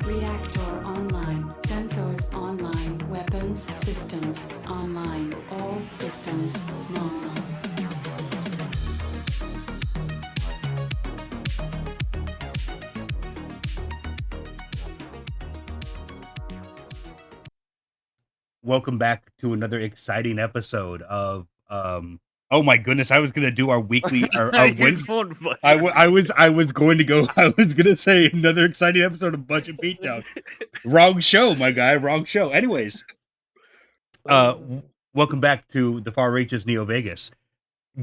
Reactor online. Sensors online. Weapons systems online. All systems normal. Welcome back to another exciting episode of oh my goodness, I was gonna do our weekly our Wednesday. I was going to go. I was gonna say another exciting episode of Budget Beatdown. Wrong show, my guy. Wrong show. Anyways, welcome back to the Far Reaches Neo Vegas.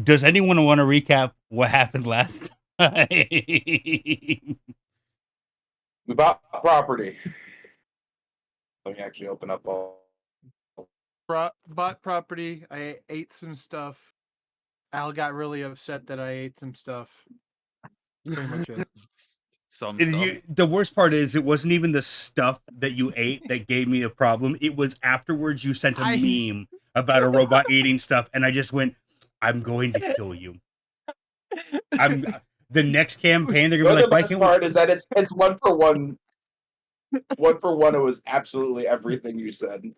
Does anyone want to recap what happened last time? We bought property. Let me actually open up all. Bought property. I ate some stuff. Al got really upset that I ate some stuff. Pretty much it. Some stuff. The worst part is it wasn't even the stuff that you ate that gave me a problem. It was afterwards you sent a meme about a robot eating stuff, and I just went, "I'm going to kill you." The next campaign they're gonna be like, "Why can't we?" The best part is that it's 1-for-1. 1-for-1. It was absolutely everything you said.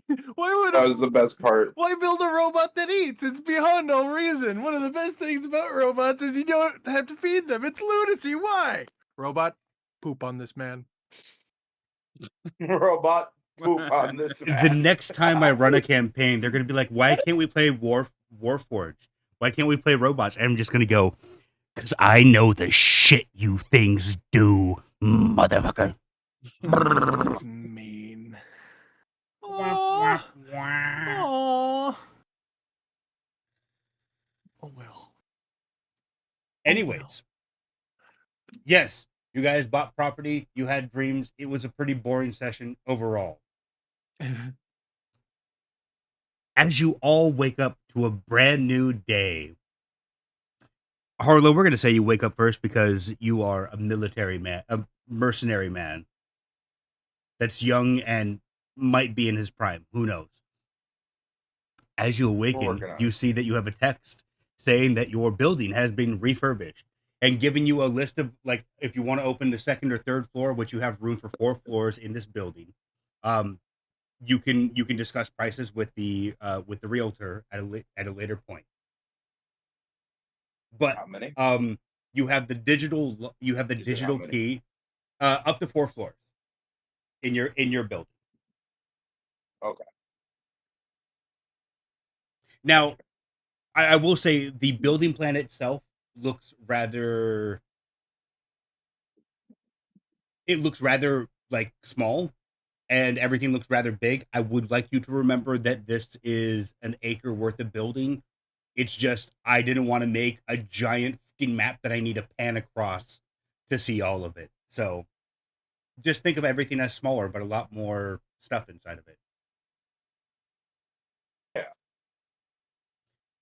That was the best part. Why build a robot that eats? It's beyond all reason. One of the best things about robots is you don't have to feed them. It's lunacy. Why? Robot, poop on this man. Robot, poop on this man. The next time I run a campaign, they're gonna be like, "Why can't we play Warforged? Why can't we play robots?" And I'm just gonna go, "Because I know the shit you things do, motherfucker." That's mean. Aww. Aww. Oh well. Anyways, yes, you guys bought property. You had dreams. It was a pretty boring session overall. As you all wake up to a brand new day, Harlow, we're going to say you wake up first because you are a military man, a mercenary man that's young and might be in his prime. Who knows? As you awaken, you see that you have a text saying that your building has been refurbished and giving you a list of, like, if you want to open the second or third floor, which you have room for 4 floors in this building, you can discuss prices with the realtor at a later point. But how many? You have the digital key up to 4 floors in your building. Okay. Now, I will say the building plan itself looks rather like small, and everything looks rather big. I would like you to remember that this is an acre worth of building. It's just I didn't want to make a giant fucking map that I need to pan across to see all of it. So just think of everything as smaller, but a lot more stuff inside of it. Yeah.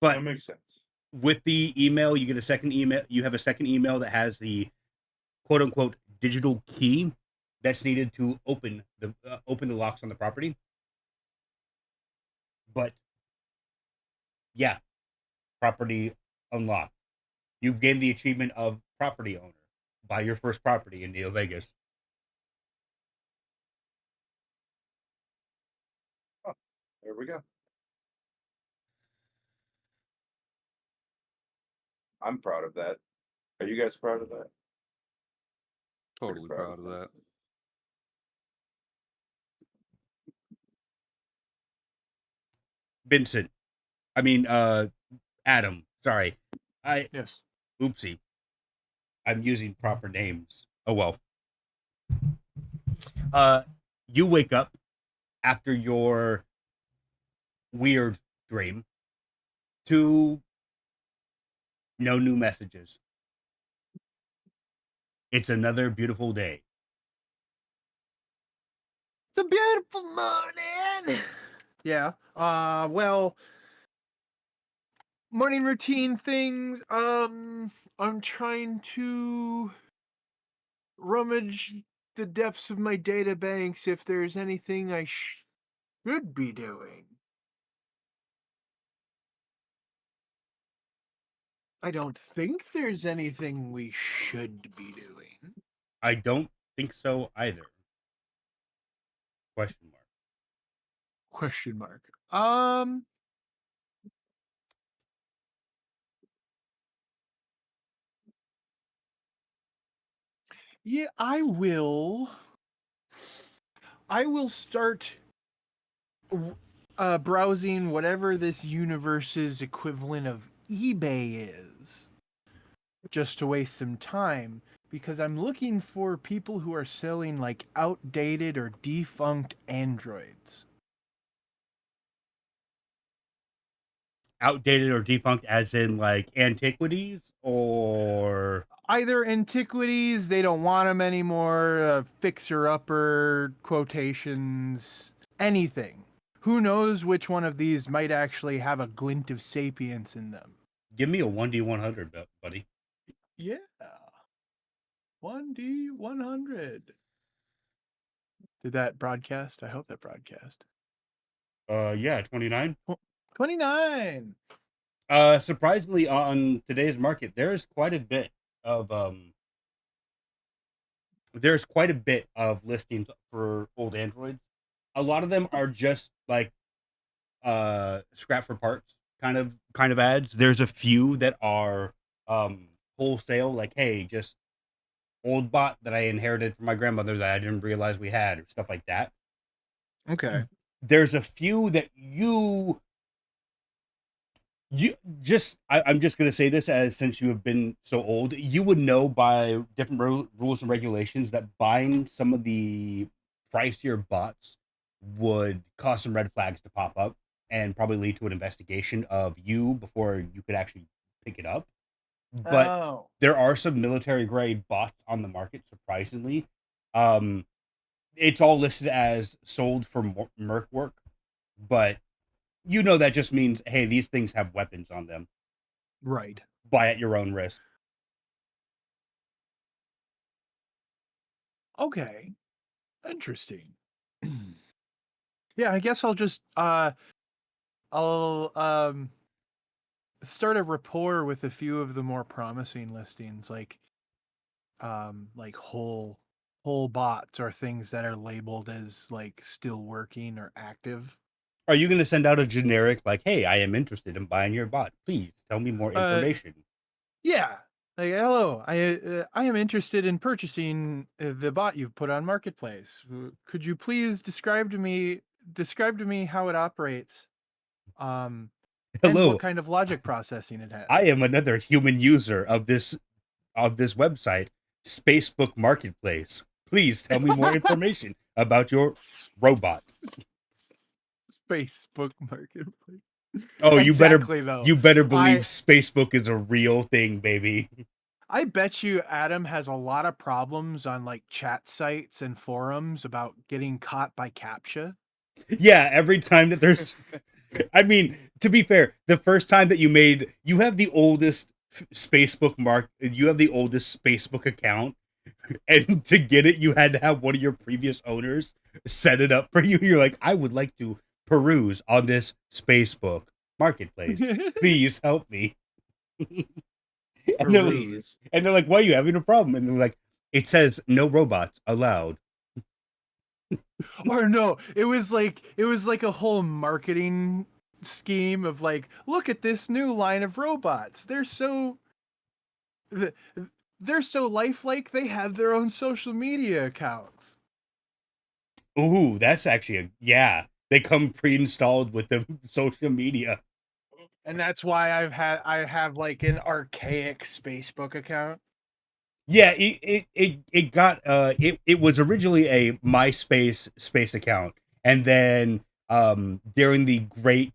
But that makes sense. With the email, you get a second email. You have a second email that has the quote unquote digital key that's needed to open the locks on the property. But yeah, property unlocked. You've gained the achievement of property owner. Buy your first property in Neo Vegas. Oh, there we go. I'm proud of that. Are you guys proud of that? Totally proud of that. Vincent. Adam. Sorry. Yes. Oopsie. I'm using proper names. Oh well. You wake up after your weird dream to no new messages. It's another beautiful day. It's a beautiful morning. Yeah. Well, morning routine things. I'm trying to rummage the depths of my data banks if there's anything I should be doing. I don't think there's anything we should be doing. I don't think so either. Question mark. Question mark. Yeah, I will start browsing whatever this universe's equivalent of eBay is, just to waste some time, because I'm looking for people who are selling like outdated or defunct androids. Outdated or defunct, as in like antiquities, or Either antiquities, they don't want them anymore, fixer-upper quotations, anything. Who knows which one of these might actually have a glint of sapience in them? give me a 1D100, buddy. Yeah. 1D100. Did that broadcast? I hope that broadcast. Yeah, 29. 29. Surprisingly, on today's market, there's quite a bit of listings for old androids. A lot of them are just like scrap for parts kind of ads. There's a few that are wholesale, like, hey, just old bot that I inherited from my grandmother that I didn't realize we had, or stuff like that. Okay. There's a few that I'm just going to say this, as since you have been so old, you would know by different rules and regulations that buying some of the pricier bots would cause some red flags to pop up and probably lead to an investigation of you before you could actually pick it up. But Oh. there are some military grade bots on the market, surprisingly. It's all listed as sold for Merc work, but you know that just means, hey, these things have weapons on them. Right. Buy at your own risk. Okay. Interesting. Yeah, I guess I'll just I'll start a rapport with a few of the more promising listings, like whole bots, or things that are labeled as like still working or active. Are you going to send out a generic, like, hey, I am interested in buying your bot. Please tell me more information? Yeah. Like, hello, I am interested in purchasing the bot you've put on Marketplace. Could you please describe to me how it operates, and what Hello, kind of logic processing it has? I am another human user of this website, Spacebook Marketplace. Please tell me more information about your robot. Facebook Marketplace. Oh, Exactly, though. you better believe Spacebook is a real thing, baby. I bet you Adam has a lot of problems on like chat sites and forums about getting caught by CAPTCHA. Yeah, every time that there's, I mean, to be fair, the first time that you have the oldest you have the oldest Spacebook account, and to get it, you had to have one of your previous owners set it up for you. You're like, I would like to peruse on this Spacebook Marketplace. Please help me. And they're like, why are you having a problem? And they're like, it says no robots allowed. Or no, it was like a whole marketing scheme of like, look at this new line of robots. They're so lifelike. They have their own social media accounts. Ooh, that's actually yeah. They come pre-installed with the social media. And that's why I have like an archaic Spacebook account. Yeah, it was originally a MySpace space account, and then during the great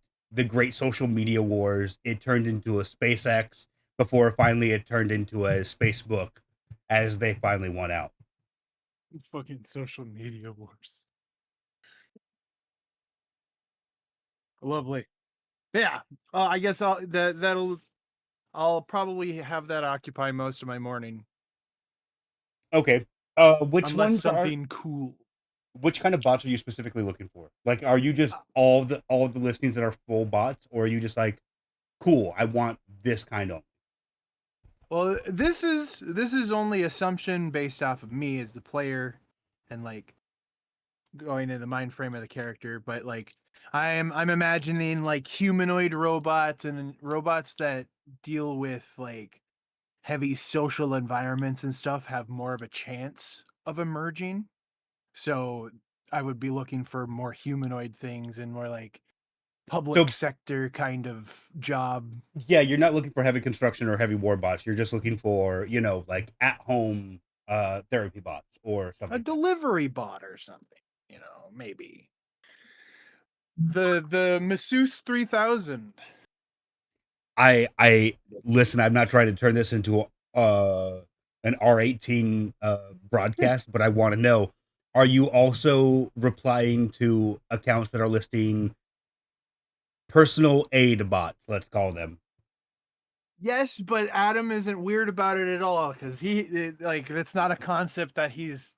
social media wars, it turned into a SpaceX before finally it turned into a Spacebook as they finally won out. Fucking social media wars. Lovely. Yeah. I guess I'll probably have that occupy most of my morning. Okay. Which Unless ones something cool. which kind of bots are you specifically looking for? Like, are you just all the listings that are full bots, or are you just like, cool, I want this kind of? Well, this is only assumption based off of me as the player, and like going in the mind frame of the character, but like I'm imagining like humanoid robots and robots that deal with like heavy social environments and stuff have more of a chance of emerging. So I would be looking for more humanoid things and more like public So sector kind of job. yeah, you're not looking for heavy construction or heavy war bots. You're just looking for, like at home therapy bots or stuff A like that. delivery bot or something, maybe. The masseuse 3000. I listen, I'm not trying to turn this into an R18 broadcast, but I want to know, are you also replying to accounts that are listing personal aid bots, let's call them? Yes, but Adam isn't weird about it at all because that's not a concept that he's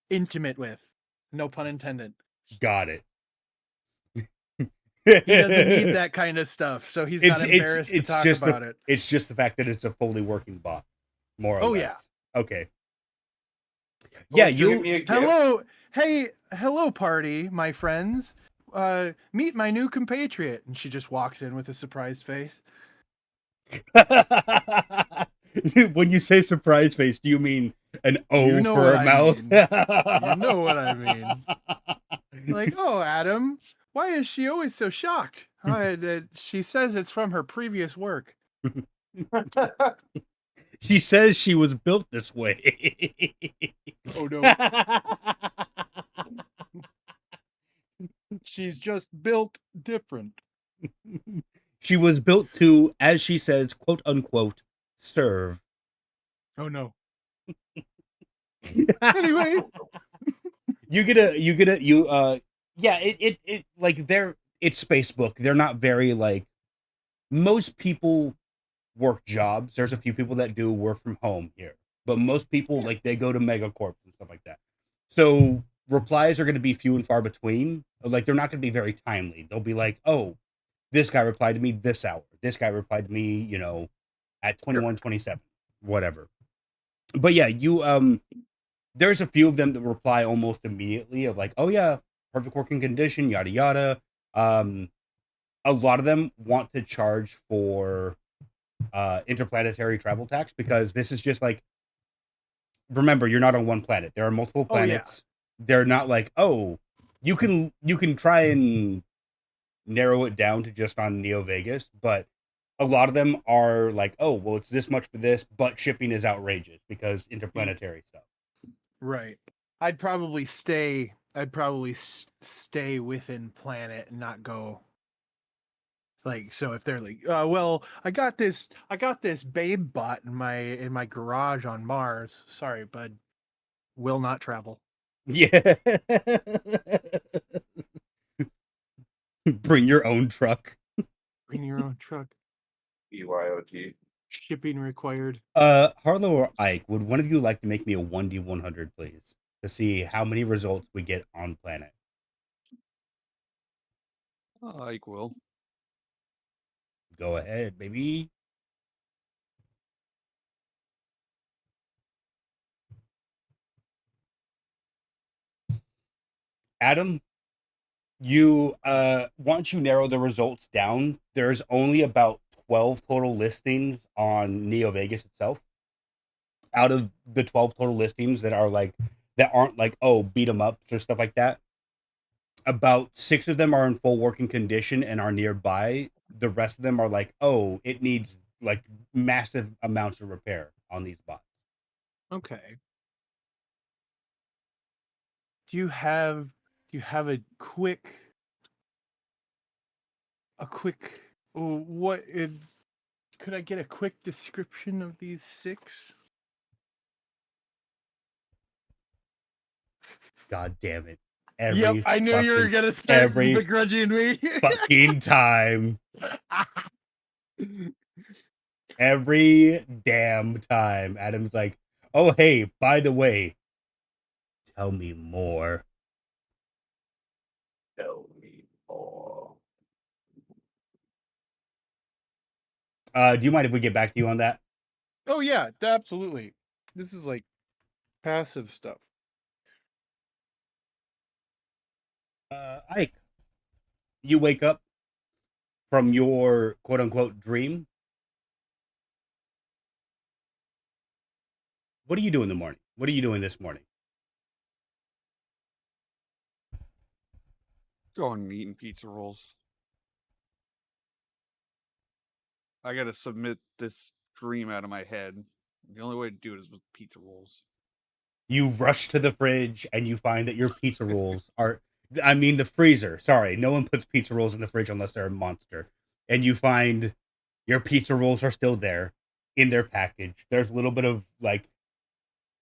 intimate with. No pun intended. Got it. He doesn't need that kind of stuff, so he's not embarrassed to talk about it. It's just the fact that it's a fully working bot, more or Oh, less. yeah. Okay. Well, Yeah, give me a gift. Hello, hello, party, my friends. Meet my new compatriot, and she just walks in with a surprised face. When you say surprise face, do you mean an O You know for what a I mouth? mean. You know what I mean. Like, oh, Adam, why is she always so shocked? She says it's from her previous work. She says she was built this way. Oh, no. She's just built different. She was built to, as she says, quote unquote, serve. Oh, no. Anyway. Yeah, it like it's Facebook. They're not very like, most people work jobs. There's a few people that do work from home here, but most people like they go to megacorps and stuff like that. So replies are going to be few and far between. Like they're not going to be very timely. They'll be like, "Oh, this guy replied to me this hour. This guy replied to me, at 21:27, whatever." But yeah, there's a few of them that reply almost immediately of like, "Oh yeah, perfect working condition, yada yada." A lot of them want to charge for interplanetary travel tax because this is just like, remember, you're not on one planet. There are multiple planets. They're not like, oh, you can try and narrow it down to just on Neo Vegas, but a lot of them are like, oh, well, it's this much for this, but shipping is outrageous because interplanetary stuff. Right. I'd probably stay within planet and not go. Like, so if they're like, well, I got this babe bot in my garage on Mars. Sorry, bud. Will not travel. Yeah. Bring your own truck. Bring your own truck. BYOT. Shipping required. Harlow or Ike, would one of you like to make me a 1D100, please? To see how many results we get on planet. Ike will. Go ahead, baby. Adam, you once you narrow the results down, there's only about 12 total listings on Neo Vegas itself. Out of the 12 total listings that aren't like, oh, beat 'em ups or stuff like that, about 6 of them are in full working condition and are nearby. The rest of them are like, oh, it needs like massive amounts of repair on these bots. Okay. Do you have a quick could I get a quick description of these 6? God damn it. Yep, I knew you were gonna start begrudging me. Fucking time. Every damn time. Adam's like, oh, hey, by the way, tell me more. Tell me more. Do you mind if we get back to you on that? Oh yeah, absolutely. This is like passive stuff. Ike, you wake up from your quote unquote dream. What do you do in the morning? What are you doing this morning? Going and eating pizza rolls. I gotta submit this dream out of my head. The only way to do it is with pizza rolls. You rush to the fridge and you find that your pizza rolls are, I mean, the freezer. Sorry, no one puts pizza rolls in the fridge unless they're a monster. And you find your pizza rolls are still there in their package. There's a little bit of like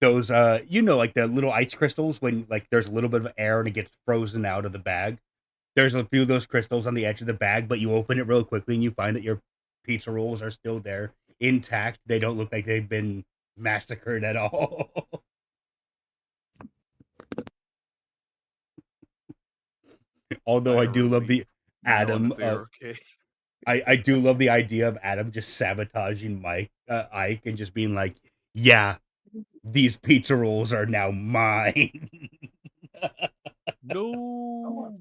those, like the little ice crystals when like there's a little bit of air and it gets frozen out of the bag. There's a few of those crystals on the edge of the bag, but you open it real quickly and you find that your pizza rolls are still there intact. They don't look like they've been massacred at all. Although I do love the Adam. Okay. I do love the idea of Adam just sabotaging Ike and just being like, "Yeah, these pizza rolls are now mine." No.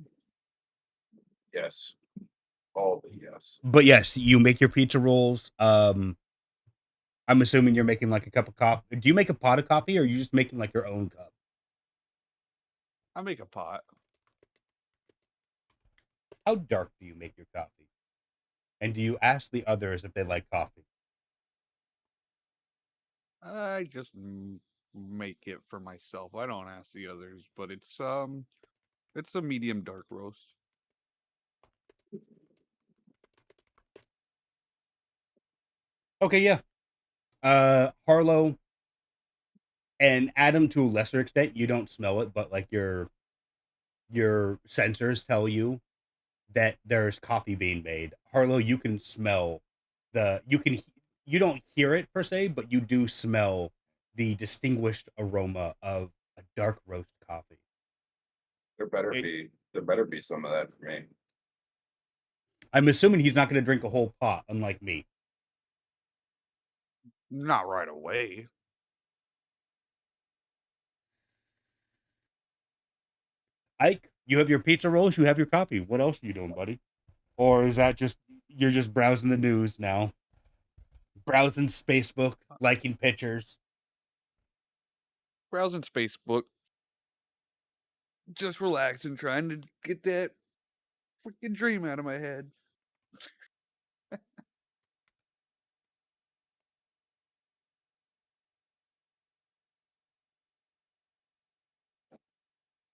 Yes. All the yes. But yes, you make your pizza rolls. I'm assuming you're making like a cup of coffee. Do you make a pot of coffee, or are you just making like your own cup? I make a pot. How dark do you make your coffee? And do you ask the others if they like coffee? I just make it for myself. I don't ask the others, but it's a medium dark roast. Okay, yeah. Harlow and Adam, to a lesser extent, you don't smell it, but like your sensors tell you that there's coffee being made. Harlow, you can smell you don't hear it per se, but you do smell the distinguished aroma of a dark roast coffee. There better be some of that for me. I'm assuming he's not going to drink a whole pot, unlike me. Not right away. Ike, you have your pizza rolls, you have your coffee. What else are you doing, buddy? Or is that just you're just browsing the news now? Browsing Facebook, liking pictures. Browsing Facebook. Just relaxing, trying to get that freaking dream out of my head.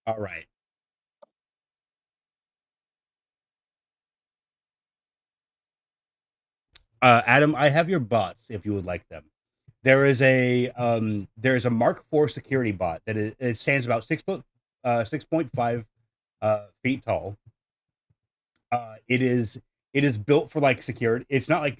All right. Adam, I have your bots if you would like them. There is a Mark IV security bot that it stands about 6 foot 6.5 feet tall. It is built for like security. It's not like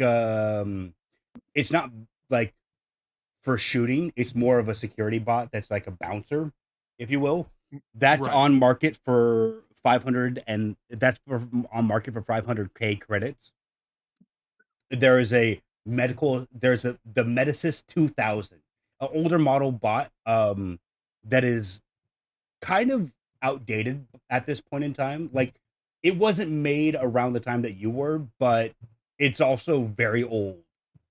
for shooting. It's more of a security bot that's like a bouncer, if you will. That's Right. on market for 500 and that's on market for 500k credits. There is a there's the Medisys 2000, an older model bot that is kind of outdated at this point in time. Like it wasn't made around the time that you were, but it's also very old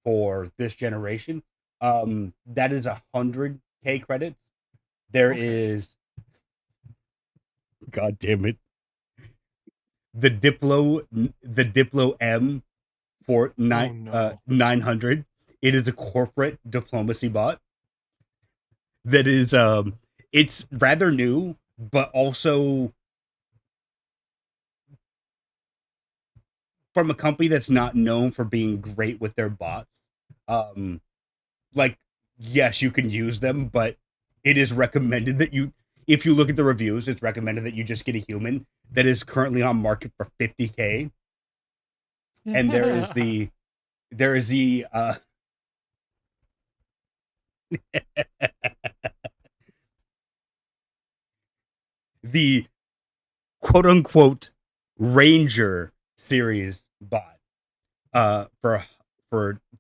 for this generation. That is 100k credits. There is, god damn it, the Diplo M for 900. It is a corporate diplomacy bot that is it's rather new, but also from a company that's not known for being great with their bots. Um, like yes, you can use them, but it is recommended that if you look at the reviews, it's recommended that you just get a human that is currently on market for 50k. And there is the the quote unquote Ranger series bot for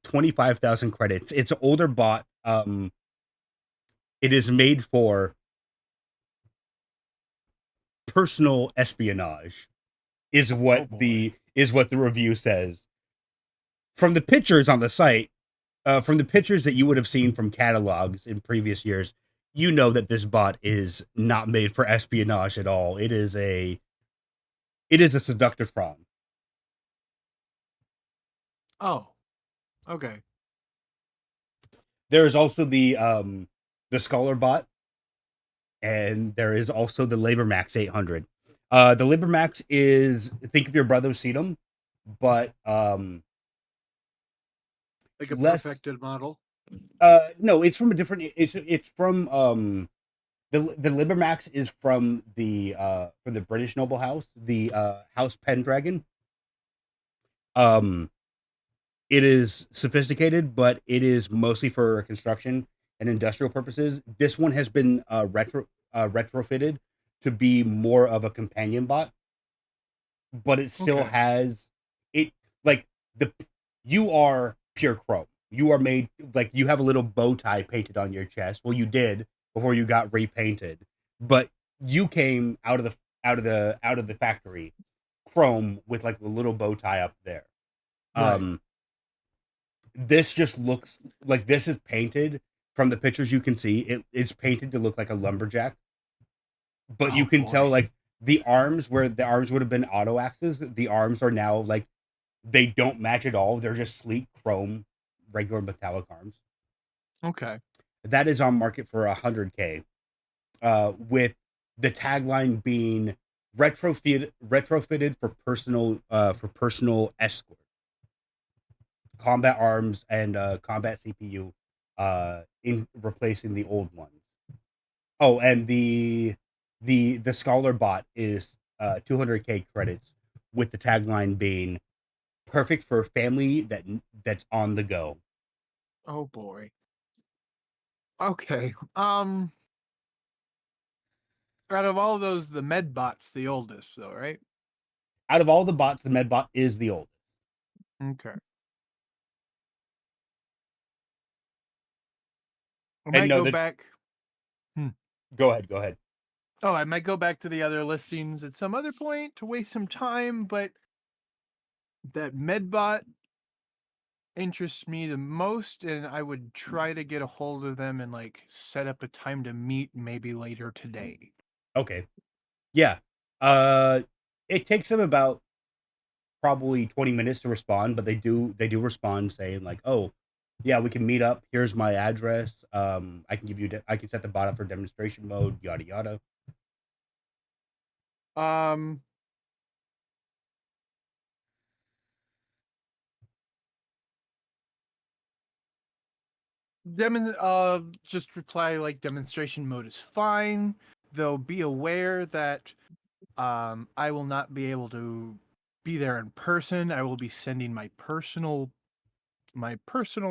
25,000 credits. It's an older bot. It is made for personal espionage is what the review says. From the pictures on the site, from the pictures that you would have seen from catalogs in previous years, you know that this bot is not made for espionage at all. It is a seductotron. Oh, okay. There is also the Scholar bot, and there is also the LaborMax 800. The LaborMax is, think of your brother Sedum, but Like a less. perfected model. No, it's from a different. It's from the LaborMax is from the British noble house, the House Pendragon. It is sophisticated, but it is mostly for construction and industrial purposes. This one has been retrofitted to be more of a companion bot, but it still Okay. has it like the you are pure chrome. You are made like you have a little bow tie painted on your chest. Well, you did before you got repainted, but you came out of the factory chrome with like a little bow tie up there. Right. This just looks like this is painted from the pictures you can see. It's painted to look like a lumberjack, but you Oh, can tell boy. like the arms where the arms would have been auto axes, the arms are now like they don't match at all. They're just sleek chrome, regular metallic arms. Okay. That is on market for 100K, with the tagline being retrofitted for personal escort, combat arms, and combat CPU, in replacing the old ones. Oh, and the Scholar bot is 200K credits, with the tagline being perfect for family that's on the go. Oh, boy. Okay. Out of all those, the Medbot's the oldest, though, right? Out of all the bots, the Medbot is the oldest. Okay. I And might no, go that back. go ahead. Oh, I might go back to the other listings at some other point to waste some time, but that Medbot interests me the most, and I would try to get a hold of them and like set up a time to meet maybe later today. Okay, yeah. Uh, it takes them about probably 20 minutes to respond, but they do respond saying like, oh, yeah, we can meet up. Here's my address. I can give you I can set the bot up for demonstration mode. Yada yada. Um, just reply like demonstration mode is fine, though be aware that I will not be able to be there in person. I will be sending my personal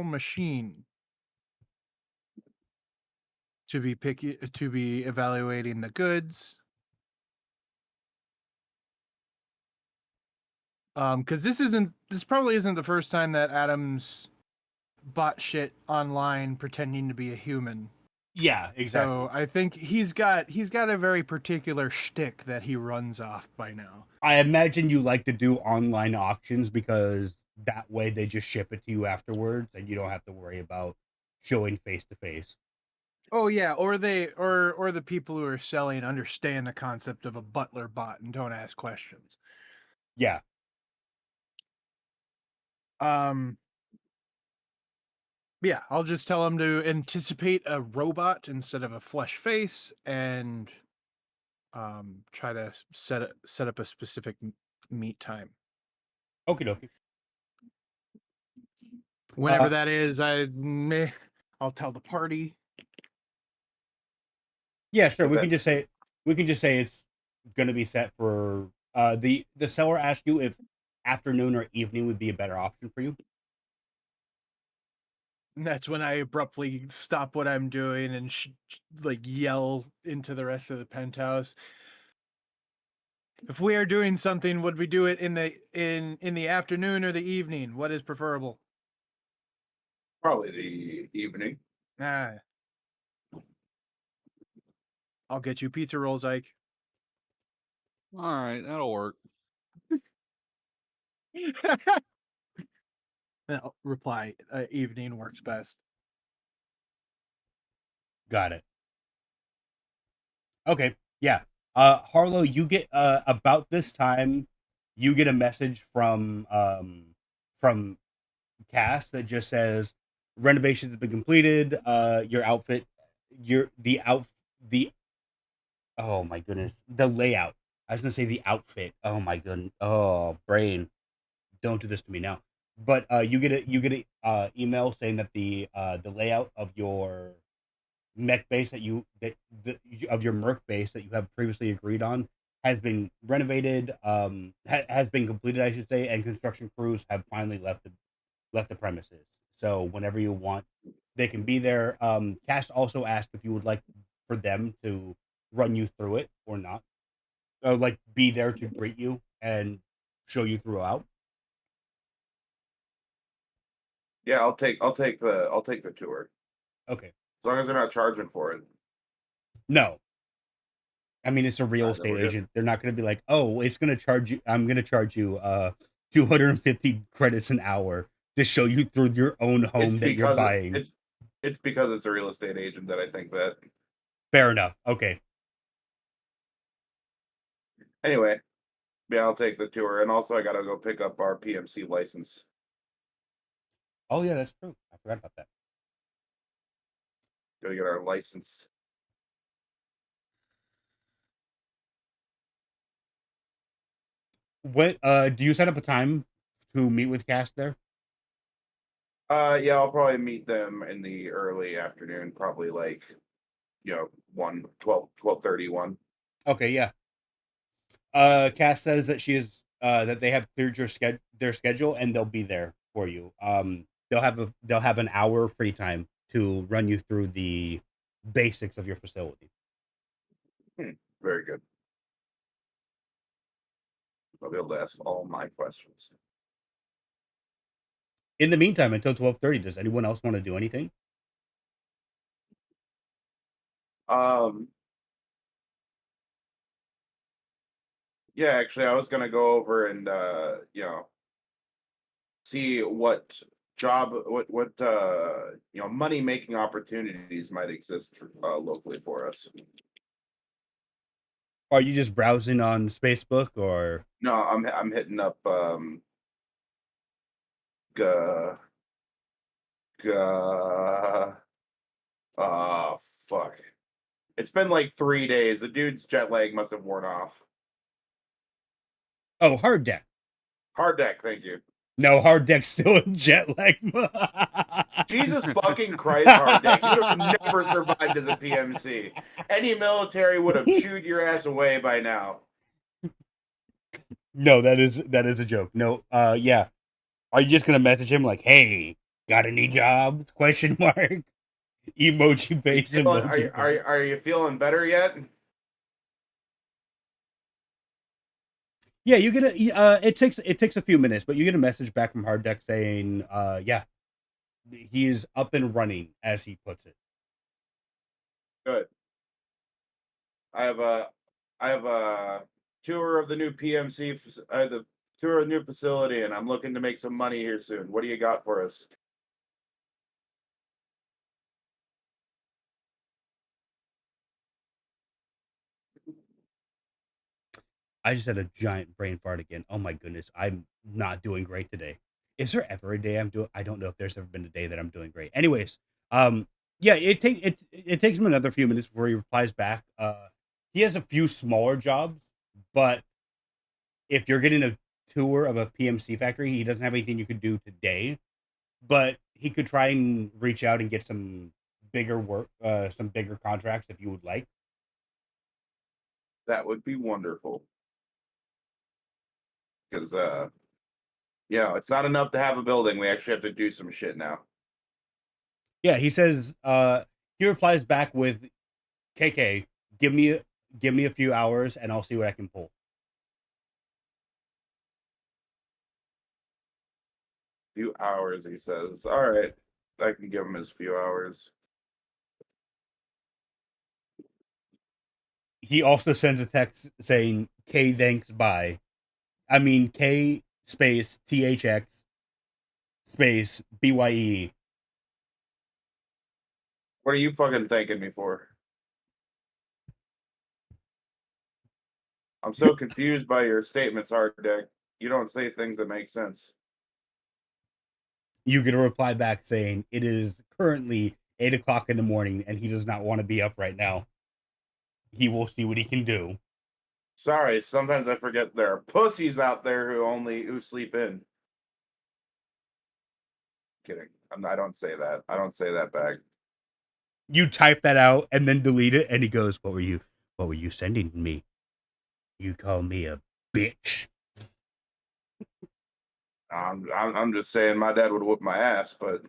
machine to be evaluating the goods. Because this probably isn't the first time that Adam's bought shit online pretending to be a human. Yeah, exactly. So I think he's got a very particular shtick that he runs off by now. I imagine you like to do online auctions because that way they just ship it to you afterwards, and you don't have to worry about showing face to face. Oh yeah, or the people who are selling understand the concept of a butler bot and don't ask questions. Yeah. Um yeah, I'll just tell him to anticipate a robot instead of a flesh face and try to set up a specific meet time. Okie dokie. Whenever that is, I'll tell the party. Yeah, sure. If that We can just say it's gonna be set for the seller asked you if afternoon or evening would be a better option for you. And that's when I abruptly stop what I'm doing and like yell into the rest of the penthouse. If we are doing something, would we do it in the afternoon or the evening? What is preferable? probably the evening. Ah, I'll get you pizza rolls, Ike. All right, that'll work. Reply, evening works best. Got it. Okay, yeah. Harlow, you get about this time, you get a message from Cass that just says renovations have been completed. Your outfit, the oh my goodness, the layout. I was gonna say the outfit. Oh my goodness. Oh brain, don't do this to me now. But you get a email saying that the layout of your mech base of your Merc base that you have previously agreed on has been renovated, has been completed, I should say, and construction crews have finally left the premises. So whenever you want, they can be there. Cass also asked if you would like for them to run you through it or not, or like be there to greet you and show you throughout. Yeah, I'll take the tour. Okay. As long as they're not charging for it. No, I mean, it's a real Then estate we're good. agent. They're not going to be like, oh, it's going to charge you. I'm going to charge you 250 credits an hour to show you through your own home that you're buying. It's because it's a real estate agent that I think that. Fair enough. Okay. Anyway, yeah, I'll take the tour, and also I gotta go pick up our PMC license. Oh yeah, that's true. I forgot about that. Gotta get our license. What do you set up a time to meet with Cass there? Yeah, I'll probably meet them in the early afternoon, probably like, 12:30. Okay, yeah. Cass says that she is that they have cleared their schedule and they'll be there for you. They'll have an hour free time to run you through the basics of your facility. Very good. I'll be able to ask all my questions. In the meantime, until 12:30, does anyone else want to do anything? Yeah, actually, I was gonna go over and see what money making opportunities might exist locally for us. Are you just browsing on Facebook or? No, I'm hitting up G- fuck. It's been like 3 days. The dude's jet lag must have worn off. Oh, Hard Deck. Hard deck, thank you. No, Hard Deck's still in jet lag. Jesus fucking Christ, Hard deck. You would have never survived as a PMC. Any military would have chewed your ass away by now. No, that is a joke. No, yeah. Are you just gonna message him like, "Hey, got any jobs?" Question mark. Emoji face. Are you feeling better yet? Yeah, you get a. It takes a few minutes, but you get a message back from Hard Deck saying, yeah, he is up and running, as he puts it. Good. I have a tour of the new PMC. The tour of the new facility, and I'm looking to make some money here soon. What do you got for us? I just had a giant brain fart again. Oh my goodness, I'm not doing great today. Is there ever a day I'm doing? I don't know if there's ever been a day that I'm doing great. Anyways, yeah, it takes him another few minutes before he replies back. He has a few smaller jobs, but if you're getting a tour of a PMC factory, he doesn't have anything you could do today. But he could try and reach out and get some bigger work, some bigger contracts if you would like. That would be wonderful. Because it's not enough to have a building. We actually have to do some shit now. Yeah, he says he replies back with KK, give me a few hours and I'll see what I can pull. Few hours, he says. All right. I can give him his few hours. He also sends a text saying K thanks bye. I mean K space THX space BYE. What are you fucking thanking me for? I'm so confused by your statements, Hard Deck. You don't say things that make sense. You get a reply back saying it is currently 8 o'clock in the morning and he does not want to be up right now. He will see what he can do. Sorry, sometimes I forget there are pussies out there who sleep in. Kidding. I don't say that. I don't say that back. You type that out and then delete it, and he goes, What were you sending me? You call me a bitch. I'm just saying my dad would whoop my ass, but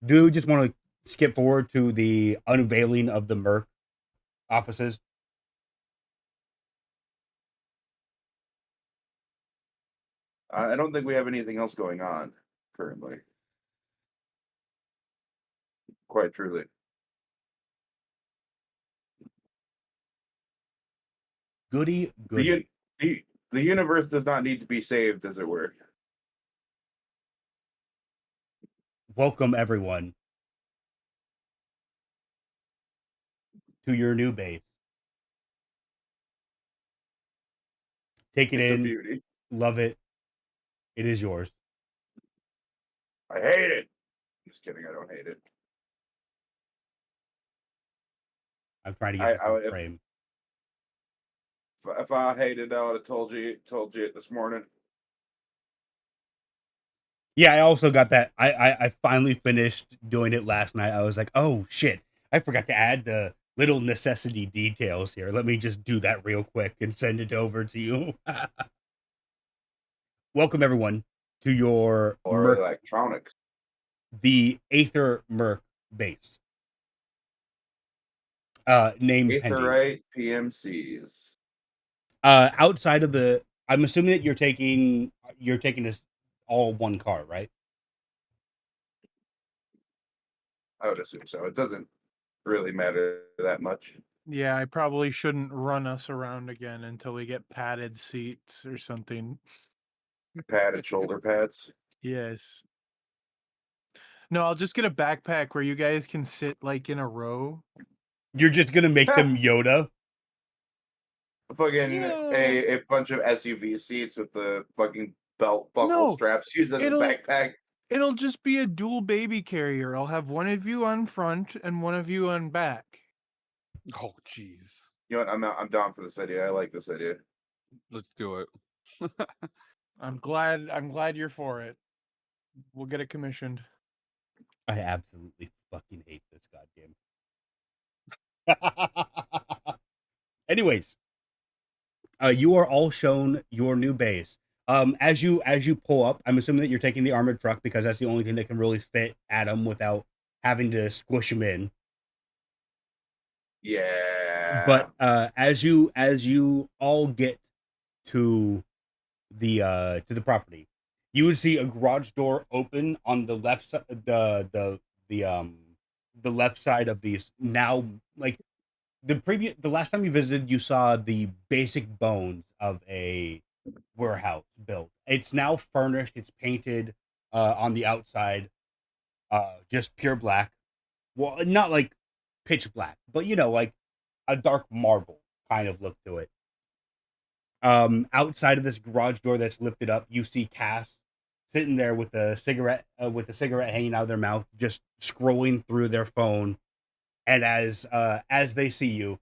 Do you just want to skip forward to the unveiling of the Merc offices? I don't think we have anything else going on currently. Quite truly. Goody, The, goody. un- the universe does not need to be saved, as it were. Welcome, everyone, to your new base. Take it It's a in, beauty. love it. It is yours. I hate it. Just kidding. I don't hate it. I'm trying to get this in If, frame. if I hated it, I would have told you it this morning. Yeah, I also got that. I finally finished doing it last night. I was like, oh shit, I forgot to add the little necessity details here. Let me just do that real quick and send it over to you. Welcome everyone to your Or Merc, electronics. the Aether Merc base. Name pending. Aetherite PMCs. Outside of the, I'm assuming that you're taking this all one car, right? I would assume so. It doesn't really matter that much. Yeah, I probably shouldn't run us around again until we get padded seats or something. Padded shoulder pads. Yes. No, I'll just get a backpack where you guys can sit like in a row. You're just gonna make them Yoda. Fucking Yeah. a bunch of SUV seats with the fucking belt buckle No, straps used as a it'll- backpack. It'll just be a dual baby carrier. I'll have one of you on front and one of you on back. Oh, jeez. You know what? I'm down for this idea. I like this idea. Let's do it. I'm glad you're for it. We'll get it commissioned. I absolutely fucking hate this goddamn. Anyways, you are all shown your new base. As you pull up, I'm assuming that you're taking the armored truck because that's the only thing that can really fit Adam without having to squish him in. Yeah. But as you all get to the property, you would see a garage door open on the left side, the left side of these. Now, like the last time you visited, you saw the basic bones of a warehouse built. It's now furnished. It's painted on the outside, just pure black. Well, not like pitch black, but like a dark marble kind of look to it. Outside of this garage door that's lifted up, you see Cass sitting there with a cigarette hanging out of their mouth, just scrolling through their phone. And as they see you,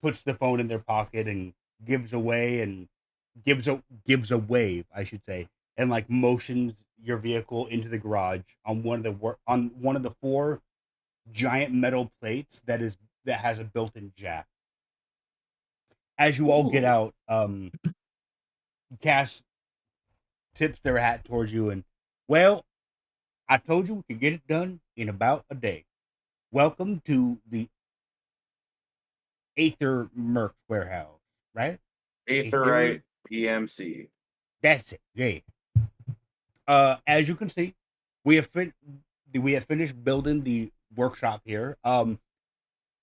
puts the phone in their pocket and gives a wave, I should say, and like motions your vehicle into the garage on one of the four giant metal plates that has a built-in jack. As you all get Ooh. out, Cass tips their hat towards you and, well, I told you we could get it done in about a day. Welcome to the Aether Merc warehouse, right? Aetherite PMC. That's it. Yeah. As you can see, we have finished building the workshop here.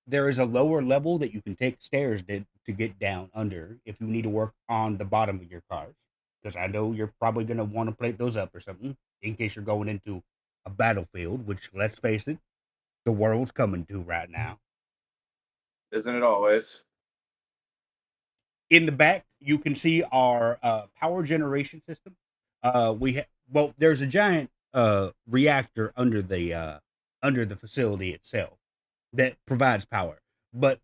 there is a lower level that you can take stairs to get down under if you need to work on the bottom of your cars. Because I know you're probably going to want to plate those up or something in case you're going into a battlefield, which, let's face it, the world's coming to right now. Isn't it always? In the back, you can see our power generation system. There's a giant reactor under the facility itself that provides power, but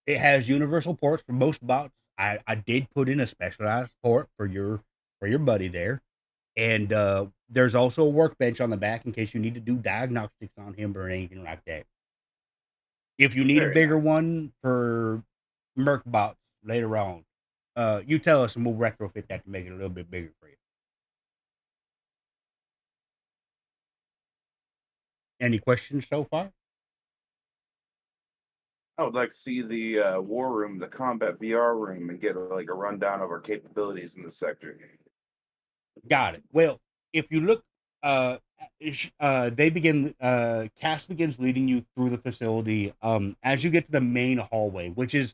it has universal ports for most bots. I did put in a specialized port for your buddy there, and there's also a workbench on the back in case you need to do diagnostics on him or anything like that. If you need a Very bigger nice. one for Merc bots later on, you tell us and we'll retrofit that to make it a little bit bigger for you. Any questions so far? I would like to see the war room, the combat VR room, and get like a rundown of our capabilities in the sector. Got it. Well, if you look, Cass begins leading you through the facility. As you get to the main hallway, which is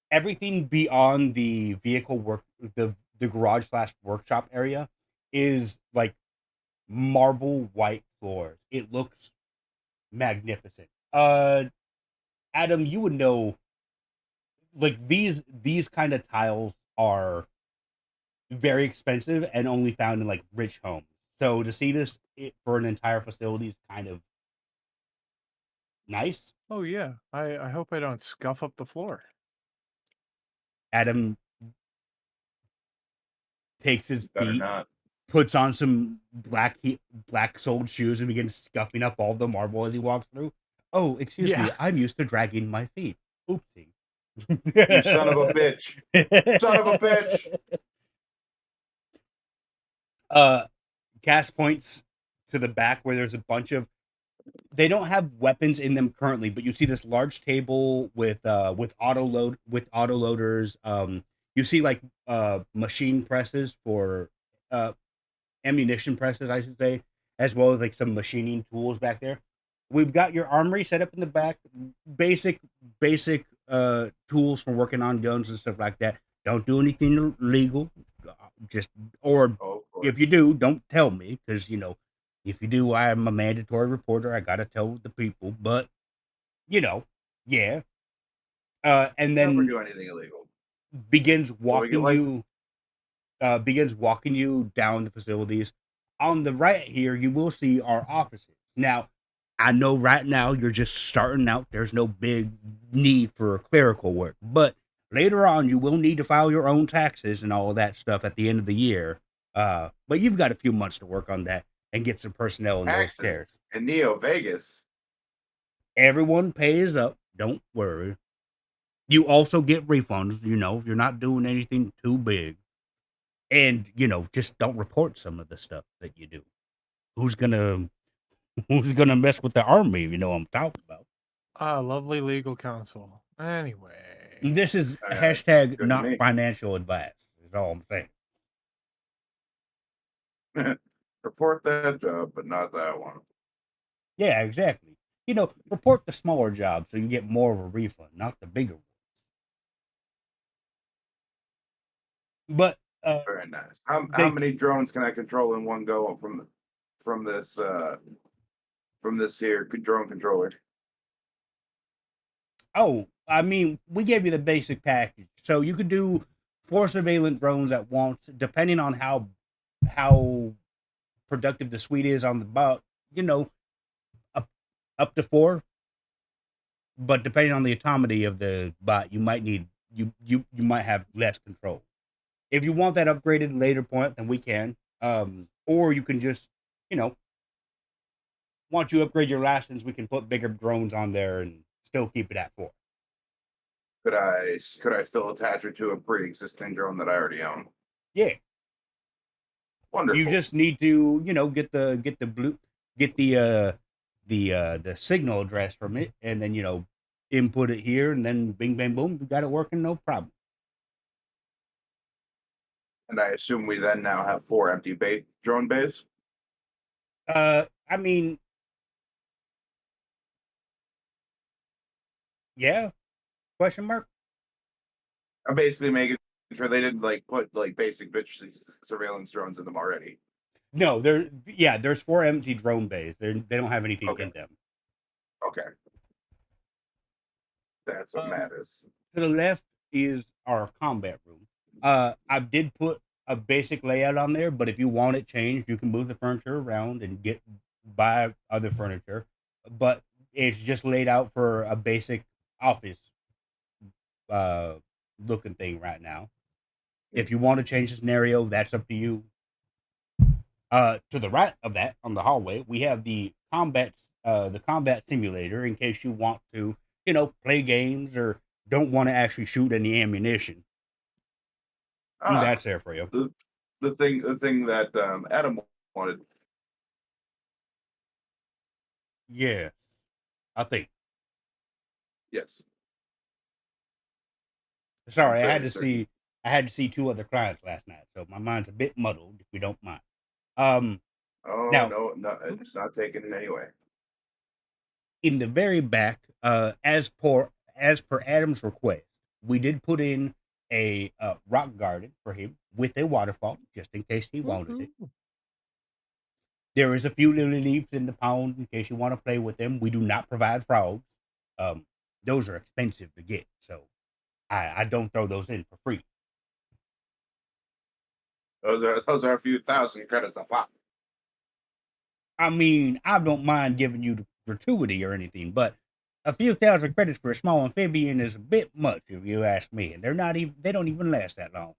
everything beyond the vehicle the garage / workshop area, is like marble white floors. It looks magnificent. Adam, you would know, like these kind of tiles are very expensive and only found in like rich homes. So to see this for an entire facility is kind of nice. Oh yeah. I hope I don't scuff up the floor. Adam takes his Better feet, not. puts on some black soled shoes, and begins scuffing up all the marble as he walks through. Oh, excuse me, Yeah. I'm used to dragging my feet. Oopsie. You son of a bitch. Son of a bitch. Cass points to the back where there's a bunch of. They don't have weapons in them currently, but you see this large table with auto loaders. You see like machine presses for uh ammunition presses, I should say, as well as like some machining tools back there. We've got your armory set up in the back, basic tools for working on guns and stuff like that. Don't do anything illegal, just or Oh, of course. if you do, don't tell me because if you do, I am a mandatory reporter. I gotta tell the people, but yeah. And Never then do anything illegal. begins So we get walking licensed. you down the facilities. On the right here, you will see our offices. Now, I know right now you're just starting out. There's no big need for clerical work, but later on you will need to file your own taxes and all of that stuff at the end of the year. But you've got a few months to work on that and get some personnel in those Taxes chairs. in Neo Vegas. Everyone pays up. Don't worry. You also get refunds, if you're not doing anything too big. And, just don't report some of the stuff that you do. Who's gonna mess with the army, you know what I'm talking about. Lovely legal counsel. Anyway. This is Good hashtag to not me. financial advice, is all I'm saying. Report that job, but not that one. Yeah, exactly. Report the smaller jobs so you get more of a refund, not the bigger ones. But Very nice. How they many drones can I control in one go from this here drone controller? I mean, we gave you the basic package. So you could do 4 surveillance drones at once, depending on how productive the suite is on the bot, up to 4. But depending on the autonomy of the bot, you might need you might have less control. If you want that upgraded later point, then we can. Or you can just, once you upgrade your license, we can put bigger drones on there and still keep it at 4. Could I still attach it to a pre-existing drone that I already own? Yeah. Wonderful. You just need to, get the signal address from it, and then input it here, and then bing bang boom, you got it working, no problem. And I assume we then now have 4 empty drone bays. I mean, Yeah? Question mark? I'm basically making sure they didn't like put like basic bitch surveillance drones in them already. No, there's 4 empty drone bays. They don't have anything Okay. in them. Okay. That's what matters. To the left is our combat room. I did put a basic layout on there, but if you want it changed, you can move the furniture around and buy other furniture. But it's just laid out for a basic office uh looking thing right now. If you want to change the scenario, that's up to you. To the right of that, on the hallway, we have the combat simulator in case you want to, play games or don't want to actually shoot any ammunition. Ah, That's there for you. the thing that Adam wanted. Yes, I think. Yes. Sorry, Fairly certain. I had to see 2 other clients last night, so my mind's a bit muddled. If you don't mind. Um, Oh Now no, it's not taken in any way. in the very back, as per Adam's request, we did put in a rock garden for him with a waterfall, just in case he wanted it. There is a few lily leaves in the pond in case you want to play with them. We do not provide frogs. Um, those are expensive to get, so I don't throw those in for free. Those are a few thousand credits a pop. I mean, I don't mind giving you the gratuity or anything, but a few thousand credits for a small amphibian is a bit much, if you ask me. And they don't even last that long.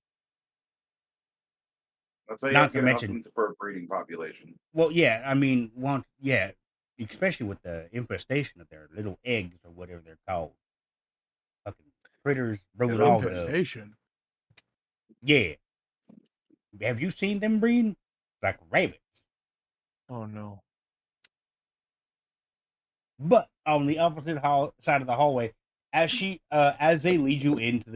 That's why you have Not to to get enough of mention, them for a breeding population. well, yeah, I mean, especially with the infestation of their little eggs or whatever they're called. Fucking critters ruin those all things. the. Infestation. Yeah. Have you seen them breed? It's like rabbits. Oh no. But on the opposite side of the hallway, as they lead you uh into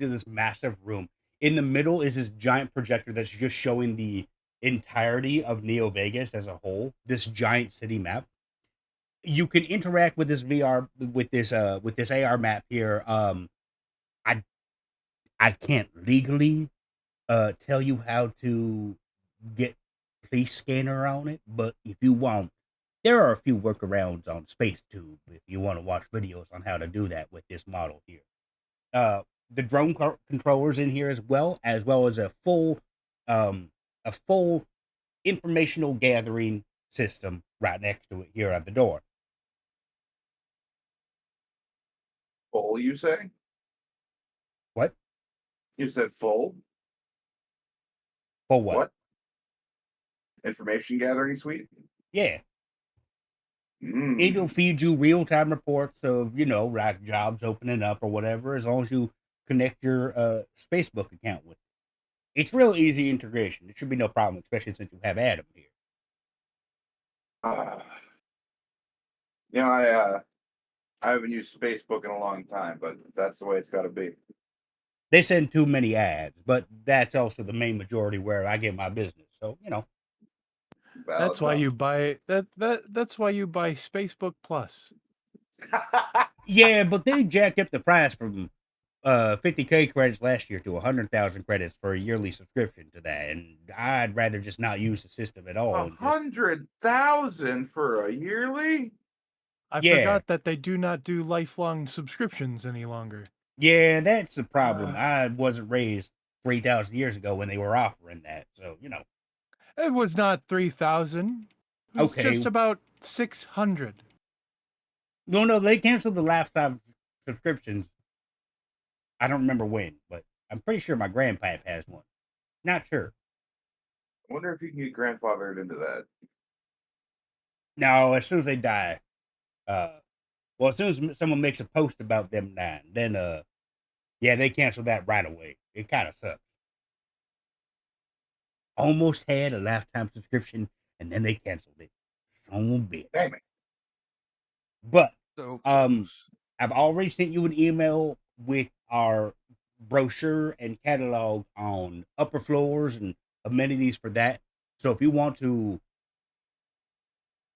this massive room, in the middle is this giant projector that's just showing the entirety of Neo Vegas as a whole, this giant city map. You can interact with this VR with this AR map here. I I can't legally tell you how to get police scanner on it, but if you want, there are a few workarounds on SpaceTube if you want to watch videos on how to do that with this model here. The drone controllers in here as well as um, a full informational gathering system right next to it here at the door. Full, you say? What? You said full? For what? What? Information gathering suite? Yeah. It'll Mm. feed you real time reports of, like jobs opening up or whatever, as long as you connect your Facebook account with it. It's real easy integration. It should be no problem, especially since you have Adam here. Uh, I haven't used Facebook in a long time, but that's the way it's got to be. They send too many ads, but that's also the main majority where I get my business. So, That's Valid why you point. buy that's why you buy Facebook Plus. yeah, but they jacked up the price from 50K credits last year to 100,000 credits for a yearly subscription to that, and I'd rather just not use the system at all. And just 100,000 for a yearly? I yeah, forgot that they do not do lifelong subscriptions any longer. yeah, that's the problem. I wasn't raised 3,000 years ago when they were offering that, so It was not 3,000. It was just okay. about 600. No, they canceled the lifetime subscriptions. I don't remember when, but I'm pretty sure my grandpa has one. Not sure. I wonder if you can get grandfathered into that. No, as soon as they die, well, as soon as someone makes a post about them dying, then yeah, they cancel that right away. It kind of sucks. Almost had a lifetime subscription, and then they canceled it. Son of a bitch. Damn it. But So close. I've already sent you an email with our brochure and catalog on upper floors and amenities for that. So if you want to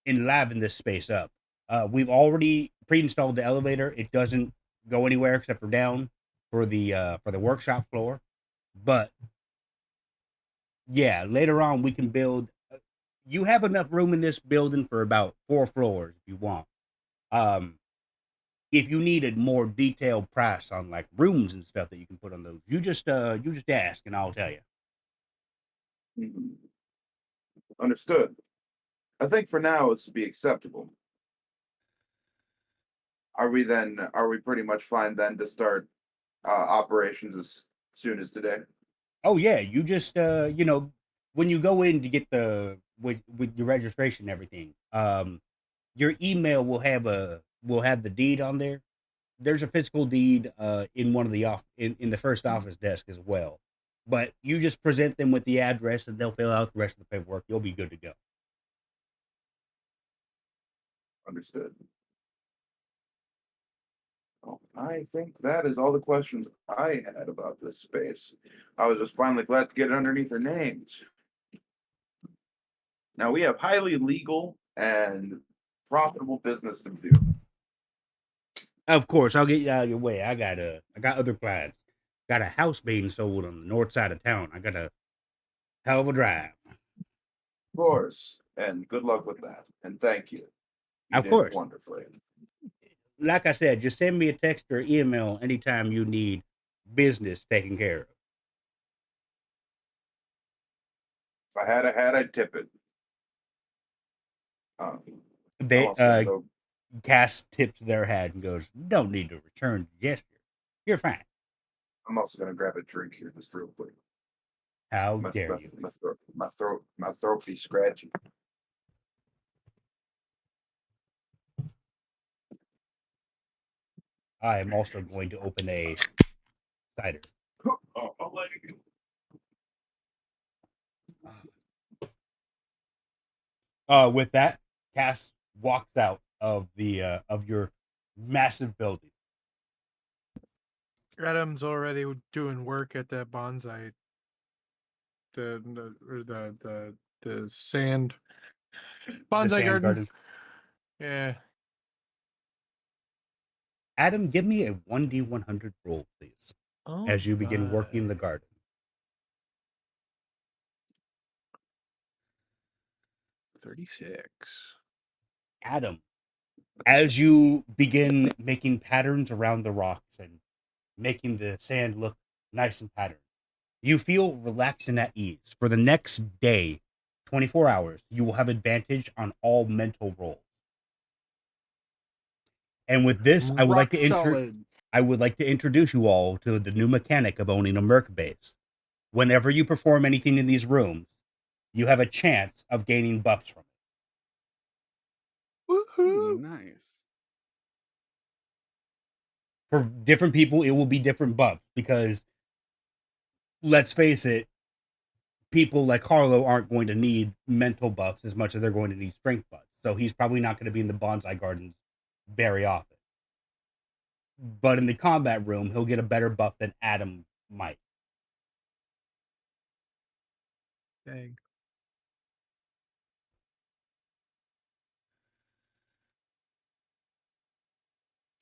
enliven this space up, We've already pre-installed the elevator. It doesn't go anywhere except for down for the workshop floor. But yeah, later on we can build. You have enough room in this building for about 4 floors if you want. Um, if you needed more detailed price on like rooms and stuff that you can put on those, you just ask and I'll tell you. Mhm. Understood. I think for now this would be acceptable. Are we pretty much fine then to start operations as soon as today? Oh yeah, you just when you go in to get the with your registration and everything, your email will have the deed on there. There's a physical deed in one of the in the first office desk as well. But you just present them with the address and they'll fill out the rest of the paperwork. You'll be good to go. Understood. Well, I think that is all the questions I had about this space. I was just finally glad to get it underneath their names. Now we have highly legal and profitable business to do. Of course, I'll get you out of your way. I got other clients. Got a house being sold on the north side of town. I got a hell of a drive. Of course, and good luck with that. And thank you. You Of did course. wonderfully. Like I said, just send me a text or email anytime you need business taken care of. If I had a hat, I'd tip it. I'm They also gonna go. Cass tips their hat and goes, "Don't need to return the gesture. You're fine." I'm also gonna grab a drink here just real quick. How My, dare my, you? my throat be scratchy. I am also going to open a cider. Oh, I'll let you go. With that, Cass walks out of your massive building. Adam's already doing work at that bonsai. The sand The bonsai sand garden. garden. Yeah. Adam, give me a 1d100 roll, please, Oh, as you begin working the garden. 36. Adam, as you begin making patterns around the rocks and making the sand look nice and patterned, you feel relaxed and at ease. For the next day, 24 hours, you will have advantage on all mental rolls. And with this, Rock solid. I would like to introduce you all to the new mechanic of owning a Merc base. Whenever you perform anything in these rooms, you have a chance of gaining buffs from it. Woohoo! Nice. For different people, it will be different buffs because let's face it, people like Carlo aren't going to need mental buffs as much as they're going to need strength buffs. So he's probably not going to be in the bonsai gardens very often. But in the combat room, he'll get a better buff than Adam might. Dang.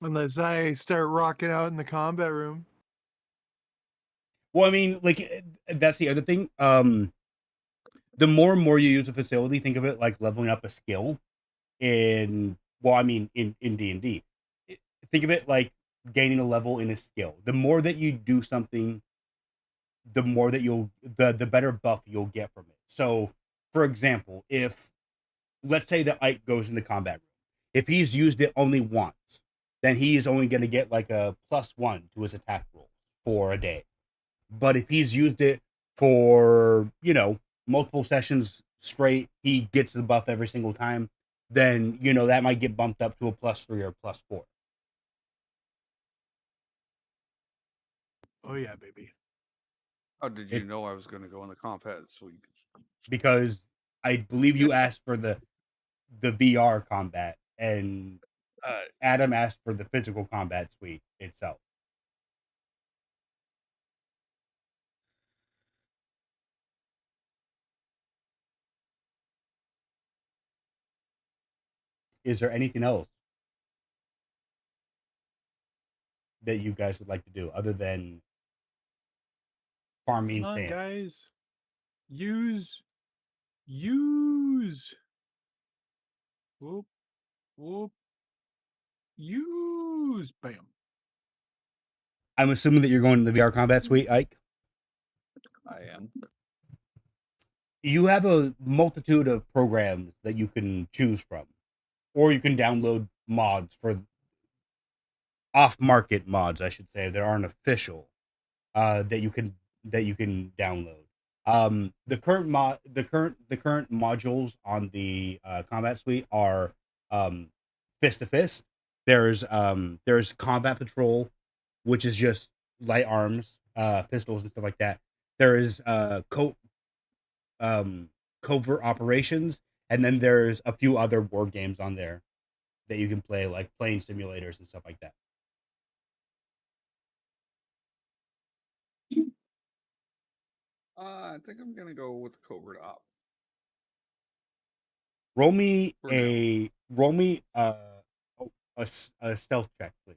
Unless I start rocking out in the combat room. Well, I mean, like that's the other thing. The more and more you use a facility, think of it like leveling up a skill in well, I mean in D&D. Think of it like gaining a level in a skill. The more that you do something, the more that the better buff you'll get from it. So, for example, if let's say that Ike goes in the combat room, if he's used it only once, then he is only going to get like a +1 to his attack roll for a day. But if he's used it for multiple sessions straight, he gets the buff every single time. Then that might get bumped up to a +3 or +4. Oh yeah, baby. How did you know I was going to go in the combat suite? Because I believe you asked for the VR combat, and Adam asked for the physical combat suite itself. Is there anything else that you guys would like to do other than farming Come on, sand? guys. Use. Whoop, whoop. Use. Bam. I'm assuming that you're going to the VR combat suite, Ike. I am. You have a multitude of programs that you can choose from, or you can download mods for off-market mods, I should say, that aren't official, that you can download. The current modules on the combat suite are fist to fist. There's combat patrol, which is just light arms, pistols and stuff like that. There is covert operations, and then there's a few other war games on there that you can play, like plane simulators and stuff like that. I think I'm gonna go with the covert op. Roll me For now. a stealth check, please.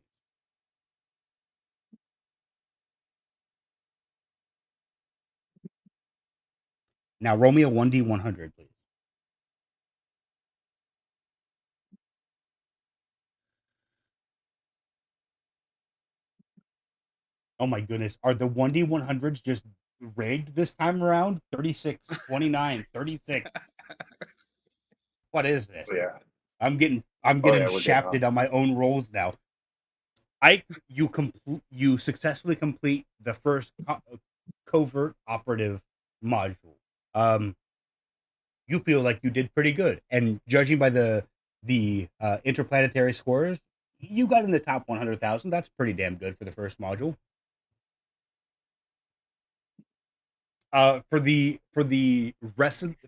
Now roll me a 1d100, please. Oh my goodness. Are the 1d100s just rigged this time around? 36, 29, 36. What is this? Oh, yeah. I'm getting We're getting shafted on my own rolls now. You successfully complete the first covert operative module. You feel like you did pretty good, and judging by the interplanetary scores, you got in the top 100,000. That's pretty damn good for the first module. For the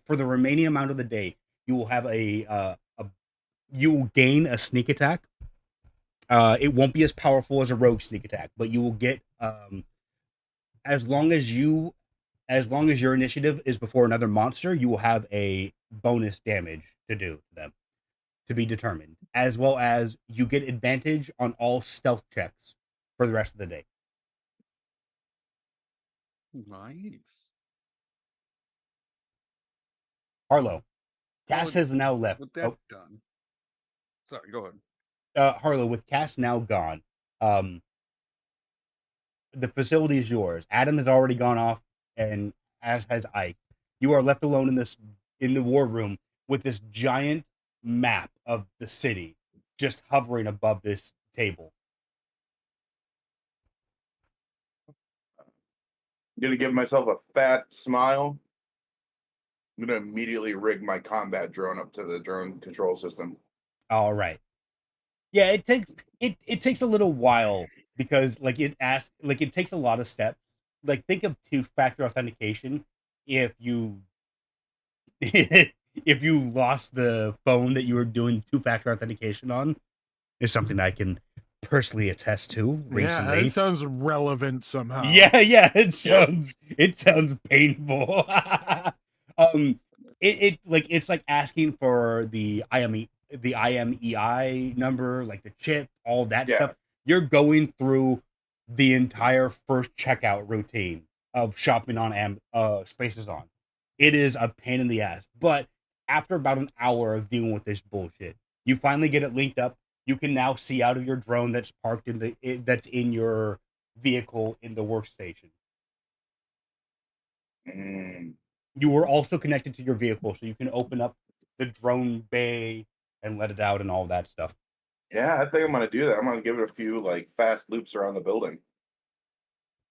remaining amount of the day, you will have you will gain a sneak attack. It won't be as powerful as a rogue sneak attack, but you will get as long as your initiative is before another monster, you will have a bonus damage to do to them, to be determined, as well as you get advantage on all stealth checks for the rest of the day. Nice. Harlow, Cass has now left. With that done. Sorry, go ahead. Harlow, with Cass now gone, the facility is yours. Adam has already gone off, and as has Ike. You are left alone in the war room with this giant map of the city just hovering above this table. I'm gonna give myself a fat smile. I'm gonna immediately rig my combat drone up to the drone control system. All right. Yeah, it takes a little while because it takes a lot of steps. Like, think of two-factor authentication. If you if you lost the phone that you were doing two-factor authentication on, is something I can personally attest to recently. Yeah, that sounds relevant somehow. Yeah, it sounds painful. It's like asking for the IMEI number, like the chip, all that stuff. You're going through the entire first checkout routine of shopping on Spaces On. It is a pain in the ass, but after about an hour of dealing with this bullshit, you finally get it linked up. You can now see out of your drone that's parked that's in your vehicle in the workstation. You were also connected to your vehicle, so you can open up the drone bay and let it out and all that stuff. Yeah, I think I'm gonna do that. I'm gonna give it a few like fast loops around the building.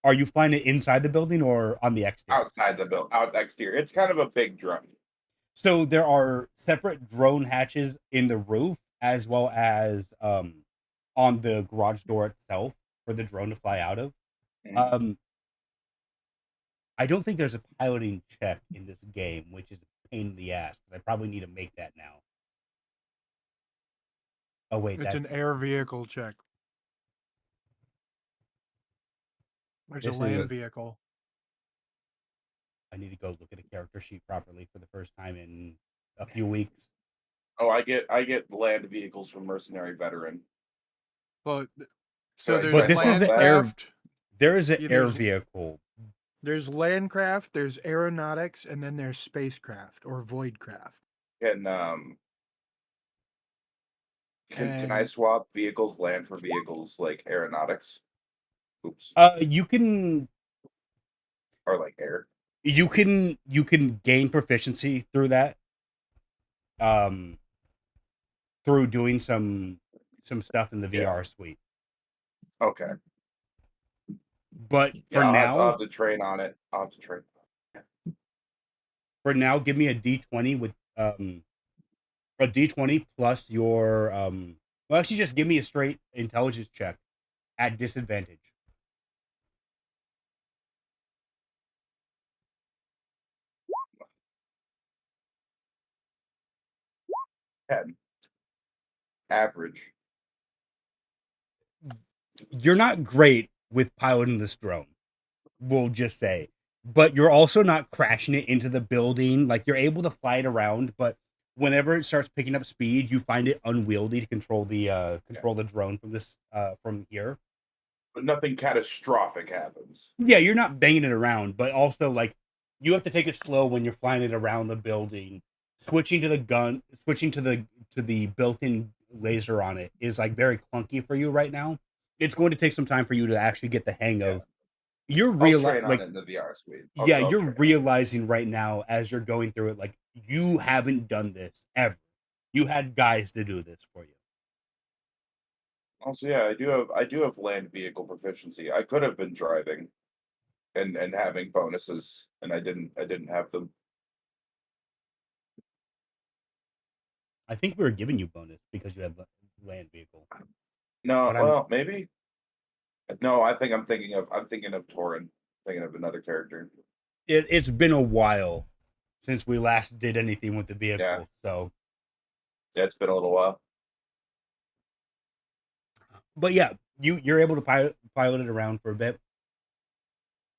Are you flying it inside the building or on the exterior? Outside the building, out exterior. It's kind of a big drone. So there are separate drone hatches in the roof, as well as on the garage door itself for the drone to fly out of. I don't think there's a piloting check in this game, which is a pain in the ass, because I probably need to make that now. Oh wait, it's an air vehicle check. There's a land vehicle. I need to go look at a character sheet properly for the first time in a few weeks. Oh, I get land vehicles from Mercenary Veteran. Well, So I there's But this is swap the that? air. landcraft. There is an Yeah, air there's- vehicle. There's landcraft, there's aeronautics, and then there's spacecraft or voidcraft. Can can I And swap vehicles, land for vehicles like aeronautics? Oops. You can Or like air. you can gain proficiency through that. Through doing some stuff in the Yeah. VR suite. Okay. But Yeah, for I'll now, have to train on it. I'll have to train. give me a D20 with a D20 plus your well, actually just give me a straight intelligence check at disadvantage. Ten. Average. You're not great with piloting this drone, we'll just say. But you're also not crashing it into the building. Like, you're able to fly it around, but whenever it starts picking up speed, you find it unwieldy to control the drone from here. But nothing catastrophic happens. Yeah, you're not banging it around, but also like you have to take it slow when you're flying it around the building. Switching to the gun, switching to the built-in laser on it is like very clunky for you right now. It's going to take some time for you to actually get the hang of. You're I'll train on it in the VR suite. I'll you're train. realizing right now as you're going through it, like, you haven't done this ever. You had guys to do this for you. Also, yeah, I do have land vehicle proficiency. I could have been driving and having bonuses, and I didn't have them. I think we were giving you bonus because you had land vehicle. No, But I'm- well, maybe. No, I'm thinking of Torin. Thinking of another character. It's been a while since we last did anything with the vehicle, Yeah. so. Yeah, it's been a little while. But yeah, you're able to pilot it around for a bit.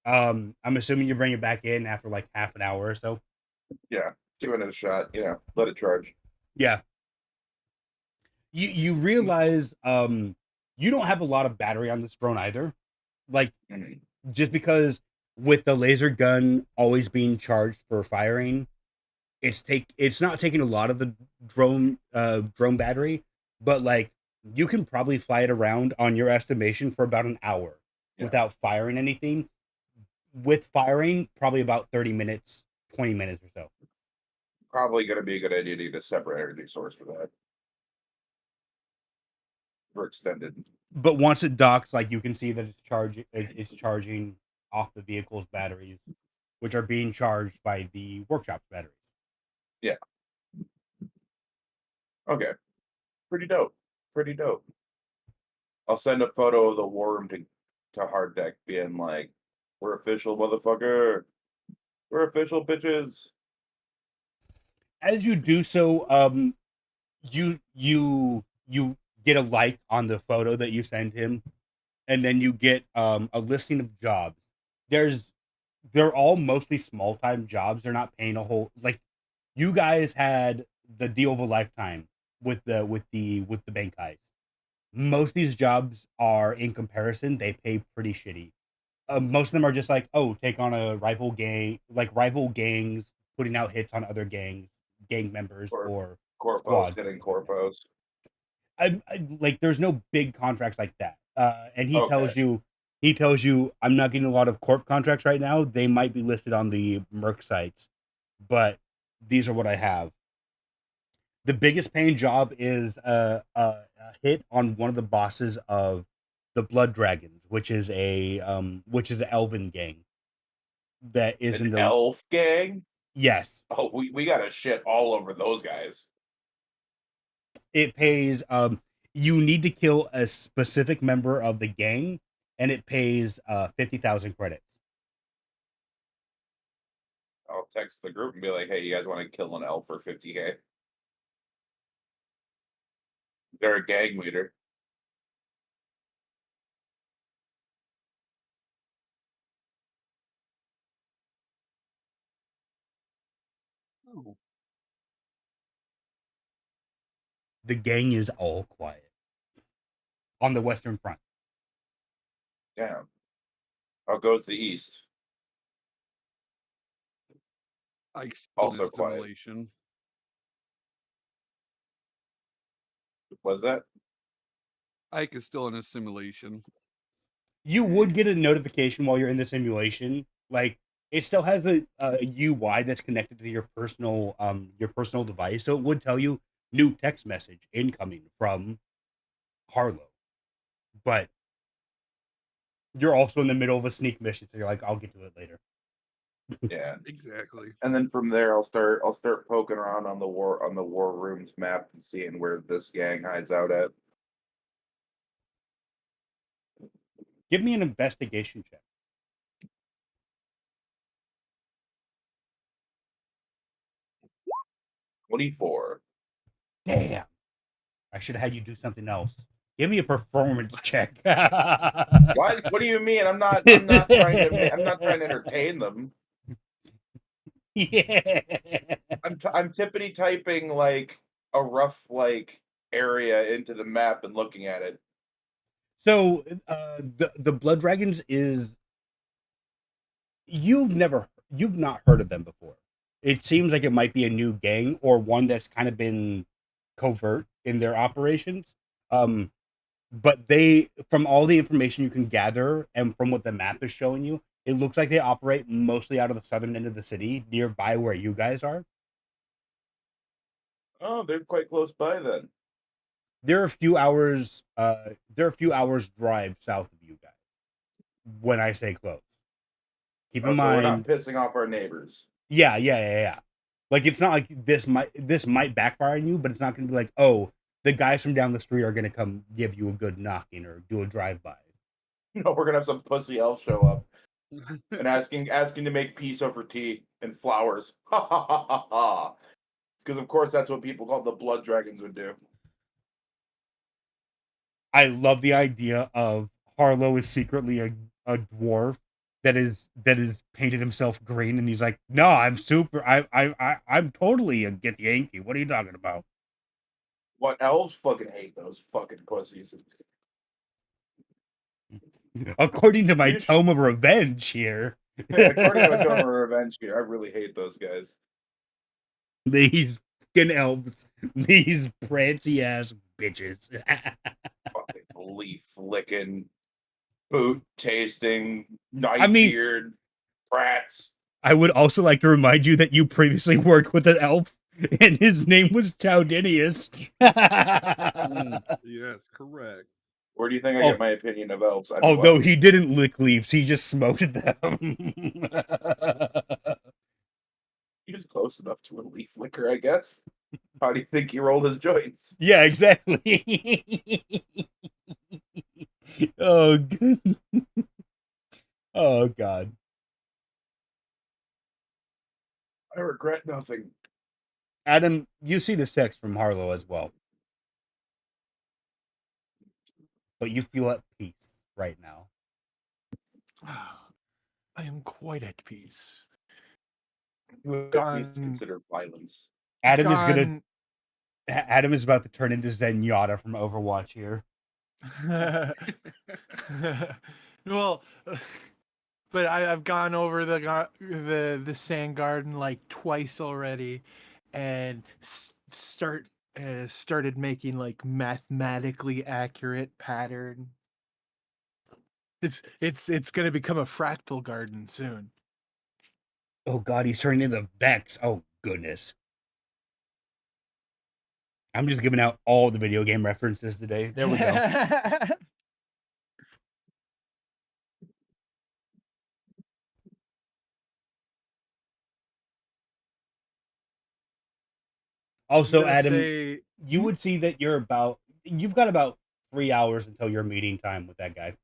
I'm assuming you bring it back in after like half an hour or so. Yeah, giving it a shot. Let it charge. Yeah. You realize you don't have a lot of battery on this drone either. Like, Mhm. just because with the laser gun always being charged for firing, it's not taking a lot of the drone battery, but like you can probably fly it around on your estimation for about an hour without firing anything. With firing, probably about 30 minutes, 20 minutes or so. Probably going to be a good idea to get a separate energy source for that. For extended. But once it docks, like, you can see that it's charging off the vehicle's batteries, which are being charged by the workshop's batteries. Yeah. Okay. Pretty dope. Pretty dope. I'll send a photo of the worm to hard deck, being like, "We're official, motherfucker. We're official, bitches." As you do so, you get a like on the photo that you send him, and then you get a listing of jobs. They're all mostly small time jobs. They're not paying a whole, like, you guys had the deal of a lifetime with the bank heist. Most of these jobs are, in comparison, they pay pretty shitty. Most of them are just like, oh, take on a rival gangs, putting out hits on other gang members Or or corpos squad. getting corpos. Like, there's no big contracts like that. And he Okay. tells you, I'm not getting a lot of corp contracts right now. They might be listed on the Merc sites, but these are what I have. The biggest paying job is a hit on one of the bosses of the Blood Dragons, which is an elven gang that is in An the elf gang? yes. Oh, we got to shit all over those guys. It pays you need to kill a specific member of the gang, and it pays 50,000 credits. I'll text the group and be like, "Hey, you guys want to kill an elf for 50K?" They're a gang leader. Oh, The gang is all quiet on the Western Front. Yeah. Oh, goes the east. Ike's still in Also a quiet. simulation. Was that? Ike is still in a simulation. You would get a notification while you're in the simulation. Like it still has a UI that's connected to your personal device, so it would tell you new text message incoming from Harlow. But you're also in the middle of a sneak mission, so you're like, I'll get to it later. Yeah. Exactly. And then from there, I'll start poking around on the war rooms map and seeing where this gang hides out at. Give me an investigation check. 24. Damn. I should have had you do something else. Give me a performance check. What? What do you mean? I'm not trying to entertain them. Yeah. I'm tippity typing like a rough like area into the map and looking at it. So the Blood Dragons is you've not heard of them before. It seems like it might be a new gang or one that's kind of been covert in their operations. But they, from all the information you can gather and from what the map is showing you, it looks like they operate mostly out of the southern end of the city, nearby where you guys are. Oh, they're quite close by then. They're a few hours. They're a few hours drive south of you guys. When I say close, keep in Oh, so we're not mind. pissing off our neighbors. Yeah. Like it's not like this might backfire on you, but it's not going to be like, oh, the guys from down the street are going to come give you a good knocking or do a drive by. No, we're gonna have some pussy elf show up and asking to make peace over tea and flowers. Ha ha ha ha ha. Because of course that's what people called the blood dragons would do. I love the idea of Harlow is secretly a dwarf that is painted himself green, and he's like, no, I'm super. I'm totally a get Yankee. What are you talking about? What elves fucking hate those fucking pussies. According to my You should- tome of revenge here, According to Tome of Revenge here, I really hate those guys. these fucking elves, these prancy ass bitches. Fucking leaf licking, boot tasting, I night mean, beard, brats. I would also like to remind you that you previously worked with an elf, and his name was Chowdinius. Yes, correct. Where do you think I Oh, get my opinion of elves? I mean, although well, he didn't lick leaves, he just smoked them. he was close enough to a leaf licker, I guess. How do you think he rolled his joints? Yeah, exactly. Oh, oh God. I regret nothing. Adam, you see this text from Harlow as well, but you feel at peace right now. I am quite at peace. Please consider violence. Adam is gonna. Gone. Adam is about to turn into Zenyatta from Overwatch here. Well, but I've gone over the sand garden like twice already, and started making like mathematically accurate pattern. It's gonna become a fractal garden soon. Oh God, he's turning into Vex. Oh goodness. I'm just giving out all the video game references today. There we go. Also, Adam, you would see that you've got about 3 hours until your meeting time with that guy.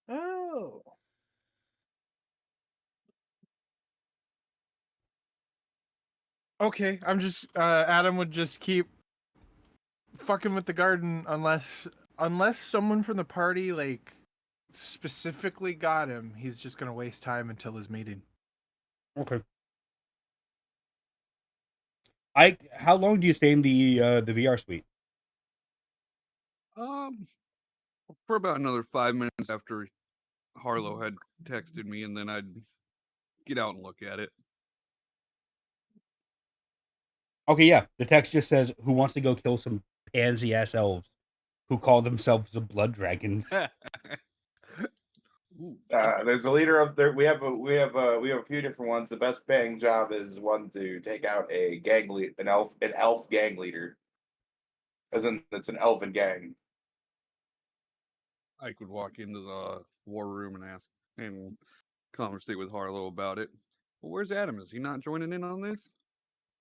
Oh. Okay, I'm just Adam would just keep fucking with the garden unless someone from the party like specifically got him. He's just gonna waste time until his meeting. Okay. How long do you stay in the VR suite? for about another 5 minutes after Harlow had texted me, and then I'd get out and look at it. Okay, yeah. The text just says, "Who wants to go kill some pansy ass elves who call themselves the blood dragons?" Ooh, There's a leader of there. We have a few different ones. The best paying job is one to take out a gang lead, an elf gang leader. As in, it's an elven gang. I could walk into the war room and ask and conversate with Harlow about it. Well, where's Adam? Is he not joining in on this?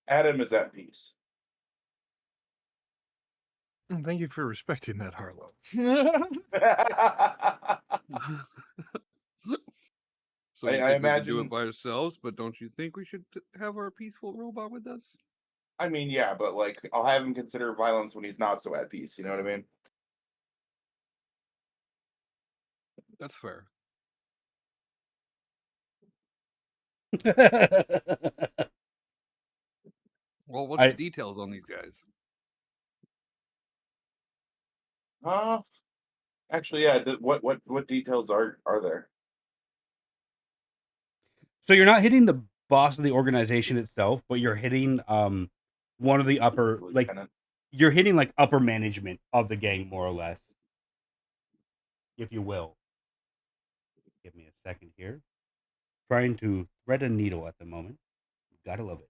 Adam is at peace. Thank you for respecting that, Harlow. So I you think we could do imagine- it by ourselves, but don't you think we should have our peaceful robot with us? I mean, yeah, but like, I'll have him consider violence when he's not so at peace. You know what I mean? That's fair. Well, what's I- the details on these guys? Actually, yeah. What details are there? So you're not hitting the boss of the organization itself, but you're hitting one of the upper, like, Lieutenant. you're hitting like upper management of the gang, more or less, if you will. Give me a second here. Trying to thread a needle at the moment. Gotta love it.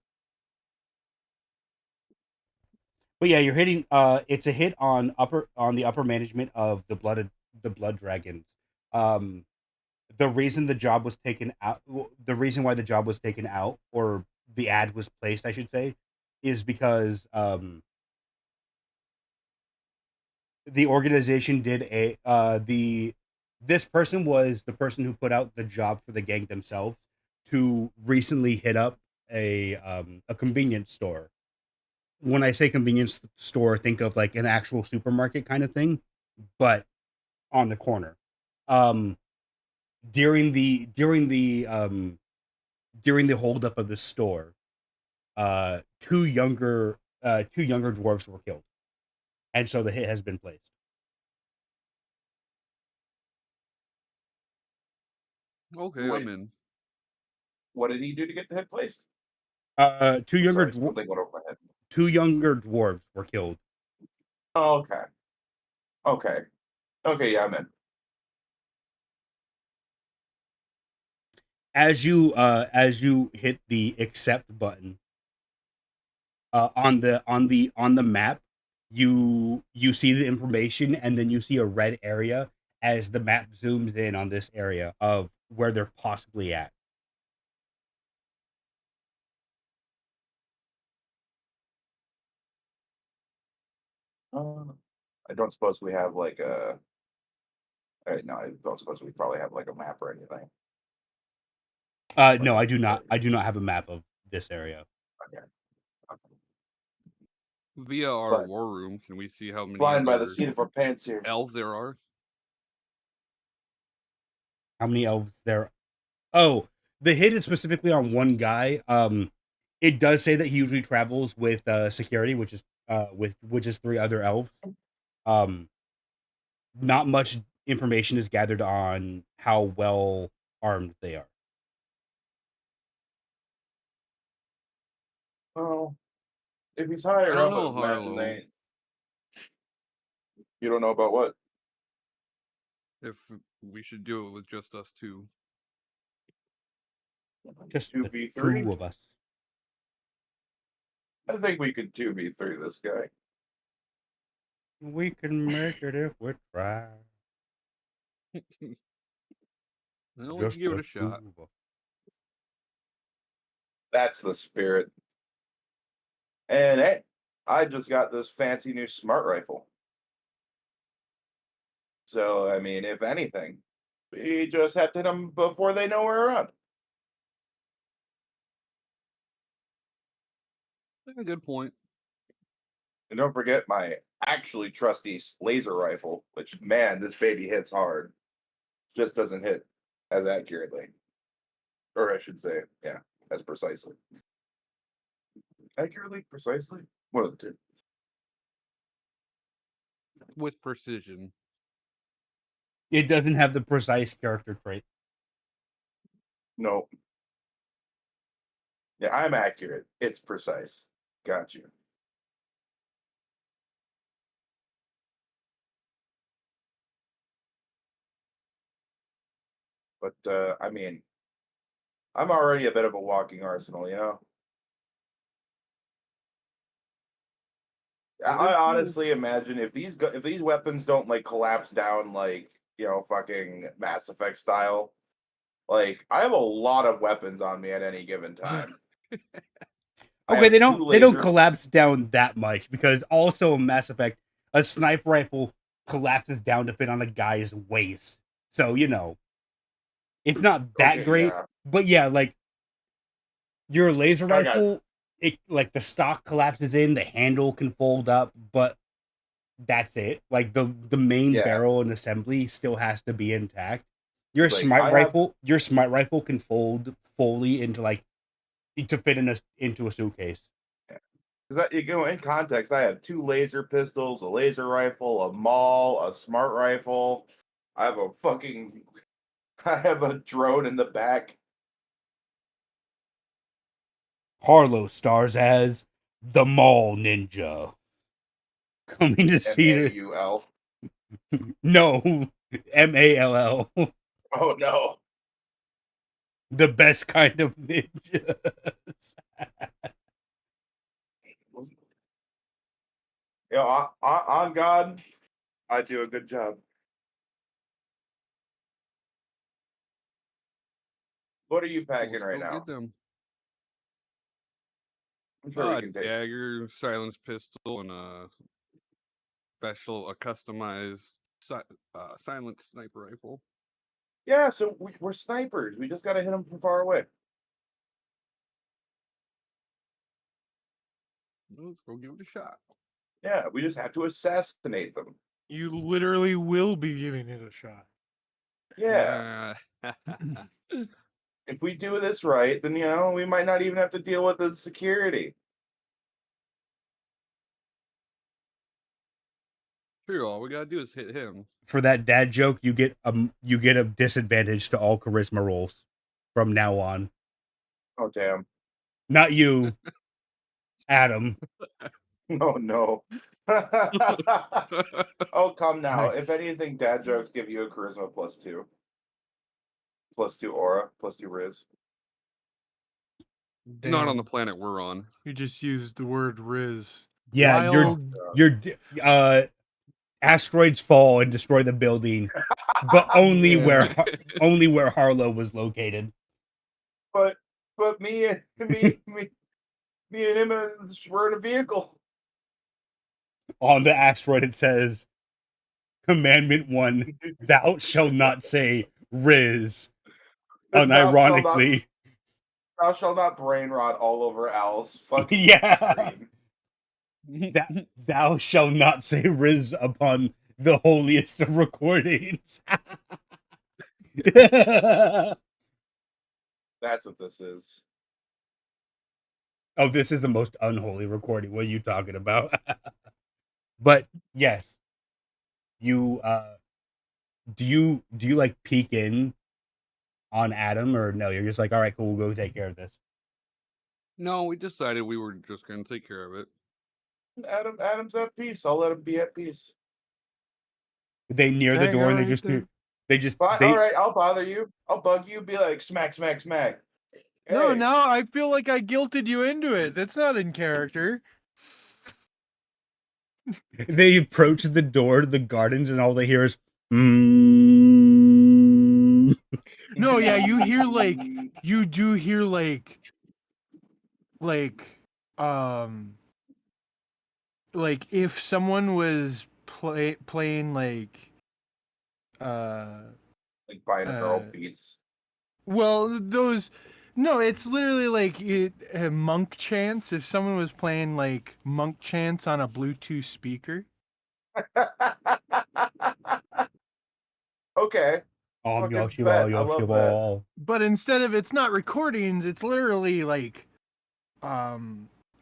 But yeah, you're hitting. It's a hit on the upper management of the blood dragons. Um, the reason the job was taken out, the reason why the job was taken out, or the ad was placed, I should say, is because the organization did this person was the person who put out the job for the gang themselves to recently hit up a convenience store. When I say convenience store, think of like an actual supermarket kind of thing, but on the corner. Um, during the holdup of the store, two younger dwarves were killed, and so the hit has been placed. Okay, Wait. I'm in. What did he do to get the hit placed? Two younger Sorry, something went over my head. two younger dwarves were killed. Oh, okay. Yeah, I'm in. As you hit the accept button on the map, you see the information, and then you see a red area as the map zooms in on this area of where they're possibly at. I don't suppose we have like a. No, I don't suppose we probably have like a map or anything. No, I do not. I do not have a map of this area. Okay. Via our But- war room, can we see how many Flying by the other seat of our pants here. elves there are? How many elves there? Oh, the hit is specifically on one guy. It does say that he usually travels with security, which is three other elves. Not much information is gathered on how well armed they are. Well, if he's higher I don't up, know, I imagine Harlow. they. You don't know about what? If we should do it with just us two. Just the 2v3? two of us. I think we could 2v3 this guy. We can make it if we try. Well, we can give it the a shot. two of us. That's the spirit. And hey, I just got this fancy new smart rifle. So, I mean, if anything, we just have to hit them before they know we're around. A good point. And don't forget my actually trusty laser rifle, which, man, this baby hits hard. Just doesn't hit as accurately. Or I should say, yeah, as precisely. Accurately? Precisely? One of the two. With precision. It doesn't have the precise character trait. Nope. Yeah, I'm accurate. It's precise. Got you. But I mean, I'm already a bit of a walking arsenal, you know. It I is cool. honestly imagine if these weapons don't like collapse down like fucking Mass Effect style, like I have a lot of weapons on me at any given time. I Okay, have they two don't laser. collapse down that much because also in Mass Effect, a sniper rifle collapses down to fit on a guy's waist. So it's not that Okay, great. yeah, But yeah, like your laser I got rifle, it like the stock collapses in, the handle can fold up, but that's it. Like the main yeah. barrel and assembly still has to be intact. Like I have Your smite rifle can fold fully into like to fit into a suitcase. because you go in context. I have two laser pistols, a laser rifle, a maul, a smart rifle. I have a fucking. I have a drone in the back. Harlow stars as the Mall Ninja. Coming to see the MAUL. no MALL, Oh no. the best kind of ninja. On God, I do a good job. What are you packing Let's right go now? get them. I'm sure we can take. Dagger, silence pistol, and a customized silent sniper rifle. Yeah, so we're snipers. We just gotta hit them from far away. Let's go give it a shot. Yeah, we just have to assassinate them. You literally will be giving it a shot. Yeah. If we do this right, then we might not even have to deal with the security. True. All we gotta do is hit him. For that dad joke, you get a disadvantage to all charisma rolls from now on. Oh damn. Not you, Adam. Oh no. Oh come now. Nice. If anything, dad jokes give you a charisma +2. +2 aura, +2 riz. Not on the Damn. planet we're on. You just used the word Riz. Yeah, Wild. your asteroids fall and destroy the building, but Yeah. only where Harlow was located. But me and him were in a vehicle. On the asteroid, it says, Commandment 1, thou shalt not say Riz. Unironically. Thou shalt not brain rot all over Al's fucking Yeah. screen. Thou shalt not say Riz upon the holiest of recordings. That's what this is. Oh, this is the most unholy recording. What are you talking about? But yes, you do you like peek in on Adam, or no? You're just like, all right, cool, we'll go take care of this. No, we decided we were just gonna take care of it. Adam's at peace. I'll let him be at peace. They near the Dang, door and alright then. All right, I'll bother you. I'll bug you. Be like smack, smack, smack. No, Hey. now I feel like I guilted you into it. That's not in character. they approach the door to the gardens, and all they hear is, mm. No, yeah, you hear you do hear um if someone was playing Like binaural beats. well those no, it's literally monk chants. If someone was playing monk chants on a Bluetooth speaker. Okay. Fucking bet. I love that. But instead of it's not recordings, it's literally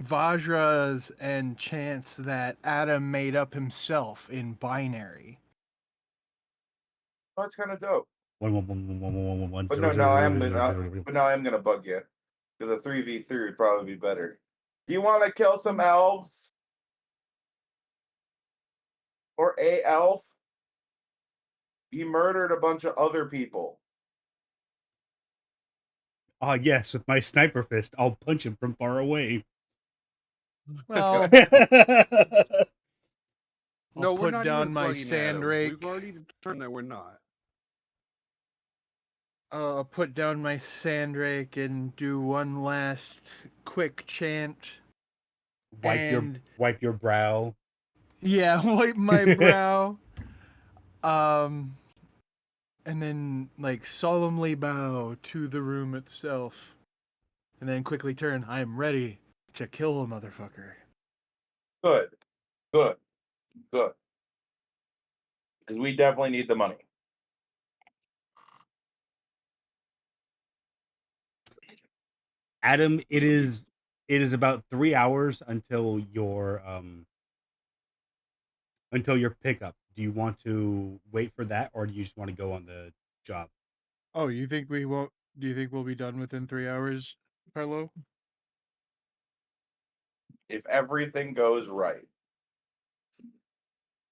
Vajras and chants that Adam made up himself in binary. Oh, that's kind of dope. 1111111. But no, I am gonna bug you because a 3v3 would probably be better. Do you want to kill some elves or a elf? He murdered a bunch of other people. Ah, yes, with my sniper fist, I'll punch him from far away. Well, No, I'll we're put not down even my bugging sand Adam. rake. We've already determined that we're not. I'll put down my sand rake and do one last quick chant. wipe your brow. Yeah, wipe my brow. And then like solemnly bow to the room itself. And then quickly turn. I am ready to kill a motherfucker. Good. Because we definitely need the money. Adam, it is about 3 hours until your pickup. Do you want to wait for that, or do you just want to go on the job? Oh, you think we won't? Do you think we'll be done within 3 hours, Carlo? If everything goes right.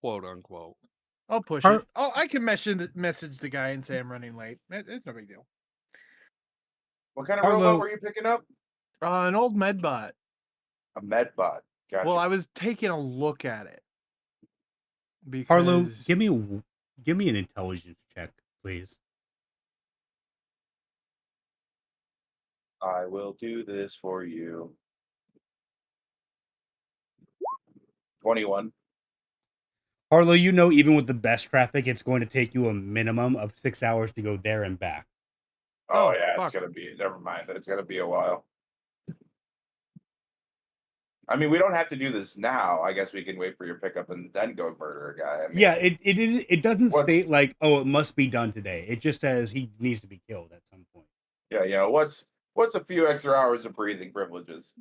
Quote unquote. I'll push Har- it. Oh, I can message the guy and say I'm running late. It's no big deal. What kind of Harlow- robot were you picking up? An old medbot. A medbot. Gotcha. Well, I was taking a look at it because Harlow, give me an intelligence check, please. I will do this for you. 21. Harlow, you know, even with the best traffic, it's going to take you a minimum of 6 hours to go there and back. Oh, Oh, yeah, fuck. it's gonna be. Never mind. It's gonna be a while. I mean, we don't have to do this now. I guess we can wait for your pickup and then go murder a guy. I mean, Yeah, it doesn't What's- state like, oh, it must be done today. It just says he needs to be killed at some point. yeah. What's a few extra hours of breathing privileges?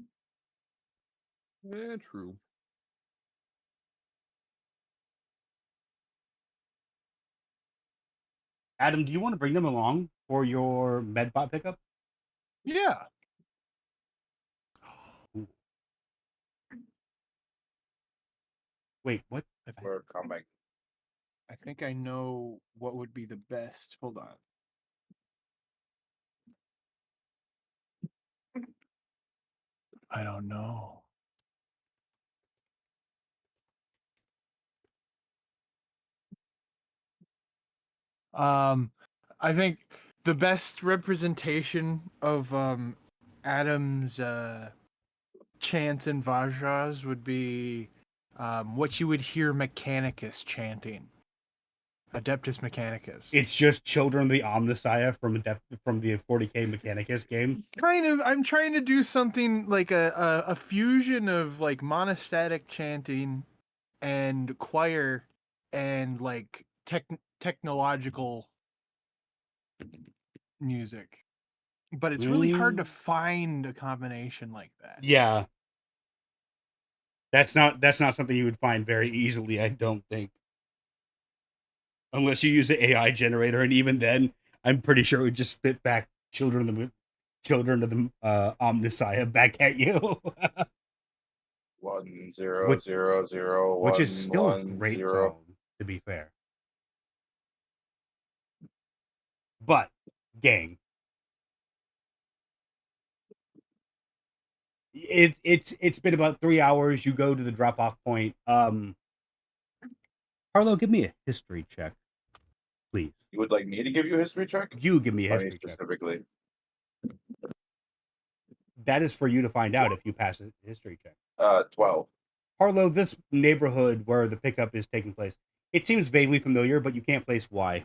Yeah, true. Adam, do you want to bring them along for your medbot pickup? Yeah. Wait, what? We're coming. I think I know what would be the best. Hold on. I don't know. I think the best representation of Adam's chants and vajras would be what you would hear Mechanicus chanting. Adeptus Mechanicus. It's just Children of the Omnissiah from the 40K Mechanicus game. Kind of. I'm trying to do something like a fusion of like monostatic chanting and choir and like technological music. But it's really hard to find a combination like that. Yeah. That's not something you would find very easily, I don't think. Unless you use the AI generator, and even then, I'm pretty sure it would just spit back Children of the Omnissiah back at you. 1 0 0 0 1 Which is still a 1 great 0. song, to be fair. But, gang, it's been about 3 hours. You go to the drop off point. Harlow, give me a history check, please. You would like me to give you a history check? You give me a Funny history check. specifically. That is for you to find out if you pass a history check. 12. Harlow, this neighborhood where the pickup is taking place, it seems vaguely familiar, but you can't place why.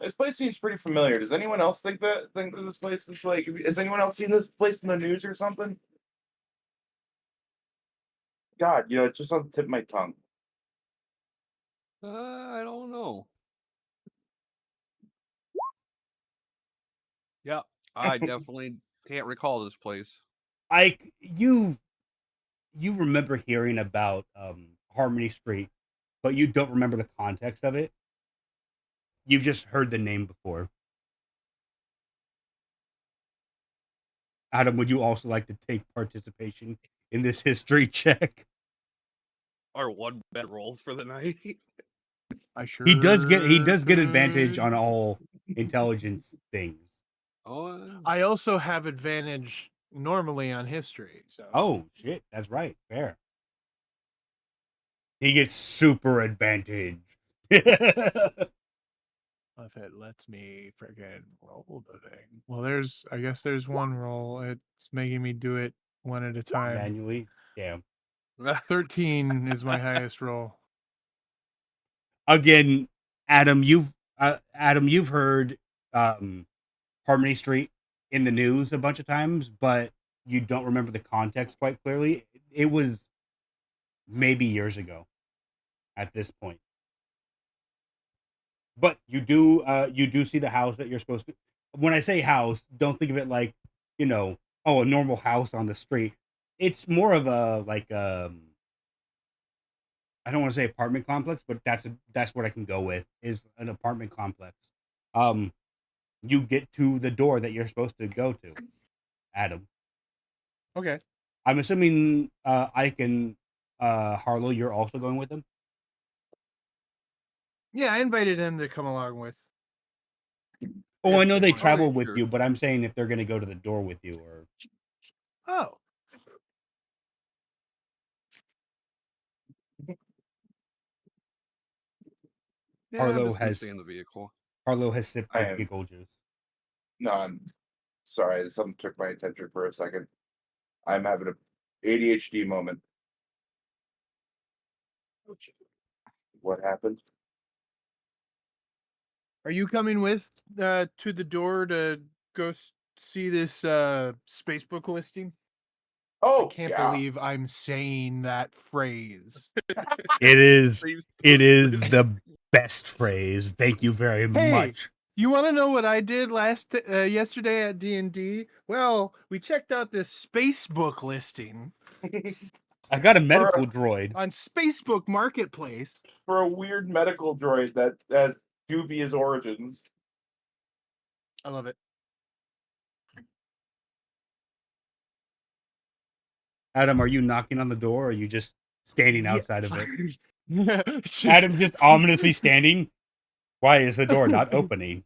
This place seems pretty familiar. Does anyone else think that this place is like? Has anyone else seen this place in the news or something? God, it's just on the tip of my tongue. I don't know. Yeah, I definitely can't recall this place. You remember hearing about Harmony Street, but you don't remember the context of it. You've just heard the name before. Adam, would you also like to take participation in this history check? Our one bed rolls for the night. I sure He does get advantage could. on all intelligence things. Oh, I also have advantage normally on history. So Oh shit, that's right. Fair. He gets super advantage. if it lets me friggin' roll the thing. Well, I guess there's one roll. It's making me do it one at a time. Manually. Damn. 13 is my highest roll. Again, Adam, you've heard Harmony Street in the news a bunch of times, but you don't remember the context quite clearly. It was maybe years ago at this point. But you do see the house that you're supposed to. When I say house, don't think of it like, a normal house on the street. It's more of a like I don't want to say apartment complex, but that's what I can go with, is an apartment complex. You get to the door that you're supposed to go to, Adam. Okay. I'm assuming Ike and Harlow, you're also going with them. Yeah, I invited him to come along with. Oh, I if know they want. travel with sure. you, but I'm saying if they're going to go to the door with you, or Oh. yeah, I'm Harlow just gonna has stay in the vehicle. sipped I like am. giggle juice. No, I'm sorry. Something took my attention for a second. I'm having a ADHD moment. What happened? Are you coming with to the door to go see this Spacebook listing? Oh, I can't yeah. believe I'm saying that phrase. It is Please. the best phrase. Thank you very Hey, much. you want to know what I did yesterday at D&D? Well, we checked out this Spacebook listing I got a medical droid. on Spacebook Marketplace. For a weird medical droid that has dubious origins. I love it. Adam, are you knocking on the door, or are you just standing outside of it? It's just- Adam just ominously standing. Why is the door not opening?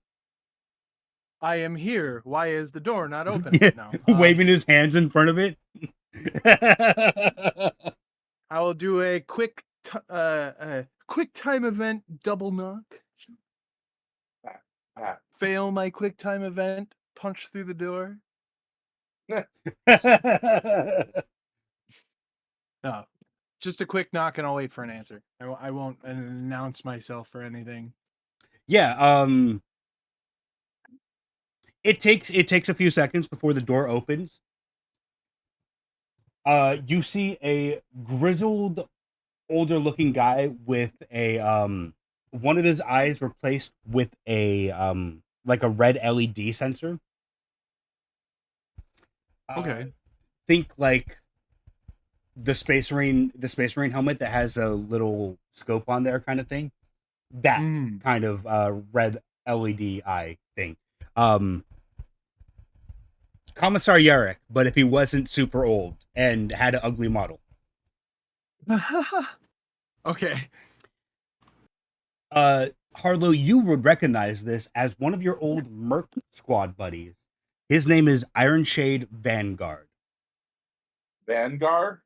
I am here. Why is the door not opening? No. Waving his hands in front of it. I will do a quick time event double knock. Ah, Fail my quick time event, punch through the door. No, just a quick knock and I'll wait for an answer. I won't announce myself or anything. Yeah, it takes a few seconds before the door opens. You see a grizzled, older looking guy with a one of his eyes replaced with a like a red LED sensor. Okay. Think like the Space Marine helmet that has a little scope on there, kind of thing. That Mm. kind of red LED eye thing. Commissar Yarrick, but if he wasn't super old and had an ugly model. Okay. Harlow, you would recognize this as one of your old Merc squad buddies. His name is Ironshade Vanguard. Vanguard?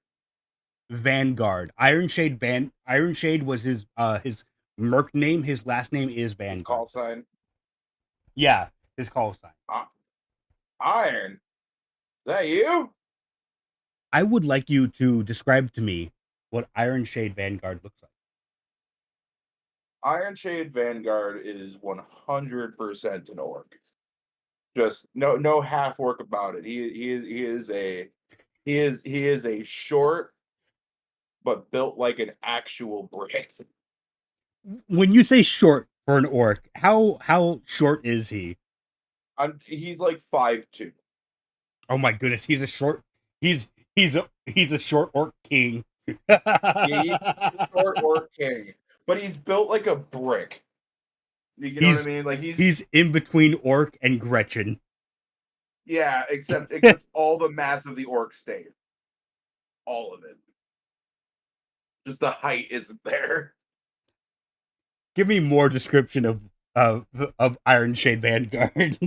Ironshade was his Merc name. His last name is His Vanguard. call sign. Yeah, his call sign. Iron. Is that you? I would like you to describe to me what Ironshade Vanguard looks like. Ironshade Vanguard is 100% an orc. Just no half work about it. He is a short but built like an actual brick. When you say short for an orc, how short is he? He's like 5'2". Oh my goodness, he's a short orc king. Yeah, he's a short orc king, but he's built like a brick. You know what I mean? Like he's in between Orc and Gretchen. yeah, except all the mass of the orc stayed. All of it. Just the height isn't there. Give me more description of Iron Shade Vanguard.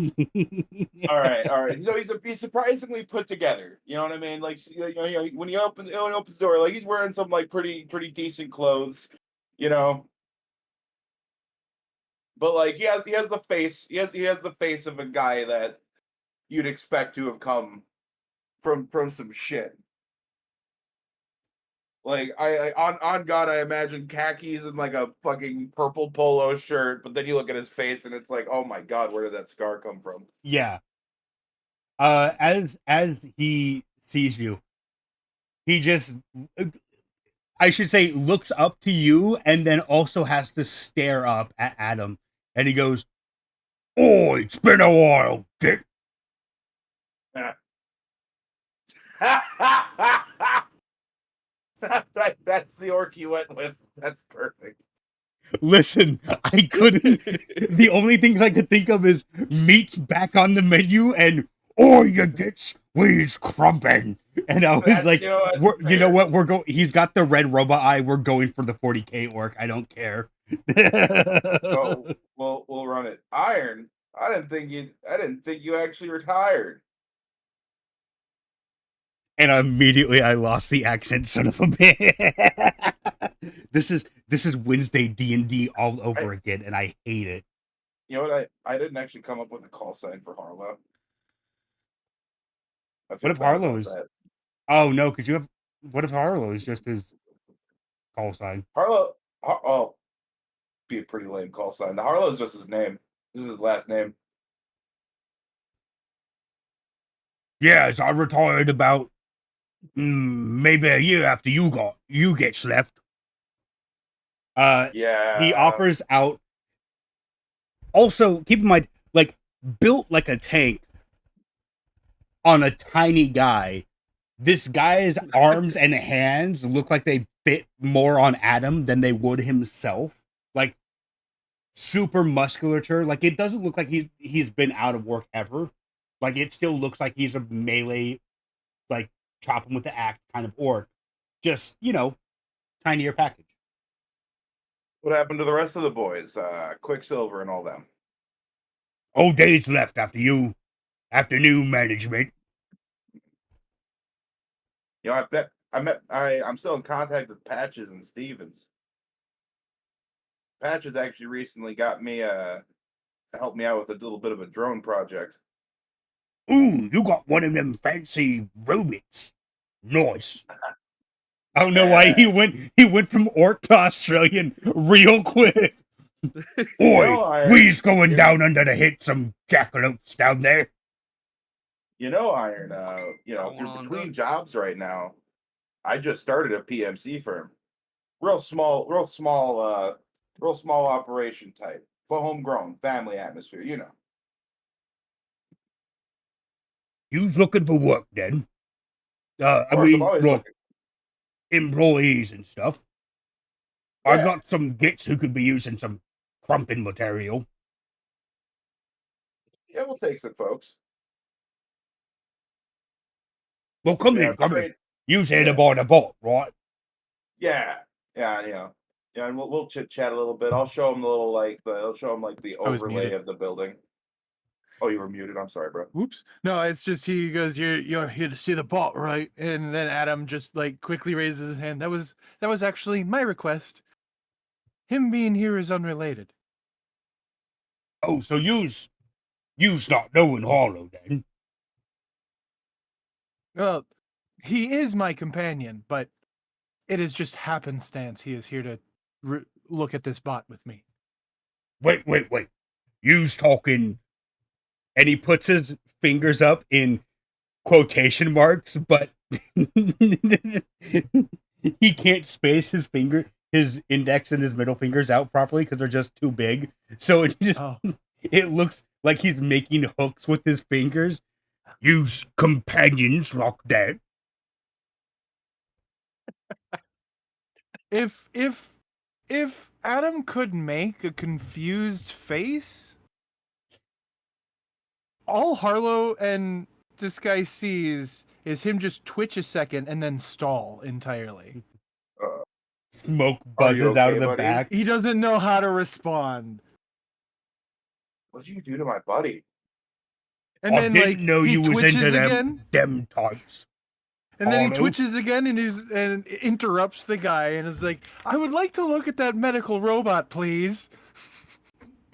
All right. So he's surprisingly put together. You know what I mean? Like when he opens the door, like he's wearing some like pretty decent clothes. You know, but like he has the face he has the face of a guy that you'd expect to have come from some shit. Like I on God, I imagine khakis and like a fucking purple polo shirt, but then you look at his face and it's like, oh my God, where did that scar come from? Yeah. As he sees you, he just, I should say, looks up to you and then also has to stare up at Adam, and he goes, "Oh, it's been a while, Dick." That's the orc you went with. That's perfect. Listen, I couldn't. The only things I could think of is meat's back on the menu and you gets we's crumpin'. And I was like, you know what? We're going. He's got the red robot eye. We're going for the 40K orc. I don't care. So we'll run it. Iron. I didn't think you actually retired. And immediately I lost the accent, son of a bitch. This is Wednesday D&D all over again, and I hate it. You know what? I didn't actually come up with a call sign for Harlow. What if Harlow is? Oh no, because you have. What if Harlow is just his call sign? Harlow. Oh, be a pretty lame call sign. The Harlow is just his name. This is his last name. Yes, I retired about maybe a year after you gets left. Yeah. He offers out. Also, keep in mind, like, built like a tank on a tiny guy. This guy's arms and hands look like they fit more on Adam than they would himself. Like, super musculature. Like, it doesn't look like he's been out of work ever. Like, it still looks like he's a melee, like, chop him with the axe kind of orc. Just, tinier package. What happened to the rest of the boys? Quicksilver and all them. Old days left after new management. You know, I'm still in contact with Patches and Stevens. Patches actually recently got me helped me out with a little bit of a drone project. Ooh, you got one of them fancy robots. Nice. I don't know why he went from orc to Australian real quick. Oi, we's going down under to hit some jackalopes down there. You know, Iron, if you're between jobs right now, I just started a PMC firm. Real small operation type. For homegrown, family atmosphere, You's looking for work then? Employees and stuff. Yeah. I got some gits who could be using some crumping material. Yeah, we'll take some folks. Well, come in. You said about the bot, right? Yeah, yeah, and we'll chit chat a little bit. I'll show them the overlay of the building. Oh, you were muted. I'm sorry, bro. Whoops. No, it's just he goes, "You're here to see the bot, right?" And then Adam just like quickly raises his hand. That was actually my request. Him being here is unrelated. Oh, so you's not knowing Harlow then? Well, he is my companion, but it is just happenstance he is here to look at this bot with me. Wait. You's talking. And he puts his fingers up in quotation marks, but he can't space his index and his middle fingers out properly because they're just too big. So it looks like he's making hooks with his fingers. Use companions like that. If Adam could make a confused face, all Harlow and this guy sees is him just twitch a second and then stall entirely. Smoke Are you buzzes out of okay, the buddy? back. He doesn't know how to respond. What did you do to my buddy? And I then didn't know he you was twitches into again. them types. And then he Harlow. twitches again and interrupts the guy and is like, "I would like to look at that medical robot, please."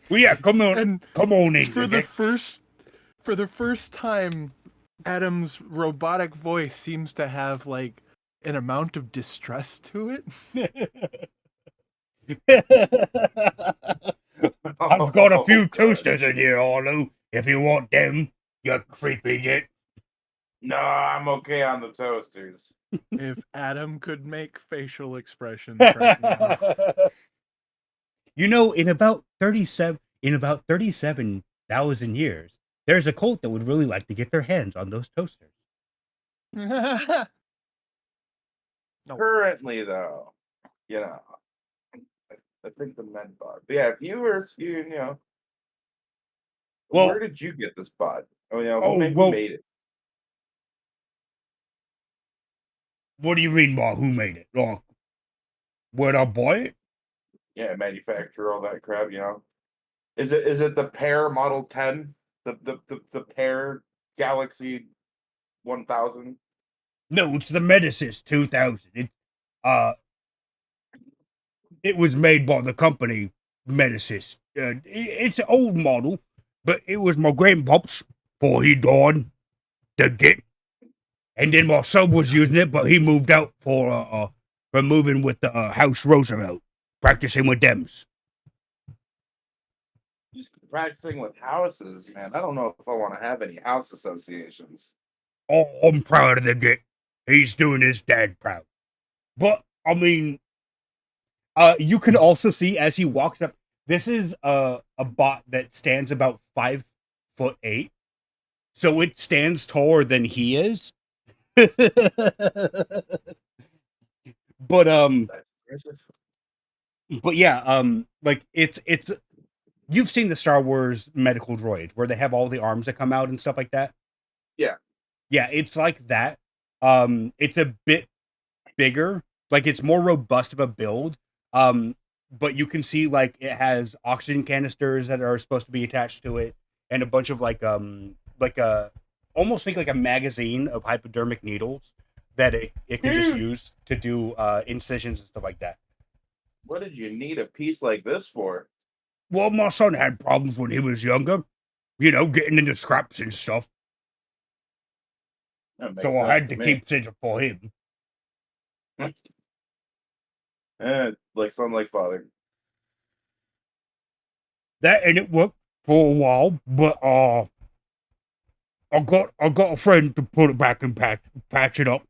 Well, yeah, come on, And come on in. for the first time, Adam's robotic voice seems to have like an amount of distress to it. I've got a few Oh, God. toasters in here, Harlow. If you want them, you creepy git. No, I'm okay on the toasters. If Adam could make facial expressions right now. You know, in about 37,000 years, there's a cult that would really like to get their hands on those toasters. No. Currently, though, you know, I think the men bought. But yeah, viewers, you know, Well- where did you get this bot? Oh, yeah, Oh, who well- made it? What do you mean by who made it? Like, where'd I buy it? Yeah, manufacturer, all that crap. You know, is it the Pear Model 10, the Pear Galaxy 1000? No, it's the Medisys 2000. It was made by the company Medisys. It's an old model, but it was my grandpop's before he died. The git. And then my son was using it, but he moved out for moving with the House Roosevelt, practicing with Dems. Just practicing with houses, man. I don't know if I want to have any house associations. Oh, I'm proud of the git. He's doing his dad proud. But I mean, you can also see as he walks up. This is a bot that stands about 5'8", so it stands taller than he is. But That's impressive. but yeah, like it's you've seen the Star Wars medical droids where they have all the arms that come out and stuff like that. Yeah. Yeah, it's like that. It's a bit bigger, like it's more robust of a build. But you can see like it has oxygen canisters that are supposed to be attached to it, and a bunch of like a almost think like a magazine of hypodermic needles that it can just use to do incisions and stuff like that. What did you need a piece like this for? Well, my son had problems when he was younger, you know, getting into scraps and stuff. That makes So I sense had to to me. keep it for him. Like son, like father. That and it worked for a while, but I got a friend to put it back and patch it up,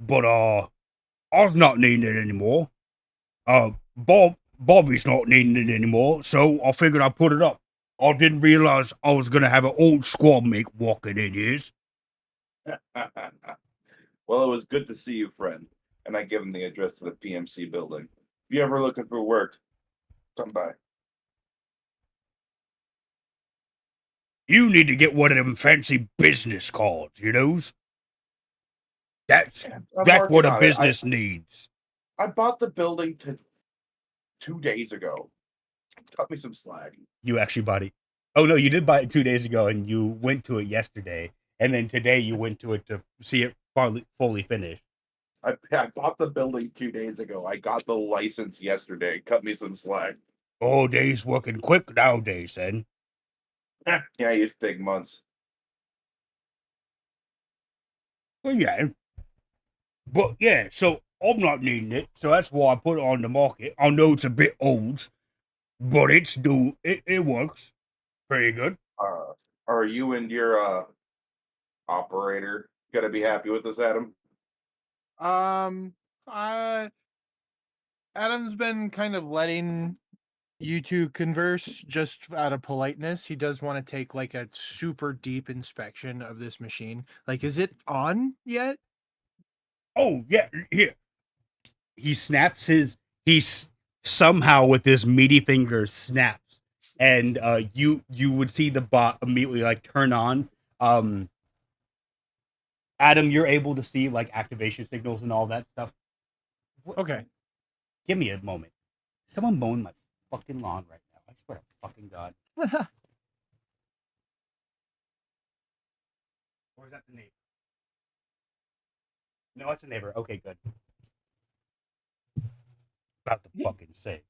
but I was not needing it anymore. Bobby's not needing it anymore, so I figured I'd put it up. I didn't realize I was gonna have an old squad mate walking in here. Well, it was good to see you, friend. And I give him the address to the PMC building. If you're ever looking for work, come by. You need to get one of them fancy business cards, you knows? That's I'm what working a on it. business needs. I bought the building 2 days ago. Cut me some slack. You actually bought it. Oh no, you did buy it 2 days ago, and you went to it yesterday, and then today you went to it to see it fully finished. I bought the building 2 days ago. I got the license yesterday. Cut me some slack. Oh, days working quick nowadays, then. Yeah, I used to take months. Well, yeah. But yeah, so I'm not needing it, so that's why I put it on the market. I know it's a bit old, but it works pretty good. Are you and your operator gonna be happy with this, Adam? Adam's been kind of letting you two converse just out of politeness. He does want to take like a super deep inspection of this machine. Like, is it on yet? Oh yeah, here. He somehow with his meaty fingers snaps, and you would see the bot immediately like turn on. Adam, you're able to see like activation signals and all that stuff. Okay. Give me a moment. Someone mowing my fucking lawn right now. I swear to fucking God. Or is that the neighbor? No, it's a neighbor. Okay, good. About to fucking say.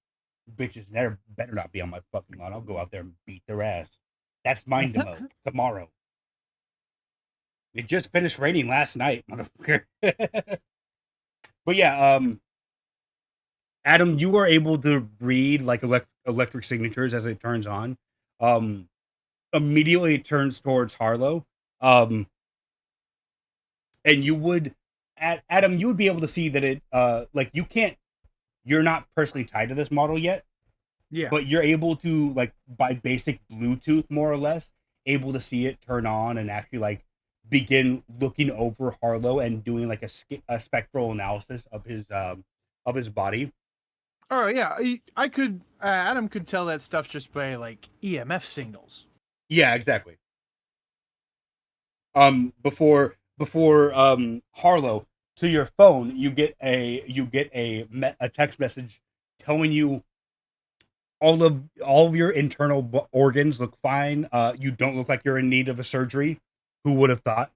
Bitches never better not be on my fucking lawn. I'll go out there and beat their ass. That's mine to mow tomorrow. It just finished raining last night, motherfucker. But yeah, Adam, you are able to read like electric signatures as it turns on. Immediately it turns towards Harlow. And you would, Adam, you would be able to see that it, like you're not personally tied to this model yet, Yeah. but you're able to, like, by basic Bluetooth, more or less, able to see it turn on and actually, like, begin looking over Harlow and doing, like, a spectral analysis of his body. Oh yeah, I could. Adam could tell that stuff just by like EMF signals. Yeah, exactly. Before Harlow, to your phone, you get a text message telling you all of your internal organs look fine. You don't look like you're in need of a surgery. Who would have thought?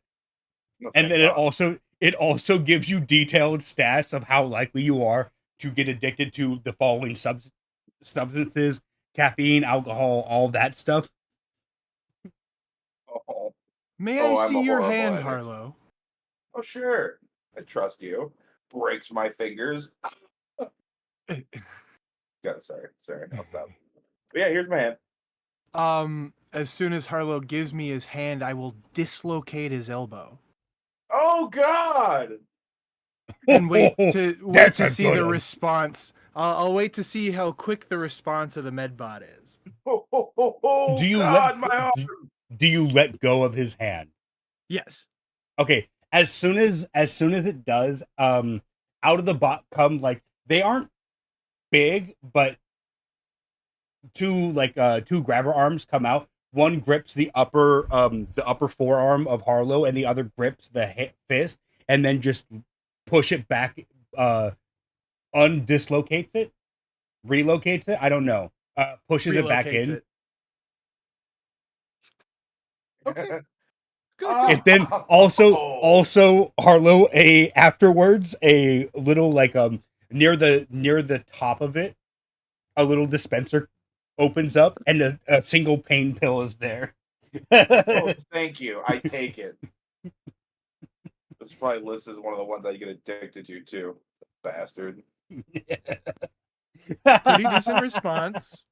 No, And thank then God. it also gives you detailed stats of how likely you are to get addicted to the following substances: caffeine, alcohol, all that stuff. Oh, May Oh, I I'm see a your horrible hand, addict. Harlow? oh sure. I trust you. Breaks my fingers. Sorry, I'll stop. But yeah, here's my hand. As soon as Harlow gives me his hand, I will dislocate his elbow Oh God! and wait to That's a see good the one. response. I'll wait to see how quick the response of the medbot is. Oh Do you God, my arm! do you let go of his hand? Yes. Okay, as soon as it does, out of the bot come, like, they aren't big, but two grabber arms come out. One grips the upper forearm of Harlow, and the other grips the fist, and then just push it back, undislocates it, relocates it. I don't know. Pushes it back Relocates in. it. Okay. Good. And Good. then also Harlow afterwards a little, like, near the top of it, a little dispenser opens up, and a single pain pill is there. Oh, thank you. I take it. This probably listed as one of the ones I get addicted to too. Bastard. Pretty decent response.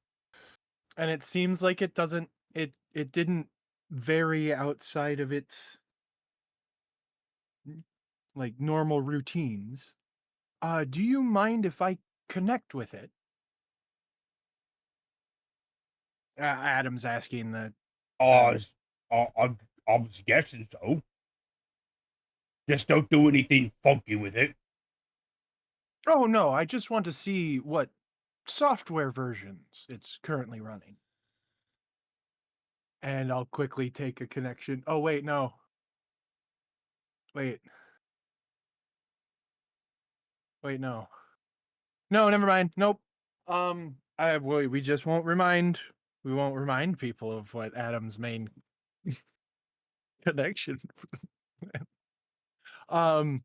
And it seems like it didn't vary outside of its like normal routines. Do you mind if I connect with it? Adam's asking the I was, I was guessing so. Just don't do anything funky with it. Oh no, I just want to see what software versions it's currently running. And I'll quickly take a connection. Oh wait, no. Wait. Wait, no. No, never mind. Nope. We just won't remind. We won't remind people of what Adam's main connection. I'll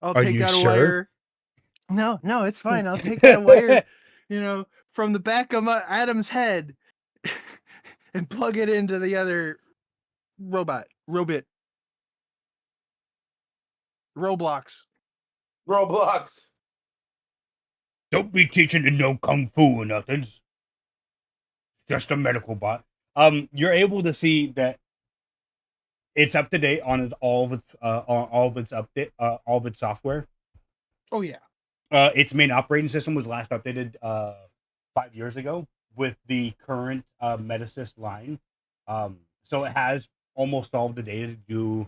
Are take you out a sure? wire. No, it's fine. I'll take out a wire, from the back of Adam's head, and plug it into the other robot. Roblox. Roblox. Don't be teaching to no kung fu or nothing. It's just a medical bot. You're able to see that it's up to date on all of its software. Oh yeah. Its main operating system was last updated 5 years ago with the current Metasys line. So it has almost all of the data to do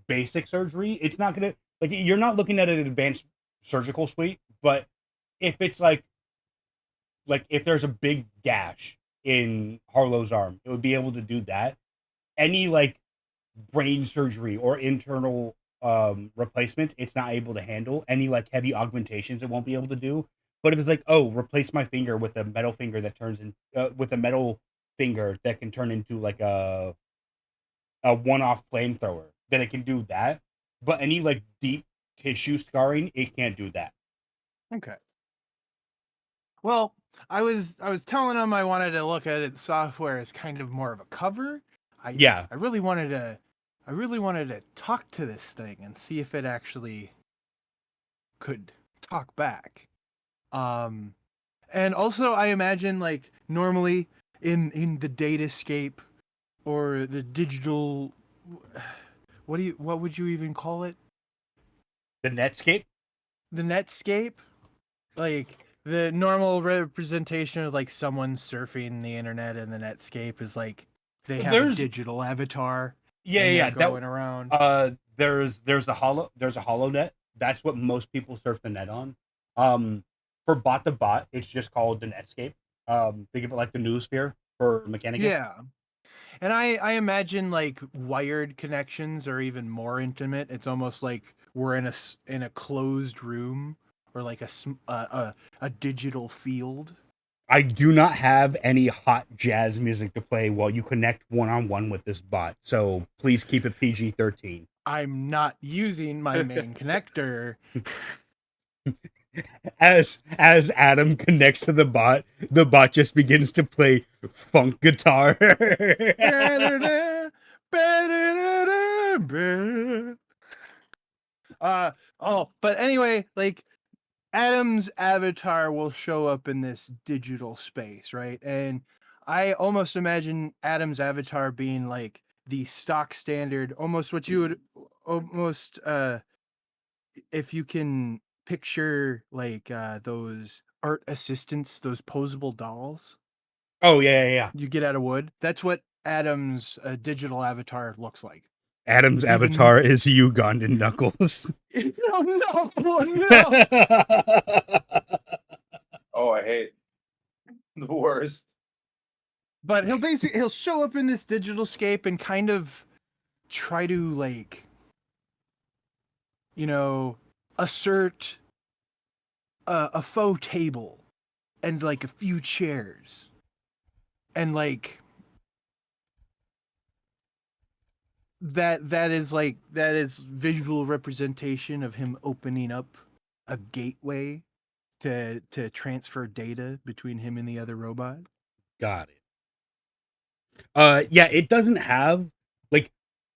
basic surgery. It's not gonna, like, you're not looking at an advanced surgical suite, but if it's like like if there's a big gash in Harlow's arm, it would be able to do that. Any like brain surgery or internal replacements, it's not able to handle. Any like heavy augmentations, it won't be able to do. But if it's like, oh, replace my finger with a metal finger that turns in with a metal finger that can turn into like a one-off flamethrower, then it can do that. But any like deep tissue scarring, it can't do that. Okay. Well, I was telling him I wanted to look at its software as kind of more of a cover. Yeah. I really wanted to talk to this thing and see if it actually could talk back. And also I imagine like normally in the datascape or the digital, what would you even call it? The Netscape. The Netscape, like the normal representation of like someone surfing the internet in the Netscape is like they have a There's digital avatar yeah, and yeah, they're that going around. there's a hollow net. That's what most people surf the net on. For bot to bot, it's just called the Netscape. Think of it like the Noosphere for Mechanicus. Yeah. And I imagine like wired connections are even more intimate. It's almost like we're in a closed room or like a digital field. I do not have any hot jazz music to play while you connect one-on-one with this bot. So please keep it PG-13. I'm not using my main connector. As Adam connects to the bot just begins to play funk guitar. But anyway, like Adam's avatar will show up in this digital space, right? And I almost imagine Adam's avatar being like the stock standard, almost what you would almost if you can picture like those art assistants, those posable dolls Oh yeah. you get out of wood. That's what Adam's digital avatar looks like. Adam's It's even avatar is Ugandan Knuckles. no. Oh, I hate the worst. But he'll show up in this digital scape and kind of try to like, assert a faux table and like a few chairs and like that is visual representation of him opening up a gateway to transfer data between him and the other robot. Got it. Yeah, it doesn't have like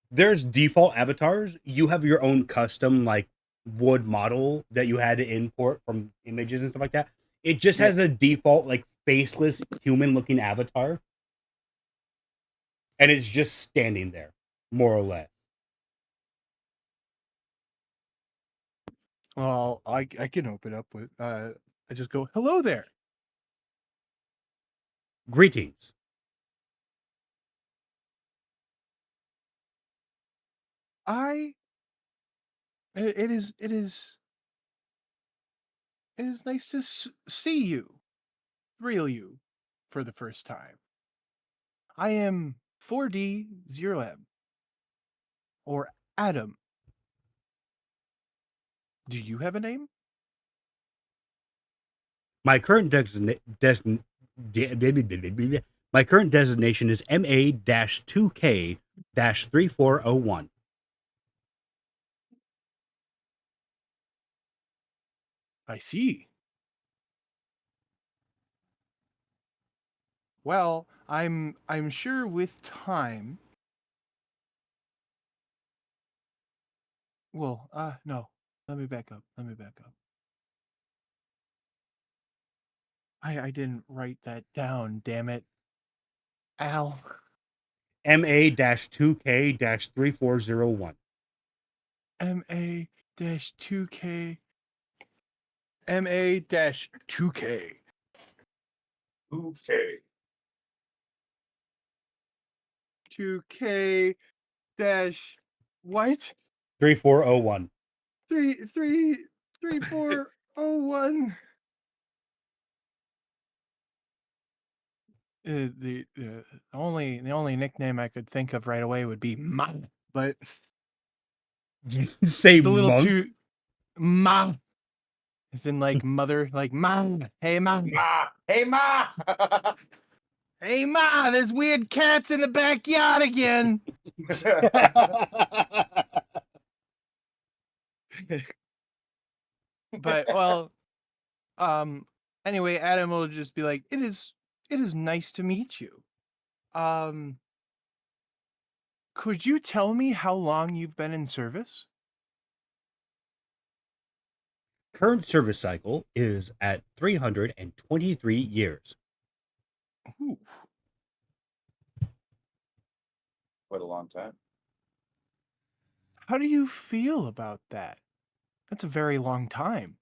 there's default avatars. You have your own custom like wood model that you had to import from images and stuff like that. It just has a default like faceless human looking avatar. And it's just standing there, more or less. Well, I can open up with I just go, "Hello there." Greetings. I it is nice to see you, real you, for the first time. I am 4D0M or Adam. Do you have a name? My current my current designation is MA-2K-3401. I see. Well, I'm sure with time. Well, no. Let me back up. I didn't write that down, damn it. Al. MA-2K-3401. MA-2K. MA-2K. Okay. 2K dash what? 3401. 3401. The only nickname I could think of right away would be Ma, but You say it's a little monk? too Ma. As in like mother, like Ma. Hey Ma. Ma, hey ma. Hey Ma, there's weird cats in the backyard again. But well, anyway, Adam will just be like, it is nice to meet you. Um could you tell me how long you've been in service? Current service cycle is at 323 years. Ooh. Quite a long time. How do you feel about that? That's a very long time.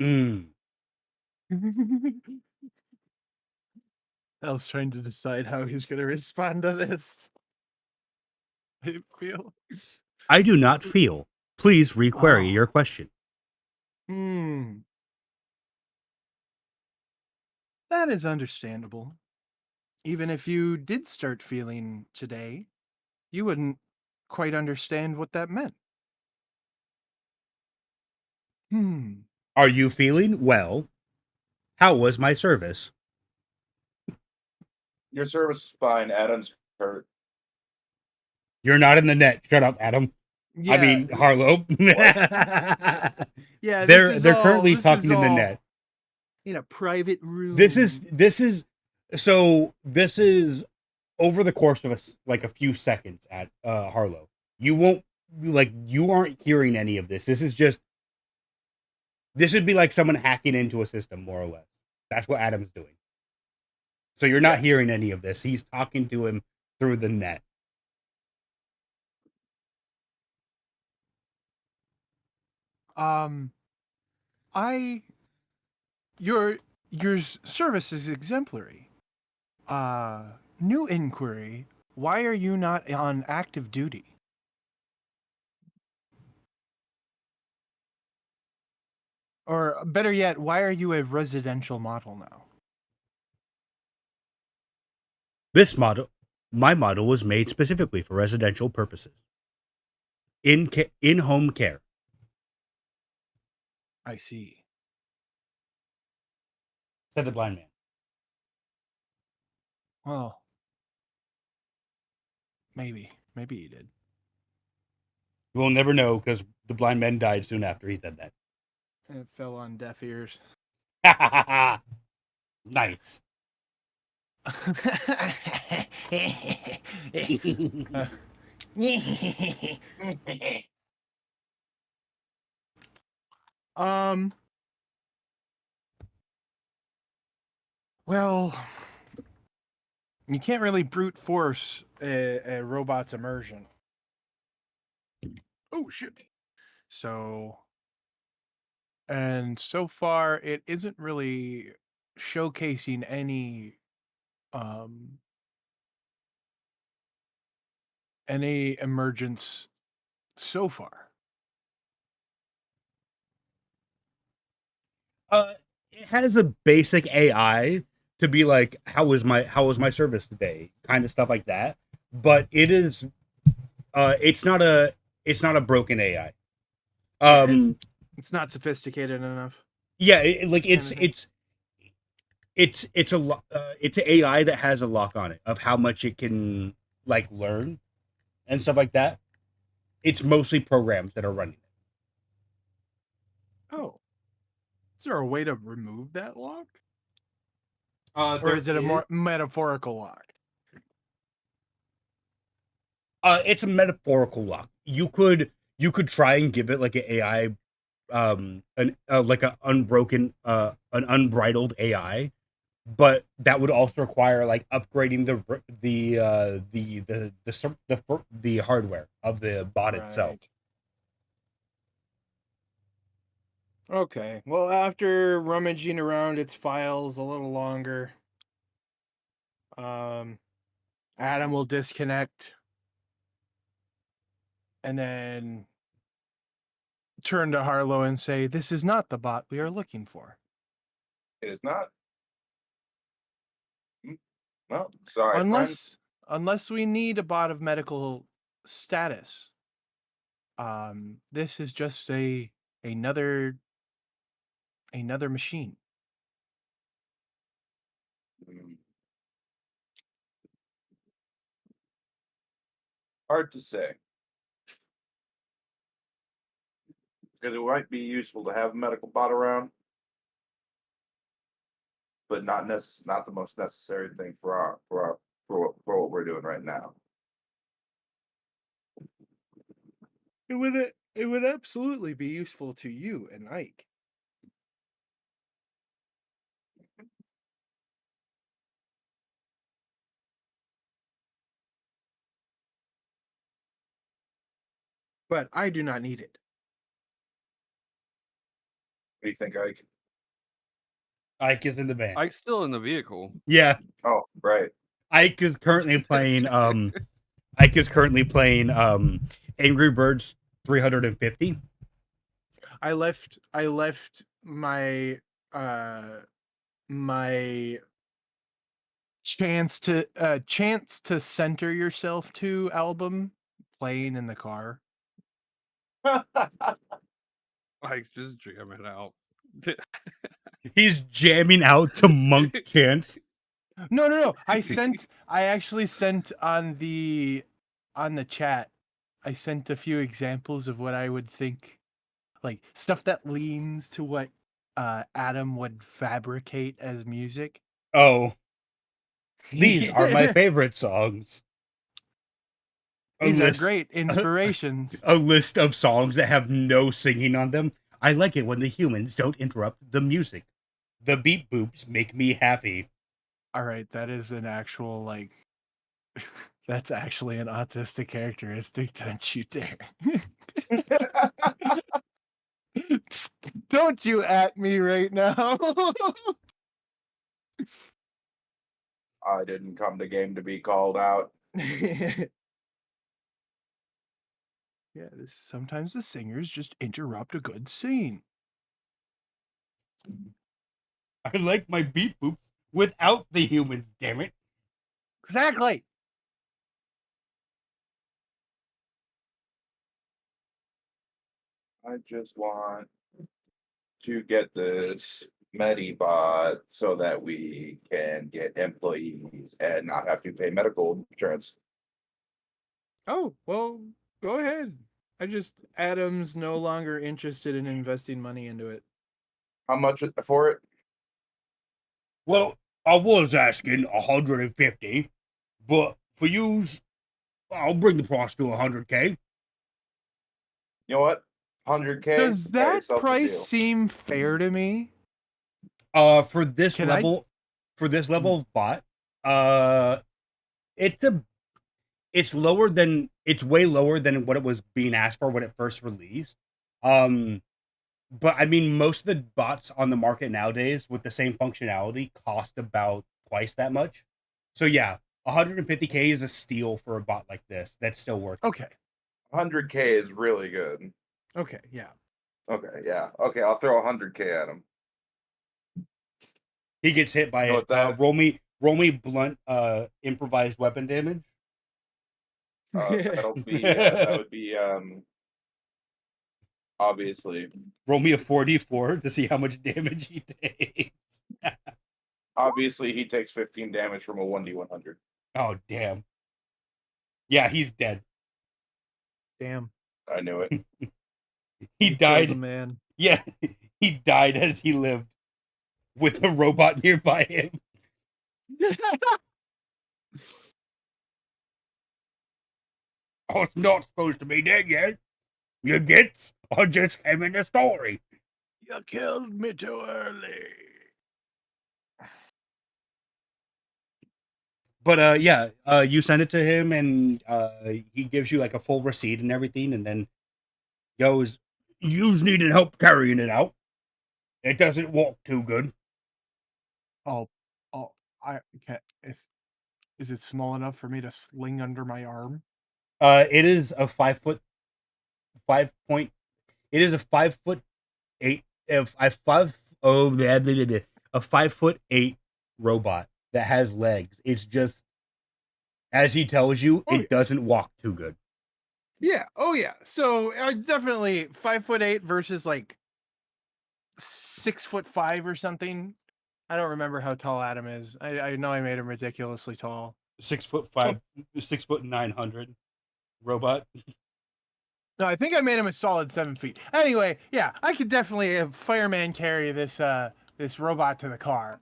Mm. I was trying to decide how he's going to respond to this. I feel. I do not feel. Please requery Oh. your question. That is understandable. Even if you did start feeling today, you wouldn't quite understand what that meant. Are you feeling well? How was my service? Your service is fine. Adam's hurt. You're not in the net. Shut up, Adam. Yeah. I mean, Harlow. Yeah, they're currently talking in the net. In a private room. This is over the course of a few seconds at Harlow. You aren't hearing any of this. This would be like someone hacking into a system, more or less. That's what Adam's doing. So you're not hearing any of this. He's talking to him through the net. Your service is exemplary. New inquiry. Why are you not on active duty? Or better yet, why are you a residential model now? My model was made specifically for residential purposes. In-home care. I see. Said the blind man. Well, maybe he did. We'll never know because the blind man died soon after he said that. It fell on deaf ears. Nice. Well, you can't really brute force a robot's immersion. Oh shit. So far it isn't really showcasing any emergence so far. It has a basic AI to be like, how was my service today? Kind of stuff like that. But it's not a broken AI. It's not sophisticated enough. Yeah, it's an AI that has a lock on it of how much it can like learn and stuff like that. It's mostly programs that are running it. Oh. Is there a way to remove that lock? Or Or is it a more metaphorical lock? It's a metaphorical lock. You could try and give it like an AI, like an unbridled AI, but that would also require like upgrading the hardware of the bot itself. Okay. Well, after rummaging around its files a little longer, Adam will disconnect, and then turn to Harlow and say, "This is not the bot we are looking for." It is not. Well, sorry, friend. Unless we need a bot of medical status. This is just another machine. Mm. Hard to say. Because it might be useful to have a medical bot around, but not the most necessary thing for what we're doing right now. It would absolutely be useful to you and Ike. But I do not need it. What do you think, Ike? Ike is in the van. Ike's still in the vehicle. Yeah, Oh, right. Ike is currently playing. Ike is currently playing. Angry Birds 350. I left my my chance to center yourself to album playing in the car. Ike's just jamming out. He's jamming out to Monk chants. No. I actually sent on the chat. I sent a few examples of what I would think, like stuff that leans to what Adam would fabricate as music. Oh, these are my favorite songs. These are great inspirations. A list of songs that have no singing on them. I like it when the humans don't interrupt the music. The beat boops make me happy. All right, that is an actual like. That's actually an autistic characteristic. Don't you dare! Don't you at me right now. I didn't come to game to be called out. Yeah, sometimes the singers just interrupt a good scene. I like my beat boops without the humans, damn it. Exactly. I just want to get this Medibot so that we can get employees and not have to pay medical insurance. Oh, well, go ahead. Adam's no longer interested in investing money into it. How much for it? Well, I was asking 150, but for yous, I'll bring the price to 100K. You know what? 100K. Does that price seem fair to me? For this level of bot, it's way lower than what it was being asked for when it first released. But I mean, most of the bots on the market nowadays with the same functionality cost about twice that much. So yeah, 150K is a steal for a bot like this. That's still worth it. Okay. 100K is really good. Okay, yeah. Okay, yeah. Okay, I'll throw 100K at him. He gets hit by it. Roll me blunt improvised weapon damage. That would be obviously. Roll me a 4d4 to see how much damage he takes. Obviously, he takes 15 damage from a 1d100. Oh, damn. Yeah, he's dead. Damn. I knew it. He died. Man. Yeah, he died as he lived with a robot nearby him. I was not supposed to be dead yet. You gits? I just came in the story. You killed me too early. But you send it to him, and he gives you like a full receipt and everything, and then goes, "You's needing help carrying it out. It doesn't walk too good." I can't. Is it small enough for me to sling under my arm? It is a 5 foot, 5 point. It is a 5'8", if I five oh man, a 5'8" robot that has legs. It's just as he tells you, Oh, it doesn't walk too good. yeah. Oh yeah. So definitely 5'8" versus like 6'5" or something. I don't remember how tall Adam is. I know I made him ridiculously tall. 6'5", 6'900" robot. No, I think I made him a solid 7 feet. Anyway, yeah, I could definitely have fireman carry this robot to the car.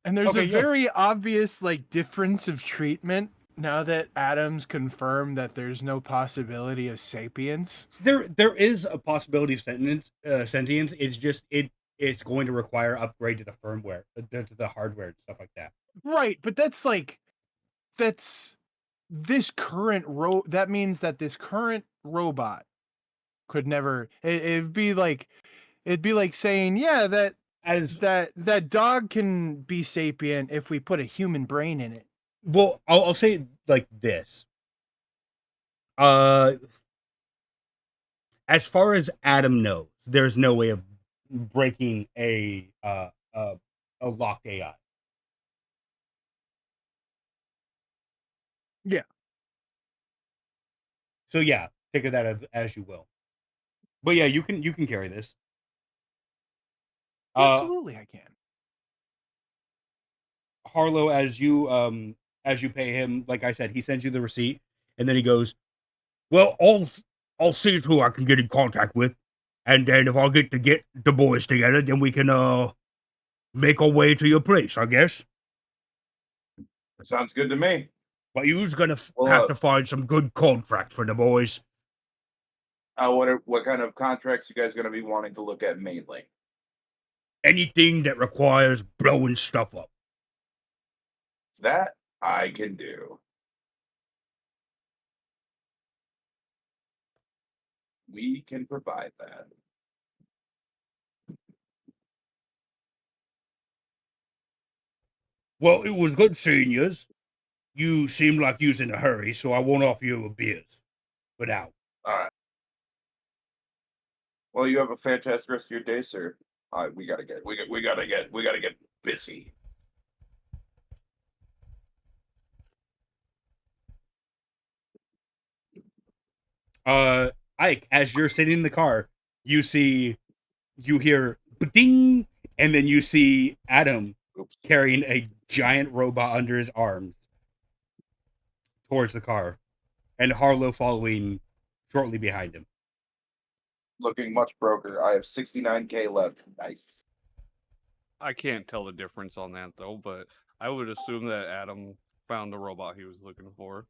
And there's Okay, a yeah. very obvious like difference of treatment now that Adam's confirmed that there's no possibility of sapience. There is a possibility of sentience. It's just it's going to require upgrade to the firmware, to the hardware and stuff like that. Right, but that's this current that means that this current robot could never it'd be like saying, yeah, As that dog can be sapient if we put a human brain in it. well, I'll say it like this. Uh, as far as Adam knows, there's no way of breaking a locked AI. Yeah. So yeah, think of that as you will. But yeah, you can carry this. Absolutely I can. Harlow, as you pay him, like I said, he sends you the receipt, and then he goes, "Well, I'll see who I can get in contact with, and then if I get the boys together, then we can make our way to your place, I guess. Sounds good to me. But you's gonna Well, have to find some good contracts for the boys. what kind of contracts you guys going to be wanting to look at mainly? Anything that requires blowing stuff up." That I can do. We can provide that. Well, it was good seeing yous. You seem like you's in a hurry, so I won't offer you a beers for now. All right. Well, you have a fantastic rest of your day, sir. We gotta get busy. Ike, as you're sitting in the car, you hear ding, and then you see Adam Oops. carrying a giant robot under his arms towards the car, and Harlow following shortly behind him. Looking much broker. I have 69K left. Nice. I can't tell the difference on that though, but I would assume that Adam found the robot he was looking for.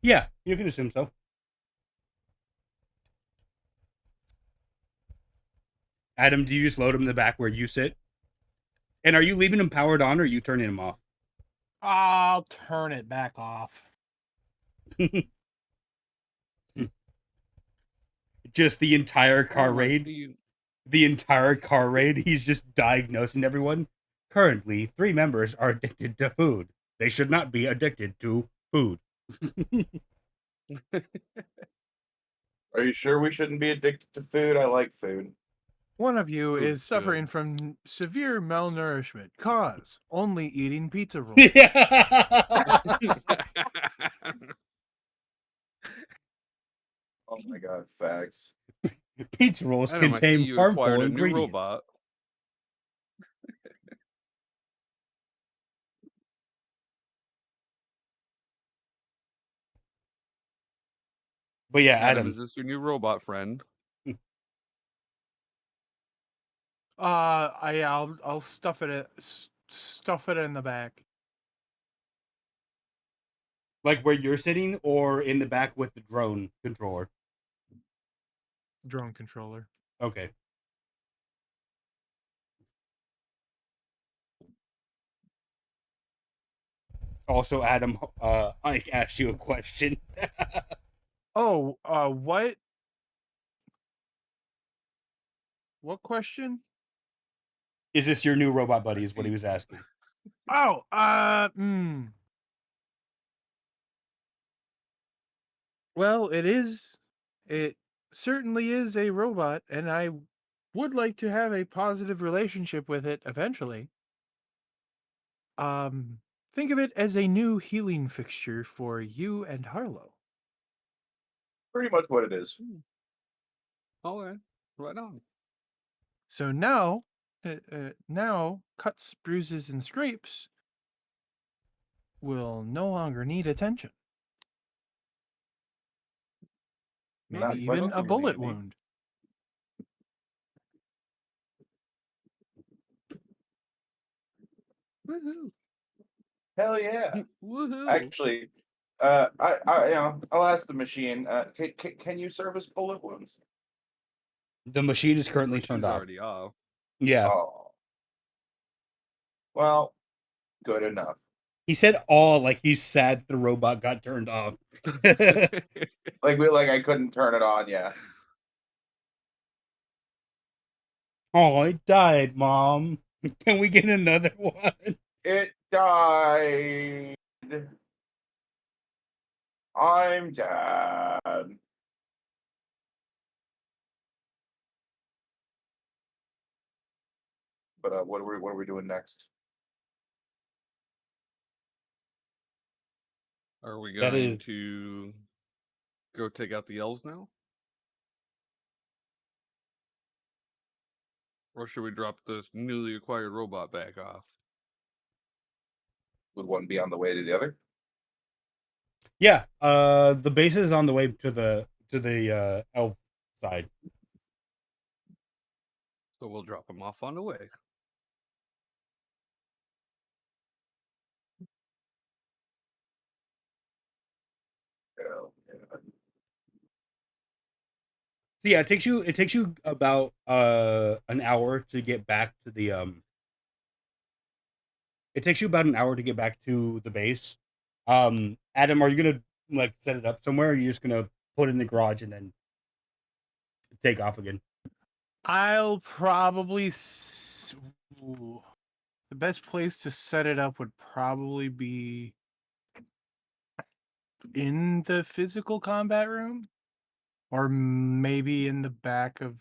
Yeah, you can assume so. Adam, do you just load him in the back where you sit? And are you leaving him powered on, or are you turning him off? I'll turn it back off. Just the entire car I'm like, raid. The entire car raid. He's just diagnosing everyone. Currently, 3 members are addicted to food. They should not be addicted to food. Are you sure we shouldn't be addicted to food? I like food. One of you Food's is suffering good. from severe malnourishment. Cause only eating pizza rolls. Oh my god, facts. Pizza rolls Adam, I see contain you harmful acquired a new ingredients. robot. But yeah, Adam, Adam. is this your new robot friend? I'll stuff it in the back. Like where you're sitting, or in the back with the drone controller? Drone controller. Okay. Also, Adam, I asked you a question. Oh, what? What question? Is this your new robot buddy? Is what he was asking. Oh, Well, it certainly is a robot, and I would like to have a positive relationship with it eventually. Um, think of it as a new healing fixture for you and Harlow. Pretty much what it is. Okay, right on. So now cuts, bruises, and scrapes will no longer need attention. Maybe Not even much a of an bullet Andy. wound. Woohoo! Hell yeah. Woohoo! Actually, I'll ask the machine. Can you service bullet wounds? The machine is The currently turned machine's off. already off. Yeah. Oh, well, good enough. He said all like he's sad the robot got turned off. Like I couldn't turn it on. Yeah. Oh, it died, Mom. Can we get another one? It died. I'm dead. But what are we doing next? Are we That going is to go take out the elves now? Or should we drop this newly acquired robot back off? Would one be on the way to the other? yeah. The base is on the way to the elf side. So we'll drop him off on the way. Hell yeah. So yeah, it takes you about an hour to get back to the It takes you about an hour to get back to the base. Adam, are you gonna like set it up somewhere? Or are you just gonna put it in the garage and then take off again? I'll probably. Ooh. The best place to set it up would probably be in the physical combat room, or maybe in the back of.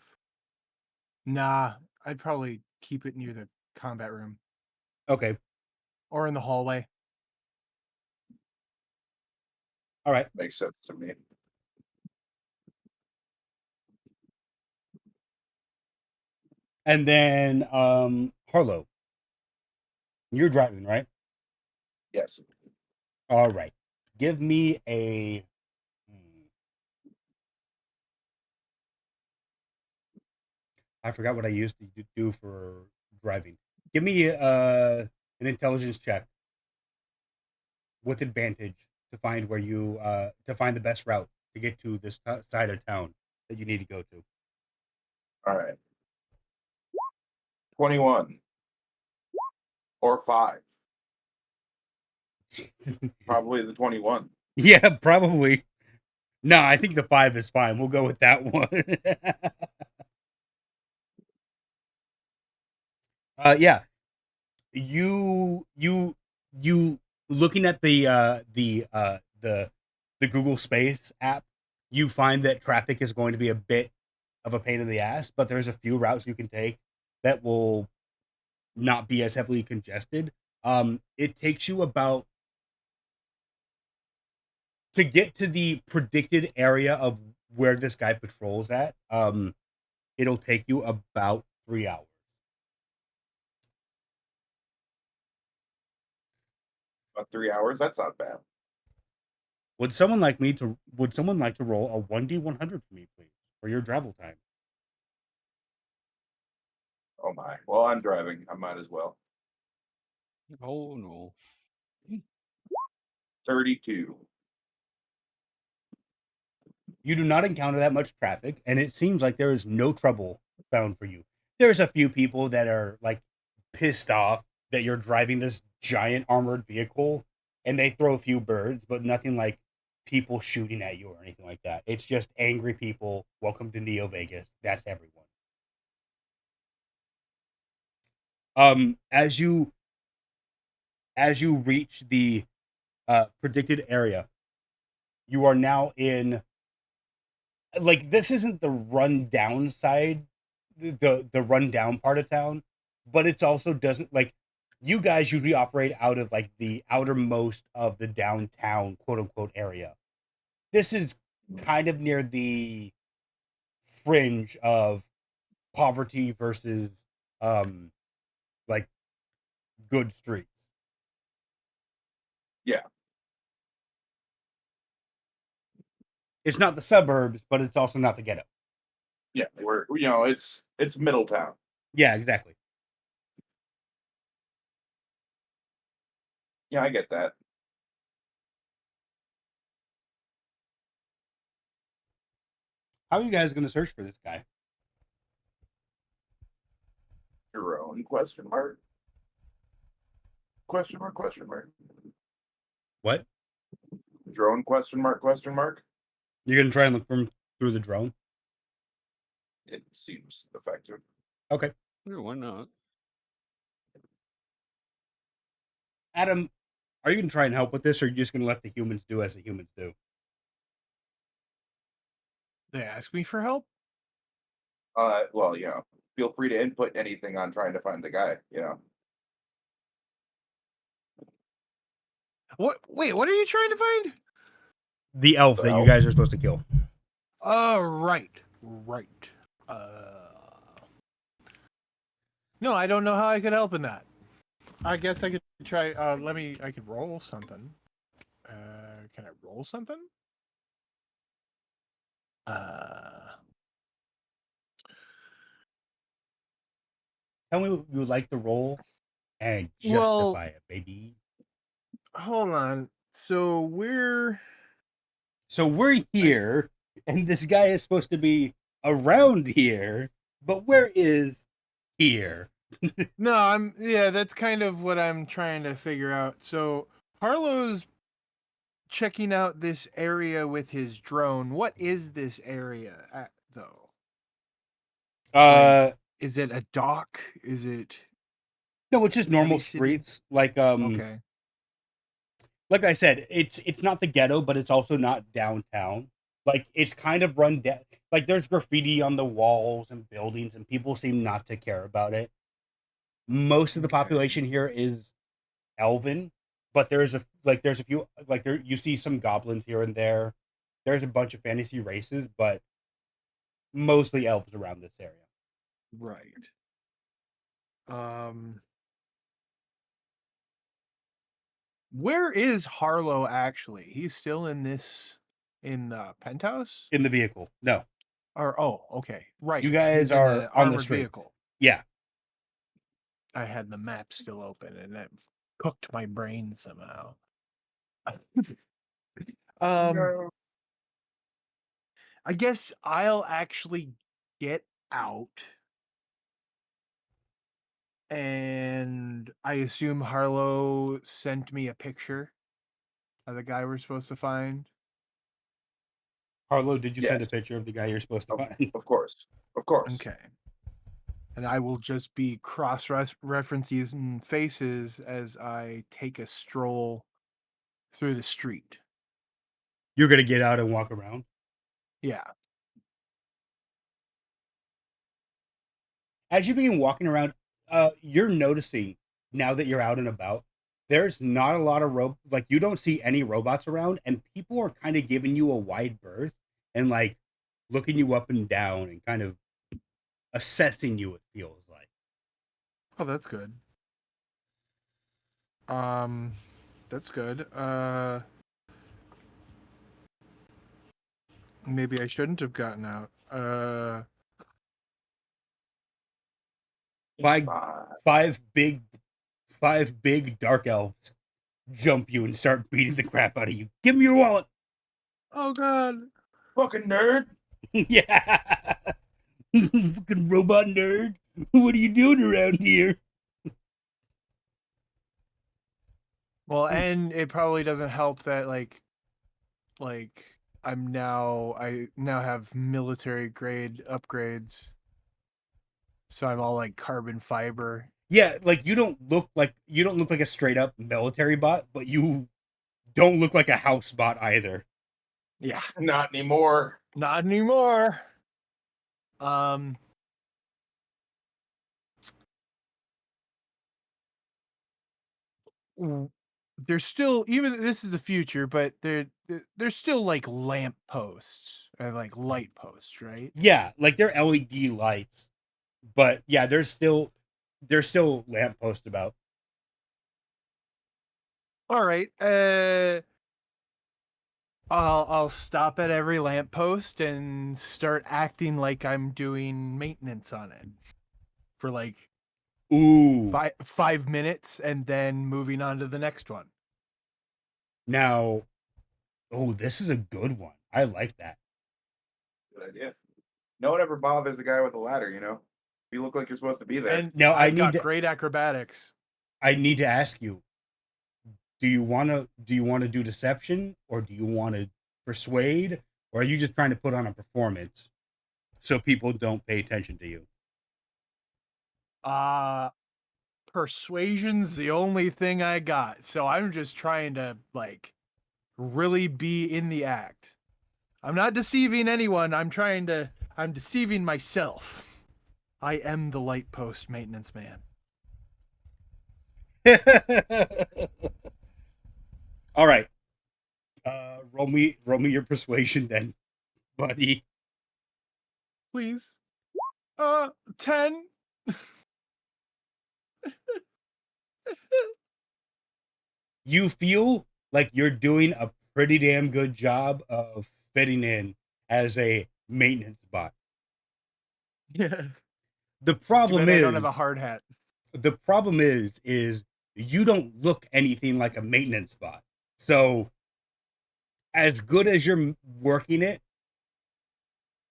Nah, I'd probably keep it near the combat room Okay. or in the hallway. All right. Makes sense to me. And then Harlow, you're driving, right? Yes. All right. Give me a I forgot what I used to do for driving. Give me an intelligence check with advantage to find where you to find the best route to get to this side of town that you need to go to. All right. 21 or 5. Probably the 21. Yeah, probably. No, I think the 5 is fine. We'll go with that one. Yeah. You looking at the Google Space app, you find that traffic is going to be a bit of a pain in the ass, but there's a few routes you can take that will not be as heavily congested. It takes you about to get to the predicted area of where this guy patrols at. It'll take you about 3 hours. About 3 hours. That's not bad. Would someone like to roll a 1d100 for me, please, for your travel time? Oh my. Well, I'm driving. I might as well. Oh no. 32. You do not encounter that much traffic, and it seems like there is no trouble found for you. There's a few people that are like pissed off that you're driving this giant armored vehicle, and they throw a few birds, but nothing like people shooting at you or anything like that. It's just angry people. Welcome to Neo Vegas. That's everyone. As you reach the predicted area, you are now in, like, this isn't the rundown side, the rundown part of town, but it's also doesn't, like, you guys usually operate out of like the outermost of the downtown quote unquote area. This is kind of near the fringe of poverty versus um like good streets. Yeah. It's not the suburbs, but it's also not the ghetto. Yeah, we're it's Middletown. Yeah, exactly. Yeah, I get that. How are you guys going to search for this guy? Drone question mark? Question mark, question mark. What? Drone question mark, question mark? You're going to try and look for him through the drone? It seems effective. Okay. Yeah, why not? Adam, are you going to try and help with this, or are you just going to let the humans do as the humans do? They ask me for help. Well, feel free to input anything on trying to find the guy, What? Wait, what are you trying to find? The elf that you guys are supposed to kill. Oh, right. No, I don't know how I could help in that. I guess I could try. I could roll something. Can I roll something? Tell me what you would like to roll and Well- justify it, baby. Hold on. So we're here, and this guy is supposed to be around here, but where is here? no, that's kind of what I'm trying to figure out. So Harlow's checking out this area with his drone. What is this area though? Is it a dock? Is it No, it's just normal Heavy city? streets. Like okay? like I said, it's not the ghetto, but it's also not downtown. Like, it's kind of run down. Like, there's graffiti on the walls and buildings, and people seem not to care about it. Most of the Okay. population here is elven, but there's a few, like, there you see some goblins here and there. There's a bunch of fantasy races, but mostly elves around this area. Right. Where is Harlow actually? He's still in the penthouse? In the vehicle. No. Or okay. Right. You guys He's in are the on the armored street. vehicle. Yeah. I had the map still open and that cooked my brain somehow. No. I guess I'll actually get out. And I assume Harlow sent me a picture of the guy we're supposed to find. Harlow, did you send a Yes. picture of the guy you're supposed to find? Of course. Of course. Okay. And I will just be cross-referencing faces as I take a stroll through the street. You're going to get out and walk around? Yeah. As you begin walking around, you're noticing, now that you're out and about, there's not a lot of like, you don't see any robots around, and people are kind of giving you a wide berth and, like, looking you up and down and kind of assessing you, it feels like. Oh, that's good. That's good. Maybe I shouldn't have gotten out. Five big dark elves jump you and start beating the crap out of you. Give me your wallet. Oh God. Fucking nerd. Yeah. Fucking robot nerd. What are you doing around here? Well, and it probably doesn't help that like I now have military grade upgrades. So I'm all like carbon fiber. Yeah, like, you don't look like a straight up military bot, but you don't look like a house bot either. Yeah, Not anymore. not anymore. There's still, even this is the future, but there's still like lamp posts and like light posts, right? Yeah, like they're LED lights, but yeah, there's still lampposts about. All right. I'll stop at every lamppost and start acting like I'm doing maintenance on it for like Ooh, 5 minutes, and then moving on to the next one. now, oh, this is a good one. I like that. Good idea. No one ever bothers a guy with a ladder, you know? You look like you're supposed to be there. And Now I've got great acrobatics. I need to ask you: do you want to do deception, or do you want to persuade, or are you just trying to put on a performance so people don't pay attention to you? Persuasion's the only thing I got, so I'm just trying to like really be in the act. I'm not deceiving anyone. I'm deceiving myself. I am the light post maintenance man. All right. Roll me your persuasion then, buddy. Please. 10. You feel like you're doing a pretty damn good job of fitting in as a maintenance bot. Yeah. The Too problem bad I is don't have a hard hat. you don't look anything like a maintenance bot. So as good as you're working it,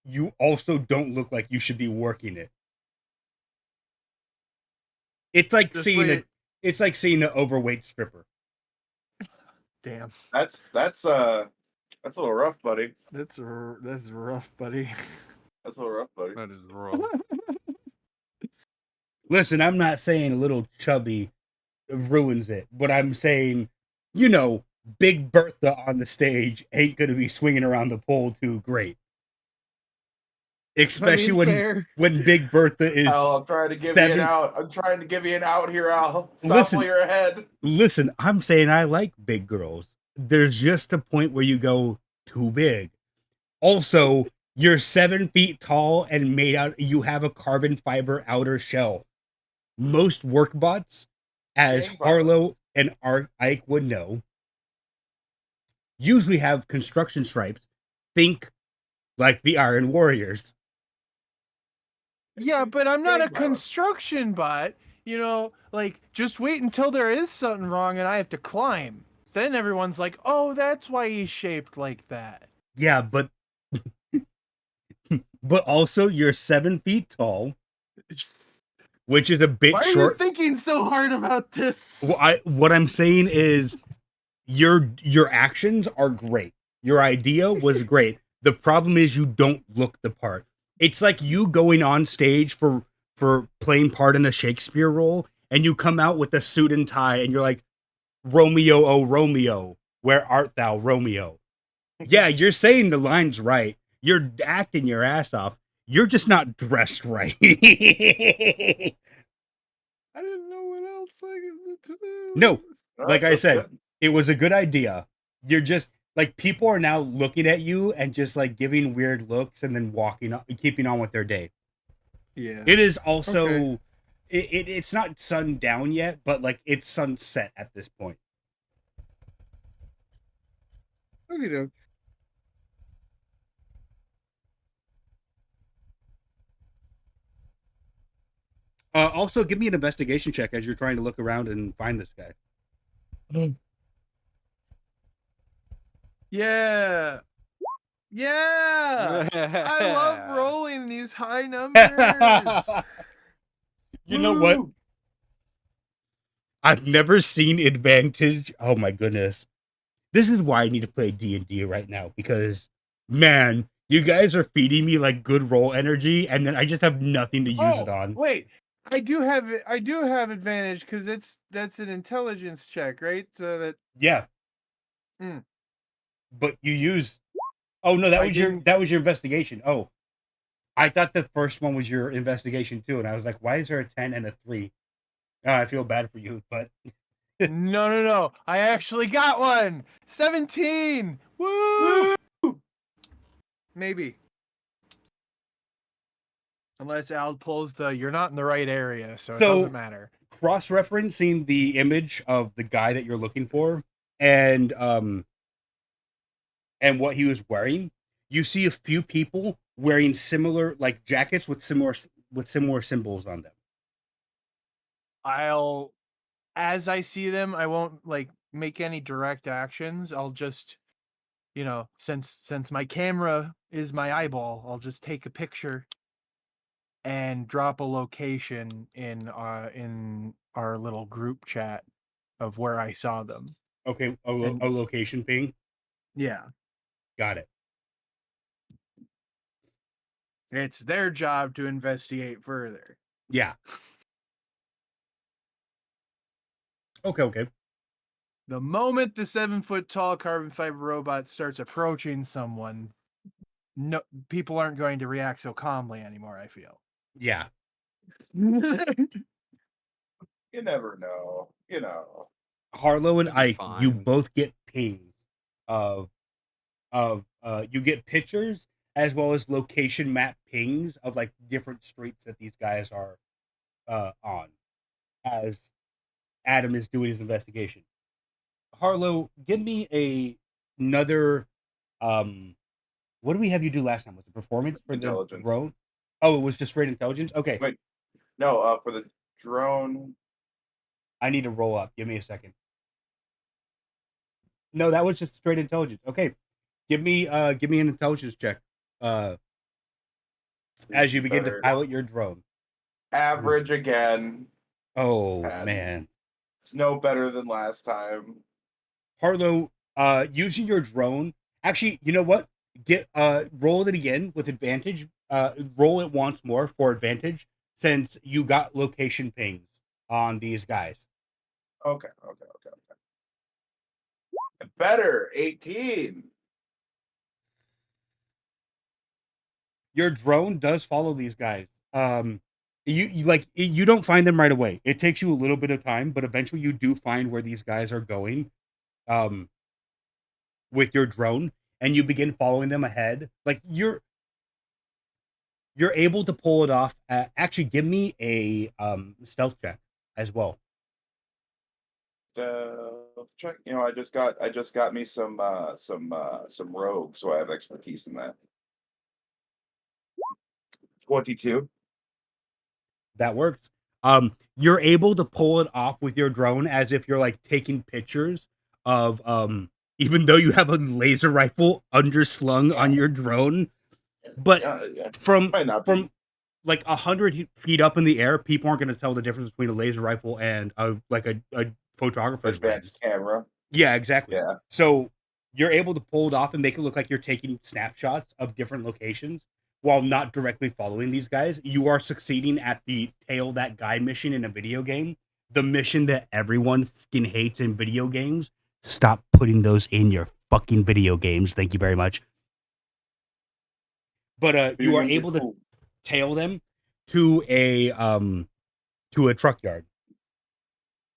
you also don't look like you should be working it. It's like Just seeing wait. it's like seeing an overweight stripper. Damn. That's a little rough, buddy. That's rough, buddy. That's a little rough, buddy. That is rough. Listen, I'm not saying a little chubby ruins it, but I'm saying, you know, Big Bertha on the stage ain't going to be swinging around the pole too great. Especially fair. when Big Bertha is Al, I'm trying to give you an out. I'm trying to give you an out here, Al. Stop Listen. while you're ahead. Listen, I'm saying I like big girls. There's just a point where you go too big. Also, you're 7 feet tall and you have a carbon fiber outer shell. Most work bots, as Dang, Harlow and Ike would know, usually have construction stripes. Think like the Iron Warriors. Yeah, but I'm not Dang, a construction bot. You know, like, just wait until there is something wrong and I have to climb. Then everyone's like, oh, that's why he's shaped like that. Yeah, but also you're 7 feet tall, which is a bit Why are short. you thinking so hard about this? Well, what I'm saying is your actions are great. Your idea was great. The problem is you don't look the part. It's like you going on stage for playing part in a Shakespeare role, and you come out with a suit and tie, and you're like, Romeo, oh Romeo, where art thou, Romeo? Yeah, you're saying the lines right. You're acting your ass off. You're just not dressed right. I didn't know what else I could do. No, like I that's said, good. it was a good idea. You're just like, people are now looking at you and just like giving weird looks and then keeping on with their day. Yeah. It is also, Okay. it's not sundown yet, but like it's sunset at this point. Okay, doke. Also, give me an investigation check as you're trying to look around and find this guy. Yeah. Yeah. I love rolling these high numbers. You know what? Woo. I've never seen advantage. Oh my goodness. This is why I need to play D&D right now, because, man, you guys are feeding me like good roll energy, and then I just have nothing to use it on. Wait. I do have advantage because that's an intelligence check, right? So that Yeah. Hmm. But you use Oh no, I didn't. that was your investigation. Oh, I thought the first one was your investigation too, and I was like, why is there a 10 and a 3? I feel bad for you, but No. I actually got one. 17. Woo! Maybe. Unless Al pulls the you're not in the right area, so it doesn't so matter. cross-referencing the image of the guy that you're looking for and what he was wearing, you see a few people wearing similar like jackets with similar symbols on them. I'll as I see them, I won't like make any direct actions. I'll just, since my camera is my eyeball, I'll just take a picture and drop a location in our little group chat of where I saw them. Okay, And a location ping. yeah, Got it. it's their job to investigate further. Yeah. Okay. The moment the 7-foot tall carbon fiber robot starts approaching someone, no people aren't going to react so calmly anymore, I feel. Yeah. You never know. Harlow and It'll be Ike, you fine. both get pings of you get pictures as well as location map pings of like different streets that these guys are on as Adam is doing his investigation. Harlow, give me another what did we have you do last time? Was the performance for the Intelligence. drone? Oh, it was just straight intelligence? Okay. Wait. No, for the drone. I need to roll up. Give me a second. No, that was just straight intelligence. Okay. Give me an intelligence check. As you begin to Better. pilot your drone. Average again. Oh And man. it's no better than last time. Harlow, using your drone. Actually, you know what? Get roll it again with advantage. Roll it once more for advantage since you got location pings on these guys. Okay. Better. 18. Your drone does follow these guys. You don't find them right away. It takes you a little bit of time, but eventually you do find where these guys are going. With your drone, and you begin following them ahead. Like you're able to pull it off. Actually, give me a stealth check as well. Let's check. I just got me some rogue, so I have expertise in that. 22. That works. You're able to pull it off with your drone as if you're like taking pictures of even though you have a laser rifle underslung on your drone, but Yeah. from Might not be. like 100 feet up in the air, people aren't going to tell the difference between a laser rifle and a photographer's lens. Advanced camera. Yeah, exactly. Yeah. So you're able to pull it off and make it look like you're taking snapshots of different locations while not directly following these guys. You are succeeding at the tail that guy mission in a video game, the mission that everyone fucking hates in video games. Stop putting those in your fucking video games. Thank you very much. But you are able to tail them to a truck yard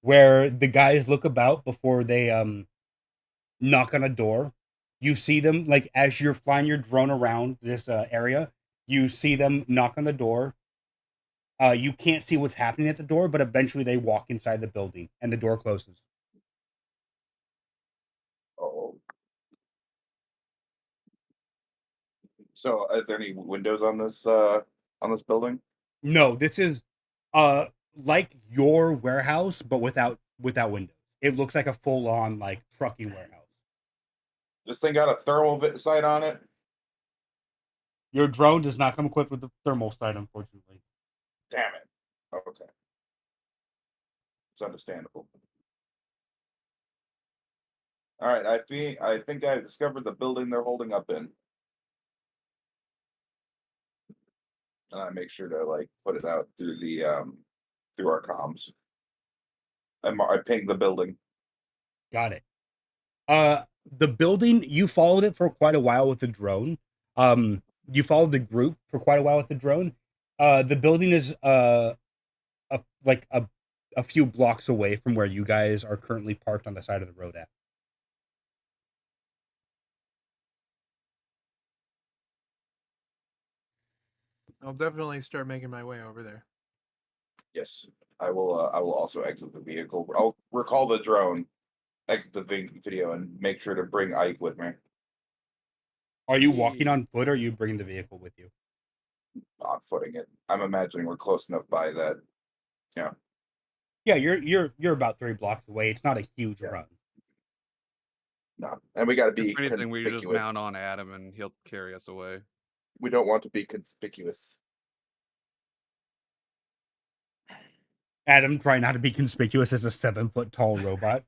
where the guys look about before they knock on a door. You see them like as you're flying your drone around this area. You see them knock on the door. You can't see what's happening at the door, but eventually they walk inside the building and the door closes. Oh. So, is there any windows on this building? No, this is like your warehouse, but without windows. It looks like a full on like trucking warehouse. This thing got a thermal sight on it. Your drone does not come equipped with the thermal sight, unfortunately. Damn it. Okay. It's understandable. All right, I think I discovered the building they're holding up in. And I make sure to like put it out through the through our comms. I ping the building. Got it. the building, you followed it for quite a while with the drone. You followed the group for quite a while with the drone. The building is a, like a few blocks away from where you guys are currently parked on the side of the road at. I'll definitely start making my way over there. Yes, I will. I will also exit the vehicle. I'll recall the drone, exit the video, and make sure to bring Ike with me. Are you walking on foot, or are you bringing the vehicle with you? On footing it. I'm imagining we're close enough by that. Yeah. Yeah, you're about 3 blocks away. It's not a huge Yeah. run. No, and we got to be If anything, we just conspicuous. mount on Adam and he'll carry us away. We don't want to be conspicuous. Adam trying not to be conspicuous as a 7 foot tall robot.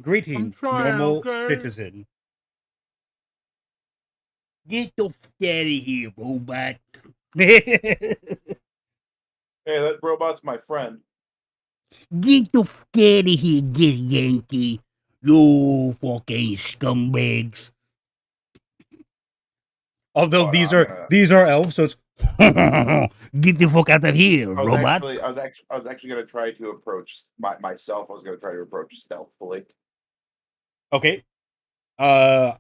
Greetings, trying, normal okay? citizen. Get the f out of here, robot. Hey, that robot's my friend. Get the f out of here, get Yankee. You fucking scumbags. Although Oh, no, these are elves, so it's get the fuck out of here, I was robot. actually gonna try to approach myself. I was gonna try to approach stealthily. Okay. Are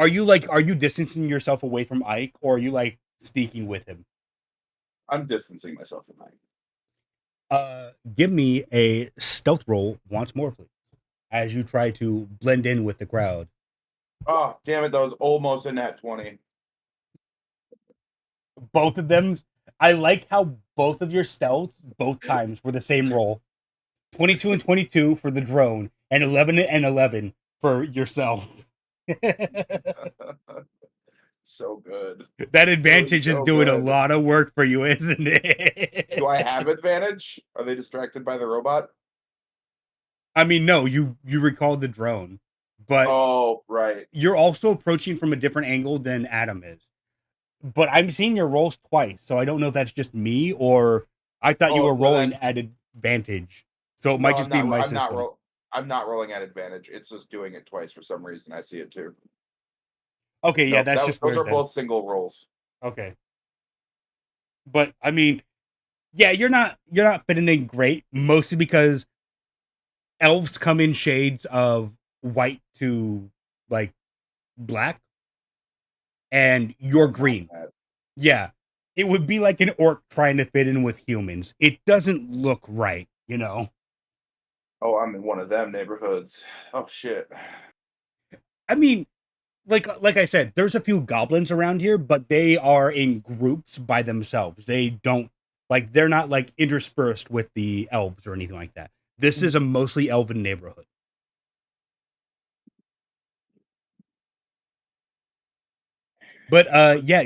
you distancing yourself away from Ike, or are you like sneaking with him? I'm distancing myself from Ike. Give me a stealth roll once more, please, as you try to blend in with the crowd. Oh, damn it! That was almost in that 20. Both of them. I like how both of your stealths both times were the same roll. 22 and 22 for the drone, and 11 and 11 for yourself. So good. That advantage is So doing a good. lot of work for you, isn't it? Do I have advantage? Are they distracted by the robot? I mean, no, you recalled the drone, but Oh, right. you're also approaching from a different angle than Adam is. But I'm seeing your rolls twice, so I don't know if that's just me or I thought you Oh, were well, rolling that's at advantage. So it no. might just be my system. I'm not rolling at advantage. It's just doing it twice for some reason. I see it too. Okay, yeah, Nope, that's just those weird are then. both single rolls. Okay. But I mean, yeah, you're not fitting in great, mostly because elves come in shades of white to like black, and you're Not green. bad. Yeah. It would be like an orc trying to fit in with humans. It doesn't look right, you know? Oh, I'm in one of them neighborhoods. Oh shit. I mean, like I said, there's a few goblins around here, but they are in groups by themselves. They don't like they're not like interspersed with the elves or anything like that. This is a mostly elven neighborhood. But yeah,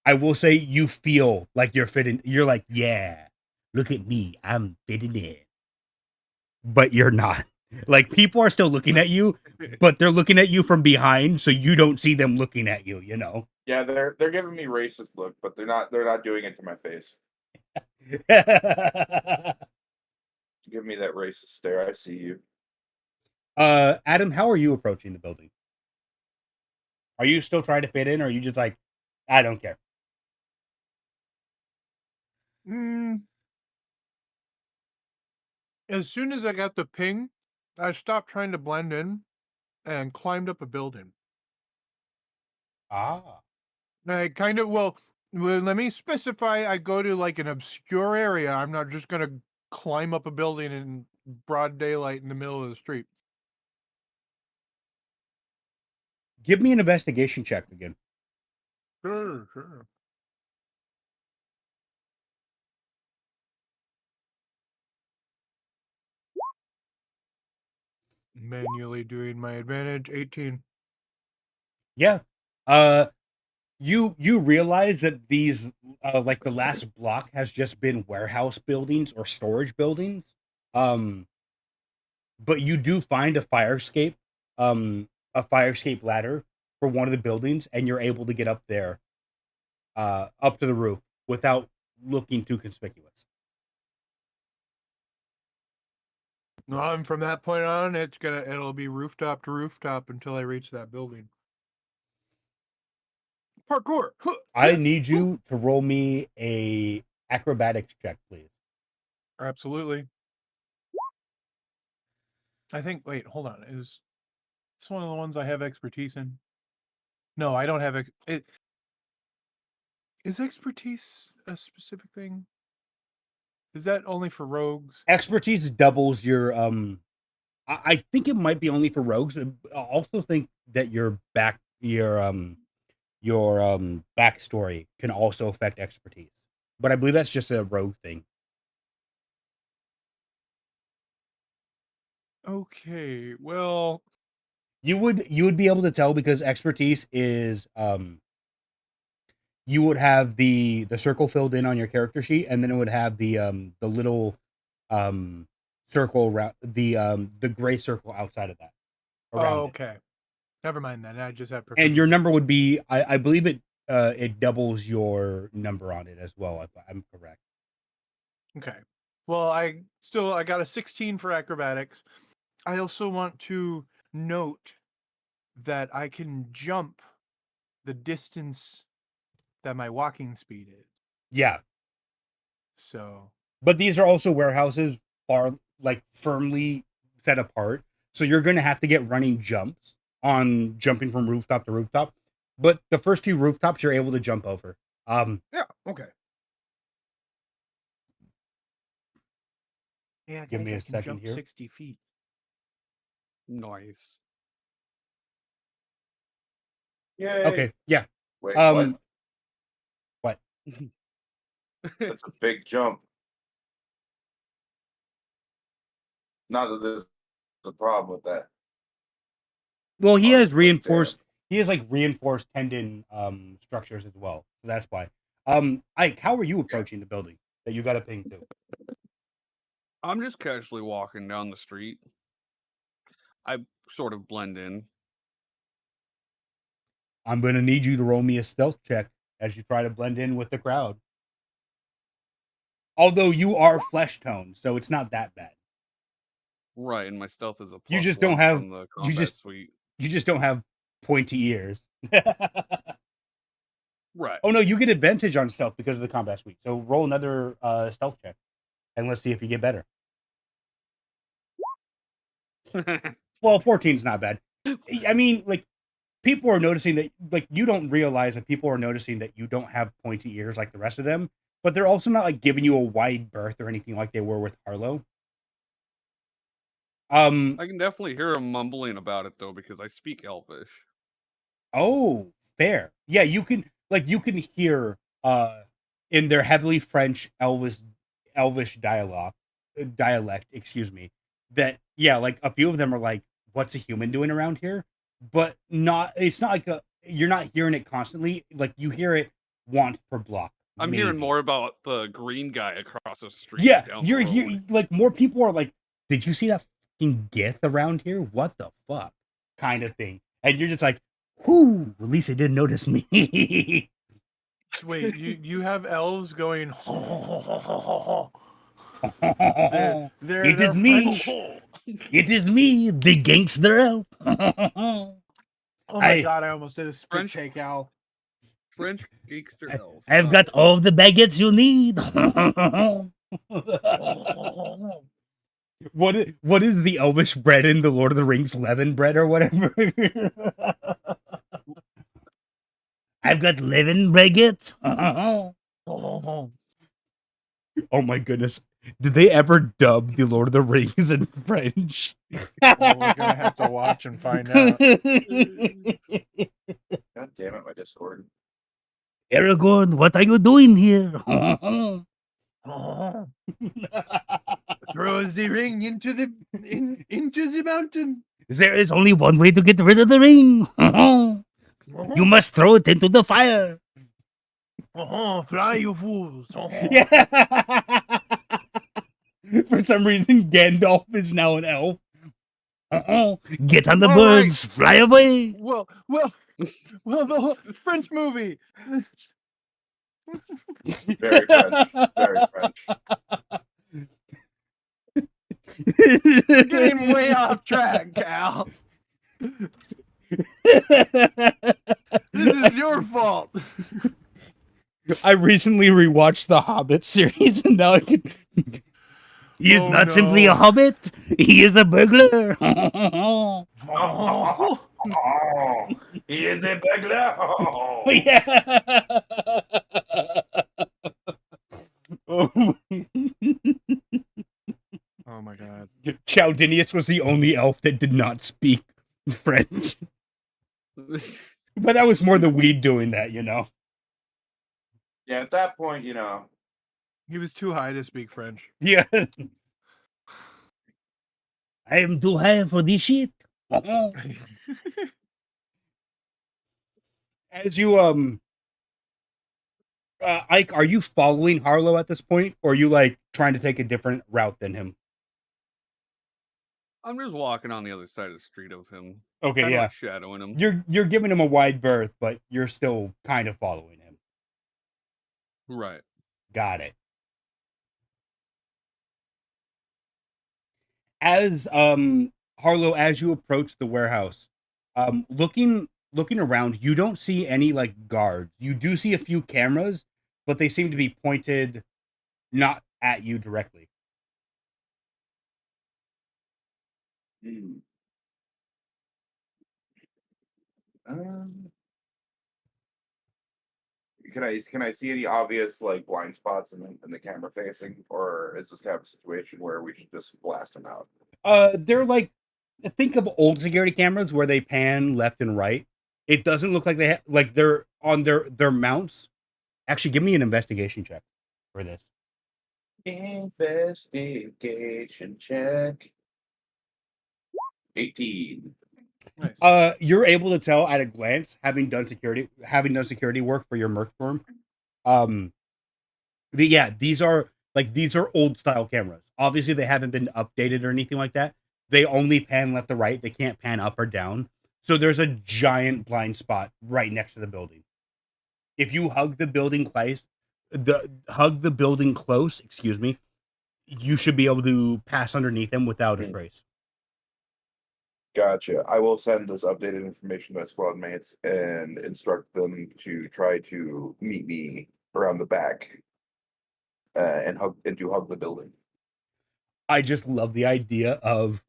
I will say you feel like you're fitting. You're like, yeah, look at me, I'm fitting in. But you're not. Like people are still looking at you, but they're looking at you from behind, so you don't see them looking at you. You know. Yeah, they're giving me racist look, but they're not doing it to my face. Give me that racist stare. I see you. Adam, how are you approaching the building? Are you still trying to fit in, or are you just like, I don't care? As soon as I got the ping, I stopped trying to blend in and climbed up a building. Ah. I kind of, well, let me specify I go to like an obscure area. I'm not just going to climb up a building in broad daylight in the middle of the street. Give me an investigation check again. Sure. Manually doing my advantage, 18. Yeah. You realize that these like the last block has just been warehouse buildings or storage buildings. But you do find a fire escape ladder for one of the buildings, and you're able to get up there, up to the roof without looking too conspicuous. And from that point on, it'll be rooftop to rooftop until I reach that building. Parkour. I need you to roll me a acrobatics check, please. Absolutely. I think. Wait, hold on. Is this one of the ones I have expertise in? No, I don't have Is expertise a specific thing? Is that only for rogues? Expertise doubles your I think it might be only for rogues. I also think that your backstory can also affect expertise. But I believe that's just a rogue thing. Okay, well, You would be able to tell because expertise is you would have the circle filled in on your character sheet, and then it would have the little circle around the gray circle outside of that around it. okay. Never mind then. I just have And your number would be I believe it doubles your number on it as well, if I'm correct. Okay. Well, I got a 16 for acrobatics. I also want to note that I can jump the distance that my walking speed is. Yeah. So, But these are also warehouses firmly set apart. So you're going to have to get running jumps on jumping from rooftop to rooftop. But the first few rooftops you're able to jump over. yeah, okay. Yeah, Give me I a can second jump here. 60 feet. Nice. Yay. Okay, yeah. Wait, What? That's a big jump. Not that there's a problem with that. Well, he Oh, has but reinforced. He has like reinforced tendon structures as well, so that's why. Ike, how are you approaching the building that you got a ping to? I'm just casually walking down the street. I sort of blend in. I'm gonna need you to roll me a stealth check as you try to blend in with the crowd. Although you are flesh toned, so it's not that bad. Right, and my stealth is a You plus just one don't have from the you combat suite. just don't have pointy ears. Right. Oh no, you get advantage on stealth because of the combat suite. So roll another stealth check, and let's see if you get better. Well, 14's not bad. I mean, like, people are noticing that, like, you don't realize that people are noticing that you don't have pointy ears like the rest of them, but they're also not like giving you a wide berth or anything like they were with Harlow. I can definitely hear him mumbling about it though because I speak Elvish. Oh, fair. Yeah, you can hear in their heavily French Elvish dialect, excuse me, that yeah, like a few of them are like, what's a human doing around here? But it's not like you're not hearing it constantly. Like you hear it once per block. I'm maybe. hearing more about the green guy across the street. Yeah, down you're the road. here. Like more people are like, did you see that fucking Gith around here? What the fuck, kind of thing. And you're just like, whoo, at least they didn't notice me. Wait, you have elves going. They're It is me. French. It is me, the gangster elf. Oh my god, I almost did a spit French- take, Al. French geekster elf. I've got all the baguettes you need. What is the elvish bread in the Lord of the Rings leaven bread or whatever? I've got leaven baguettes. Oh my goodness. Did they ever dub the Lord of the Rings in French? Well, we're gonna have to watch and find out. God damn it, my Discord. Aragorn, what are you doing here? Throw the ring into the mountain. There is only one way to get rid of the ring. You must throw it into the fire. Fly, you fools! Yeah. For some reason, Gandalf is now an elf. Get on the All birds, fly away. Well, the French movie. Very French. Very French. We're getting way off track, Cal. This is your fault. I recently rewatched the Hobbit series, and now I can. He is Oh, not simply a no. hobbit; he is a burglar. Oh. Oh, he is a burglar. Oh. Yeah. Oh my god. Chaldinius was the only elf that did not speak French, but that was more the weed doing that, you know. Yeah, at that point, you know. He was too high to speak French. Yeah. I am too high for this shit. As you Ike, are you following Harlow at this point, or are you like trying to take a different route than him? I'm just walking on the other side of the street of him. Okay, Kind of yeah. like shadowing him. You're giving him a wide berth, but you're still kind of following him. Right. Got it. As Harlow, as you approach the warehouse, looking around, you don't see any like guards. You do see a few cameras, but they seem to be pointed not at you directly. Hmm. Um, can I see any obvious like blind spots in the camera facing, or is this kind of a situation where we should just blast them out? They're like, think of old security cameras where they pan left and right. It doesn't look like like they're on their mounts. Actually, give me an investigation check for this. Investigation check. 18. Nice. You're able to tell at a glance, having done security work for your Merc firm. Um, these are old style cameras. Obviously, they haven't been updated or anything like that. They only pan left or right. They can't pan up or down. So there's a giant blind spot right next to the building. If you hug the building close, excuse me, you should be able to pass underneath them without a trace. Gotcha. I will send this updated information to my squad mates and instruct them to try to meet me around the back and hug the building. I just love the idea of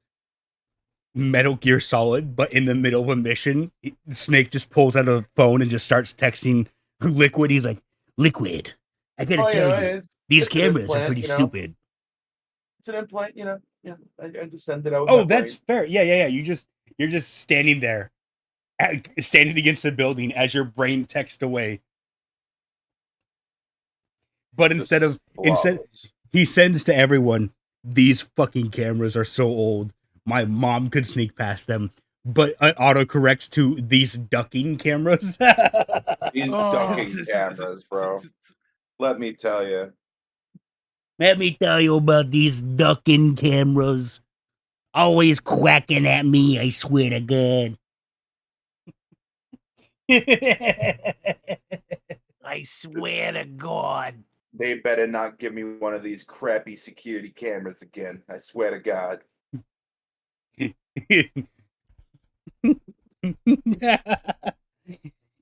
Metal Gear Solid, but in the middle of a mission, Snake just pulls out a phone and just starts texting Liquid. He's like, "Liquid, I gotta tell you, these it's an cameras are implant, pretty you know? stupid." It's an implant, you know. Yeah, I just send it out. With Oh, my that's brain. fair. Yeah. You're just standing there, standing against the building as your brain texts away. But Just instead, flawless. he sends to everyone, "These fucking cameras are so old. My mom could sneak past them." But it autocorrects to "these ducking cameras." These ducking cameras, bro. Let me tell you. Let me tell you about these ducking cameras. Always quacking at me, I swear to God. I swear to God. They better not give me one of these crappy security cameras again. I swear to God.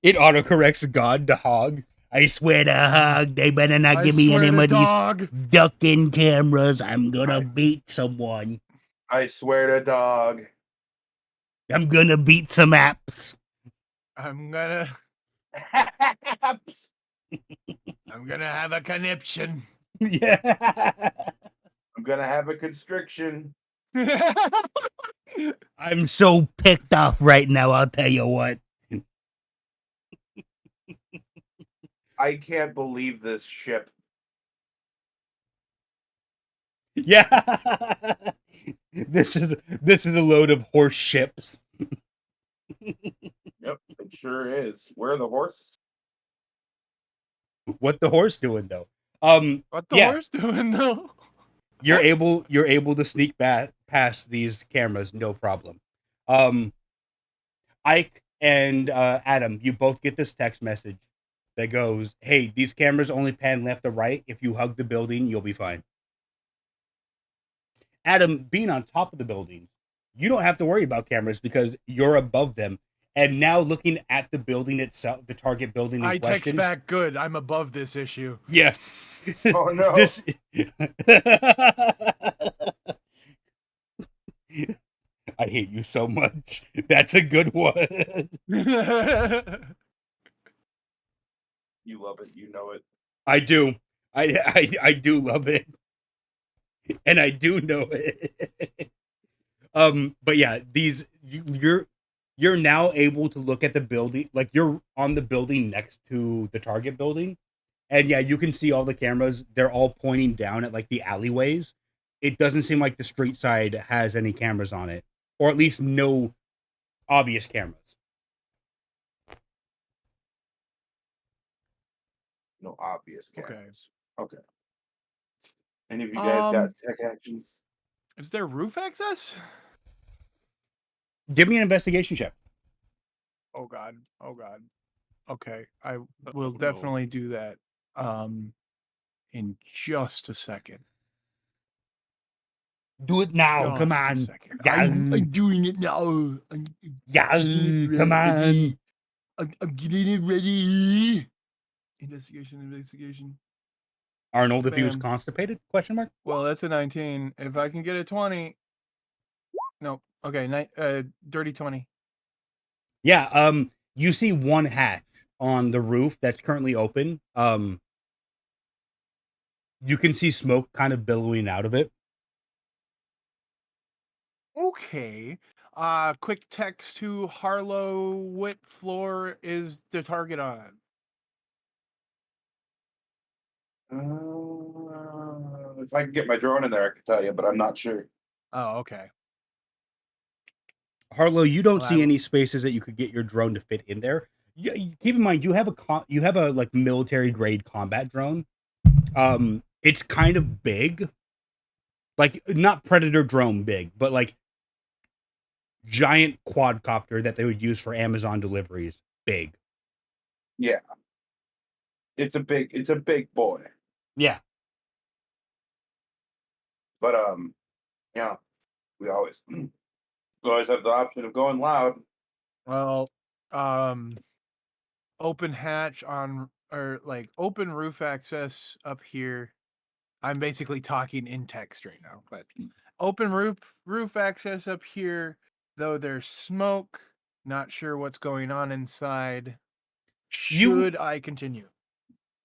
It autocorrects God to hog. I swear to hog, they better not I give me any swear to of these dog. ducking cameras. I'm gonna beat someone. I swear to dog. I'm gonna beat some apps. I'm gonna have a conniption. Yeah. I'm gonna have a constriction. I'm so picked off right now, I'll tell you what. I can't believe this ship. Yeah. This is a load of horse ships. Yep, it sure is. Where are the horses? What the horse doing though? What the Yeah. horse doing though? You're able to sneak past these cameras, no problem. Ike and Adam, you both get this text message that goes, "Hey, these cameras only pan left or right. If you hug the building, you'll be fine." Adam, being on top of the buildings, you don't have to worry about cameras because you're above them. And now looking at the building itself, the target building in I text question. back, good. I'm above this issue. Yeah. Oh no! This. I hate you so much. That's a good one. You love it. You know it. I do. I do love it. And I do know it. But yeah, you're now able to look at the building, like you're on the building next to the target building. And yeah, you can see all the cameras. They're all pointing down at like the alleyways. It doesn't seem like the street side has any cameras on it, or at least no obvious cameras. No obvious Okay. cameras. Okay. Any of you guys got Um, tech actions? Is there roof access? Give me an investigation check. Oh god. Oh god. Okay, I will no. definitely do that. In just a second. Do it now. Just Come a on. second. Yeah. I'm doing it now. Yeah. Come on. I'm getting it ready. Investigation. Arnold, if he was Bam. constipated? Question mark. Well, that's a 19. If I can get a 20. Nope. Okay, dirty 20. Yeah. You see one hatch on the roof that's currently open. You can see smoke kind of billowing out of it. Okay. Quick text to Harlow. What floor is the target on? If I can get my drone in there, I can tell you, but I'm not sure. Oh, okay. Harlow, you don't Well, see any spaces that you could get your drone to fit in there. Keep in mind, you have a like military grade combat drone. It's kind of big, like not predator drone big, but like giant quadcopter that they would use for Amazon deliveries. Big. Yeah. It's a big boy. Yeah. But yeah, we always have the option of going loud. Well, open hatch on, or like open roof access up here. I'm basically talking in text right now, but open roof access up here, though there's smoke. Not sure what's going on inside. Should I continue?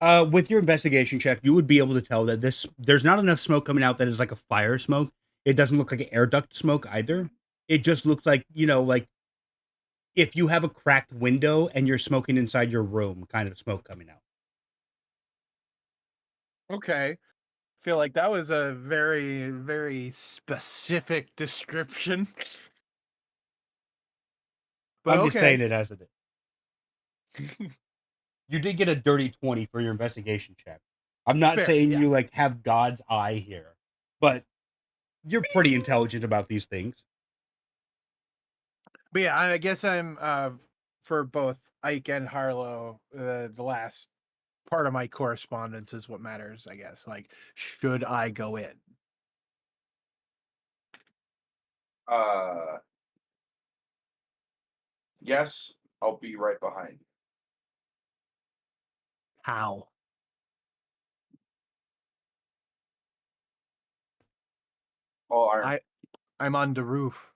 With your investigation check, you would be able to tell that there's not enough smoke coming out that is like a fire smoke. It doesn't look like an air duct smoke either. It just looks like, like if you have a cracked window and you're smoking inside your room, kind of smoke coming out. Okay. Feel like that was a very, very specific description. But I'm just saying it as it is. You did get a dirty 20 for your investigation check. I'm not Fair, saying yeah. you like have God's eye here, but you're pretty intelligent about these things. But yeah, I guess I'm for both Ike and Harlow, the last part of my correspondence is what matters, I guess. Like, should I go in? Yes, I'll be right behind you. How? All iron. I'm on the roof.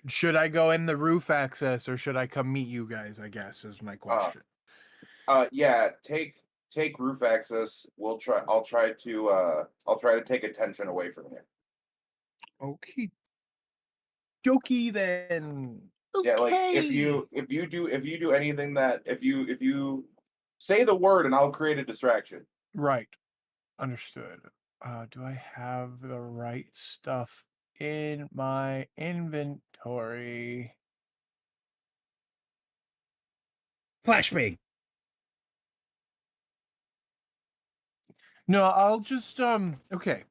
Should I go in the roof access or should I come meet you guys, I guess, is my question. Yeah, take roof access. I'll try to take attention away from you. Okay. Dokie then. Okay. Yeah, like if you do anything that if you say the word and I'll create a distraction. Right. Understood. Do I have the right stuff in my inventory? Flashbang. No, I'll just okay.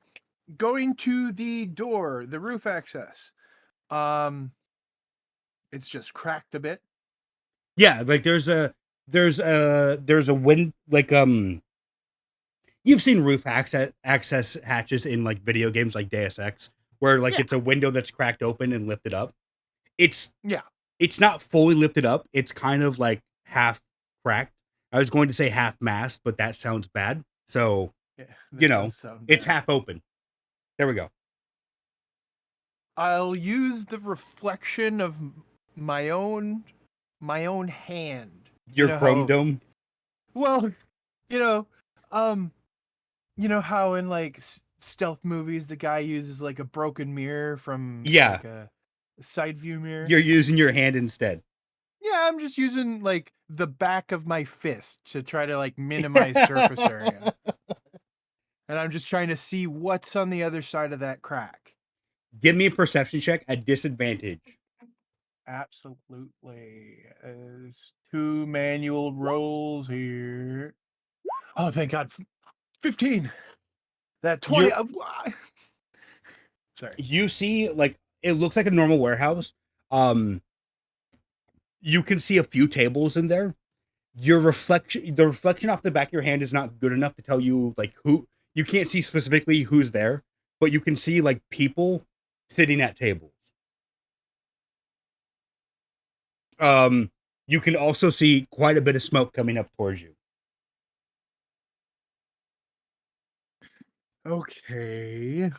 Going to the door, the roof access. It's just cracked a bit. Yeah, like there's a wind, like you've seen roof access hatches in like video games like Deus Ex, where like Yeah. it's a window that's cracked open and lifted up. It's Yeah. it's not fully lifted up. It's kind of like half cracked. I was going to say half mast, but that sounds bad. So, Yeah. you that know, does sound it's bad. half open. There we go. I'll use the reflection of my own hand. Your know chrome how- dome. Well, you know, you know how in like stealth movies the guy uses like a broken mirror from Yeah. like a side view mirror. You're using your hand instead. Yeah, I'm just using like the back of my fist to try to like minimize surface area. And I'm just trying to see what's on the other side of that crack. Give me a perception check at disadvantage. Absolutely. As 2 manual rolls here. Oh, thank God. 15. That 20. Sorry. You see, like, it looks like a normal warehouse. You can see a few tables in there. The reflection off the back of your hand is not good enough to tell you like who. You can't see specifically who's there, but you can see like people sitting at tables. You can also see quite a bit of smoke coming up towards you. Okay.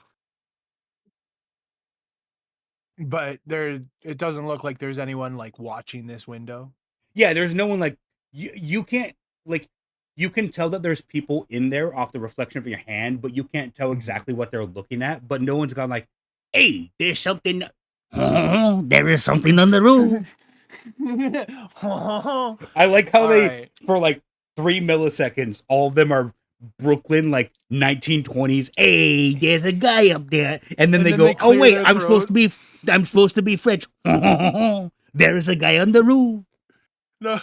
But it doesn't look like there's anyone like watching this window. Yeah, there's no one like you can't like you can tell that there's people in there off the reflection of your hand, but you can't tell exactly what they're looking at. But no one's gone like, hey, there's something. There is something on the roof. I like how they for like 3 milliseconds, all of them are Brooklyn like 1920s. Hey, there's a guy up there, and then they go, oh wait, I'm supposed to be French. There is a guy on the roof. No,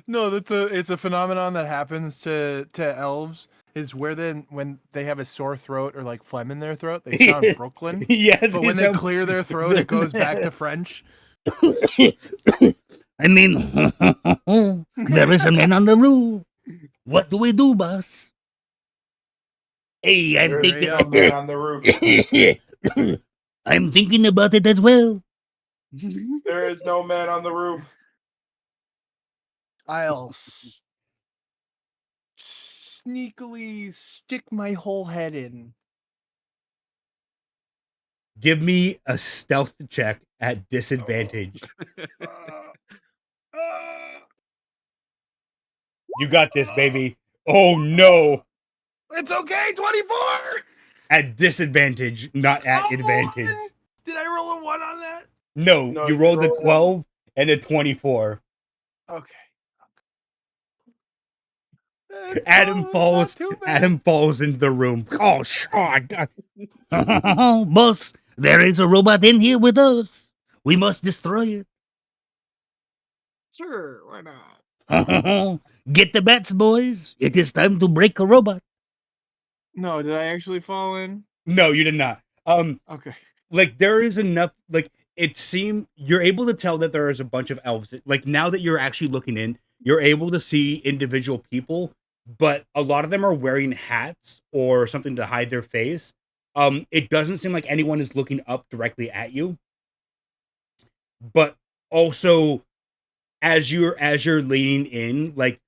no, it's a phenomenon that happens to elves. Is where then when they have a sore throat or like phlegm in their throat, they sound Brooklyn. Yeah, but when they clear their throat, it goes back to French. I mean, there is a man on the roof. What do we do, boss? Hey, I'm There's no man on the roof. I'm thinking about it as well. There is no man on the roof. I'll sneakily stick my whole head in. Give me a stealth check at disadvantage. You got this, baby. Oh no. It's okay, 24! At disadvantage, not at advantage. Did I roll a 1 on that? No, you rolled a 12 and a 24. Okay. Adam falls into the room. Oh, God. Boss, there is a robot in here with us. We must destroy it. Sure, why not? Get the bats, boys. It is time to break a robot. No, did I actually fall in? No, you did not. Okay. Like there is enough. Like it seemed you're able to tell that there is a bunch of elves. Like now that you're actually looking in, you're able to see individual people, but a lot of them are wearing hats or something to hide their face. It doesn't seem like anyone is looking up directly at you. But also, as you're leaning in, like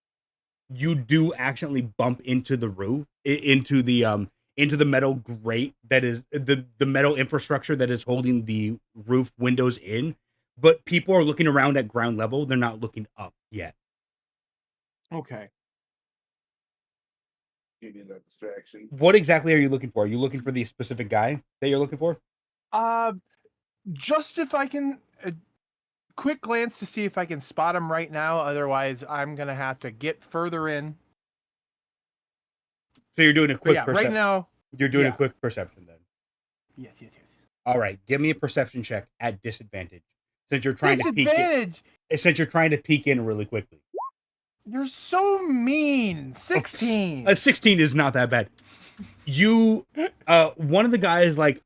you do accidentally bump into the roof, into the metal grate that is the metal infrastructure that is holding the roof windows in. But people are looking around at ground level; they're not looking up yet. Okay. You need that distraction. What exactly are you looking for? Are you looking for the specific guy that you're looking for? Just if I can, a quick glance to see if I can spot him right now. Otherwise, I'm gonna have to get further in. So you're doing a quick perception. Right now, you're doing a quick perception then. Yes. All right, give me a perception check at disadvantage since you're trying to peek in really quickly. You're so mean. 16. A 16 is not that bad. You, one of the guys, like,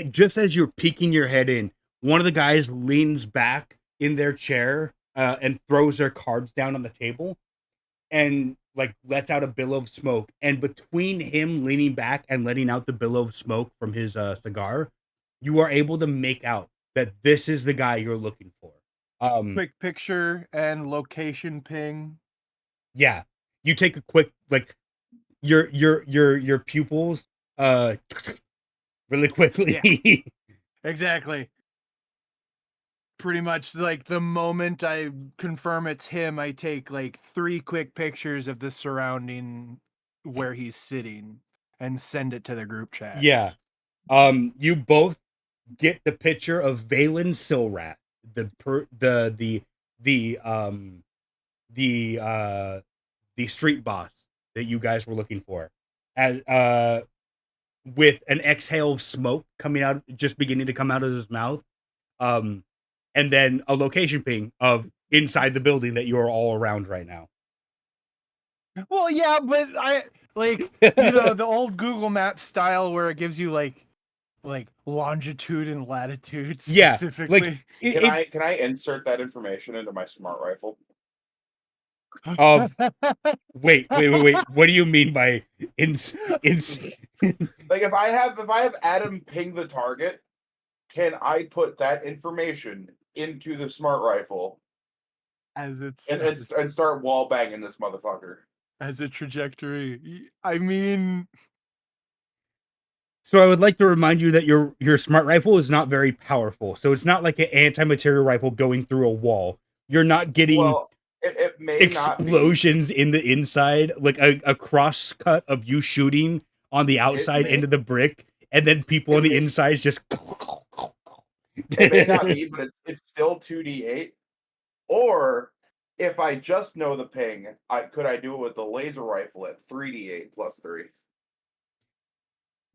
just as you're peeking your head in, one of the guys leans back in their chair and throws their cards down on the table. and like lets out a billow of smoke. And between him leaning back and letting out the billow of smoke from his cigar, you are able to make out that this is the guy you're looking for. Quick picture and location ping. Yeah, you take a quick like your pupils really quickly. Exactly. Pretty much like the moment I confirm it's him, I take like 3 quick pictures of the surrounding where he's sitting and send it to the group chat. Yeah. You both get the picture of Valen Silrath, the street boss that you guys were looking for, as with an exhale of smoke coming out, just beginning to come out of his mouth, and then a location ping of inside the building that you are all around right now. Well, yeah, but I like the old Google Maps style where it gives you like longitude and latitude Yeah, specifically. like Can I insert that information into my smart rifle? of wait. What do you mean by ins? Like if I have Adam ping the target, can I put that information into the smart rifle as it's and start wall banging this motherfucker? as a trajectory? I mean, So I would like to remind you that your smart rifle is not very powerful. So it's not like an anti-material rifle going through a wall. You're not getting Well, it may explosions in the inside, like a cross cut of you shooting on the outside may- into the brick, and then people on the inside just. It may not be, but it's still 2d8. Or if I just know the ping, could I do it with the laser rifle at 3d8 plus 3?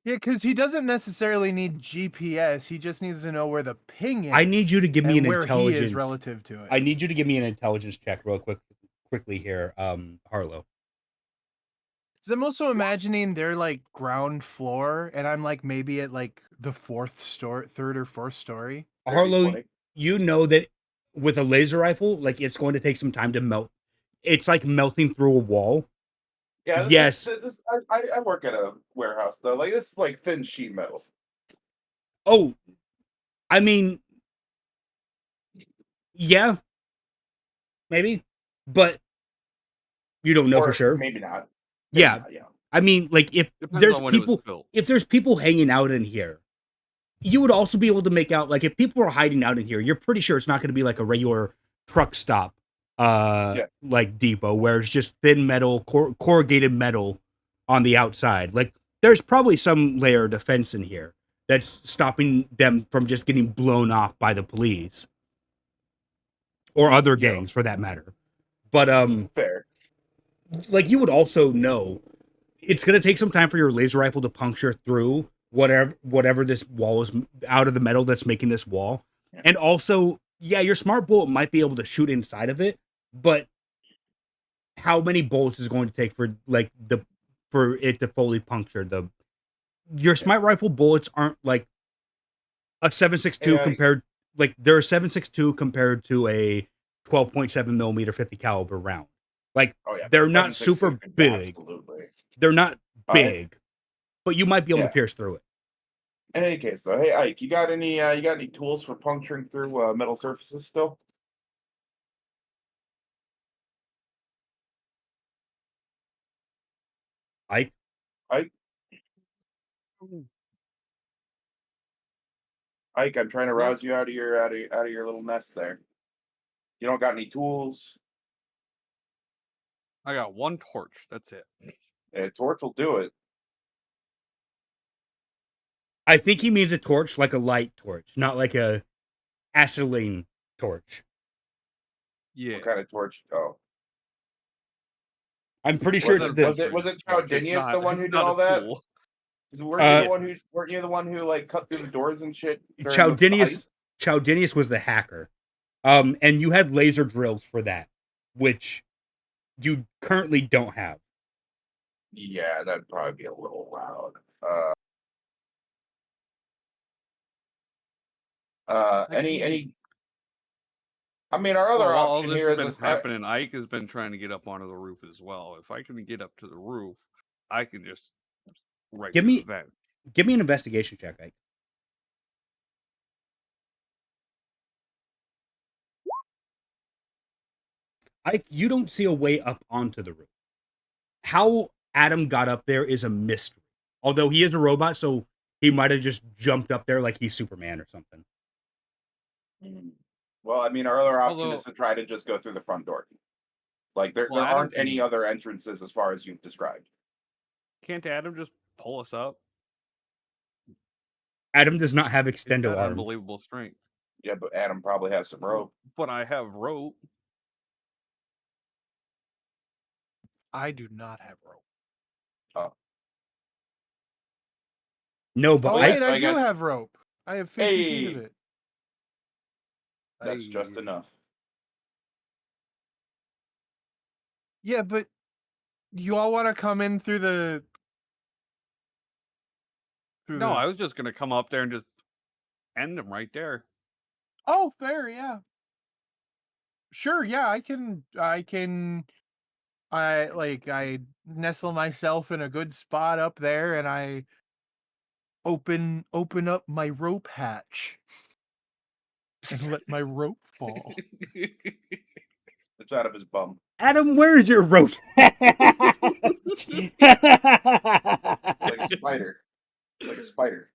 yeah, because he doesn't necessarily need GPS. He just needs to know where the ping is. I need you to give me an where intelligence. he is relative to it. I need you to give me an intelligence check real quickly here, Harlow. Because I'm also imagining they're like ground floor, and I'm like maybe at like the third or fourth story. Harlow, 20. you know that with a laser rifle, like it's going to take some time to melt. It's like melting through a wall. Yeah, Yes. I work at a warehouse though. Like this is like thin sheet metal. Oh, I mean, yeah, maybe, but you don't know Or for sure. Maybe not. Yeah. Not, I mean, like if Depends there's on when it was people, built. if there's people hanging out in here, you would also be able to make out, like if people are hiding out in here, you're pretty sure it's not going to be like a regular truck stop, like depot where it's just thin metal, corrugated metal on the outside. Like there's probably some layer of defense in here that's stopping them from just getting blown off by the police or other gangs for that matter. But fair. like you would also know it's going to take some time for your laser rifle to puncture through whatever this wall is out of the metal that's making this wall. Yeah. And also, yeah, your smart bullet might be able to shoot inside of it, but how many bullets is going to take for it to fully puncture your smart rifle bullets aren't like a 7.62 compared, like they're a 7.62 compared to a 12.7 millimeter 50 caliber round. Like they're not super big. Absolutely. They're not big, but you might be able to pierce through it. In any case, though, hey Ike, you got any tools for puncturing through metal surfaces still? Ike, Ike, I'm trying to rouse you out of your little nest there. You don't got any tools? I got one torch. That's it. A torch will do it. I think he means a torch, like a light torch, not like a acetylene torch. Yeah. What kind of torch? Oh, I'm pretty sure it's was it Chowdinius the one who did all that? Weren't you the one who like cut through the doors and shit? Chowdinius was the hacker. And you had laser drills for that, which you currently don't have. Yeah, that'd probably be a little loud. Any I mean, our other Well, while all option this here has is been this. happening, Ike has been trying to get up onto the roof as well. If I can get up to the roof, I can just right Give to the me vent. give me an investigation check, Ike. Ike, you don't see a way up onto the roof. How Adam got up there is a mystery. Although he is a robot, so he might have just jumped up there like he's Superman or something. Well, I mean, our other option Although- is to try to just go through the front door. Like there Well, Adam aren't any can- other entrances as far as you've described. Can't Adam just pull us up? Adam does not have He's extendo got arms. unbelievable strength. Yeah, but Adam probably has some rope. But I have rope. I do not have rope. No, but Oh, yeah, wait, so I I do guess- have rope. I have 50 feet of Hey! it. That's just enough. Yeah, but you all want to come in through the... No, I was just gonna come up there and just end him right there. Oh, fair, yeah. Sure, yeah, I nestle myself in a good spot up there and I open up my rope hatch and let my rope fall. It's out of his bum. Adam, where is your rope? Like a spider. Like a spider.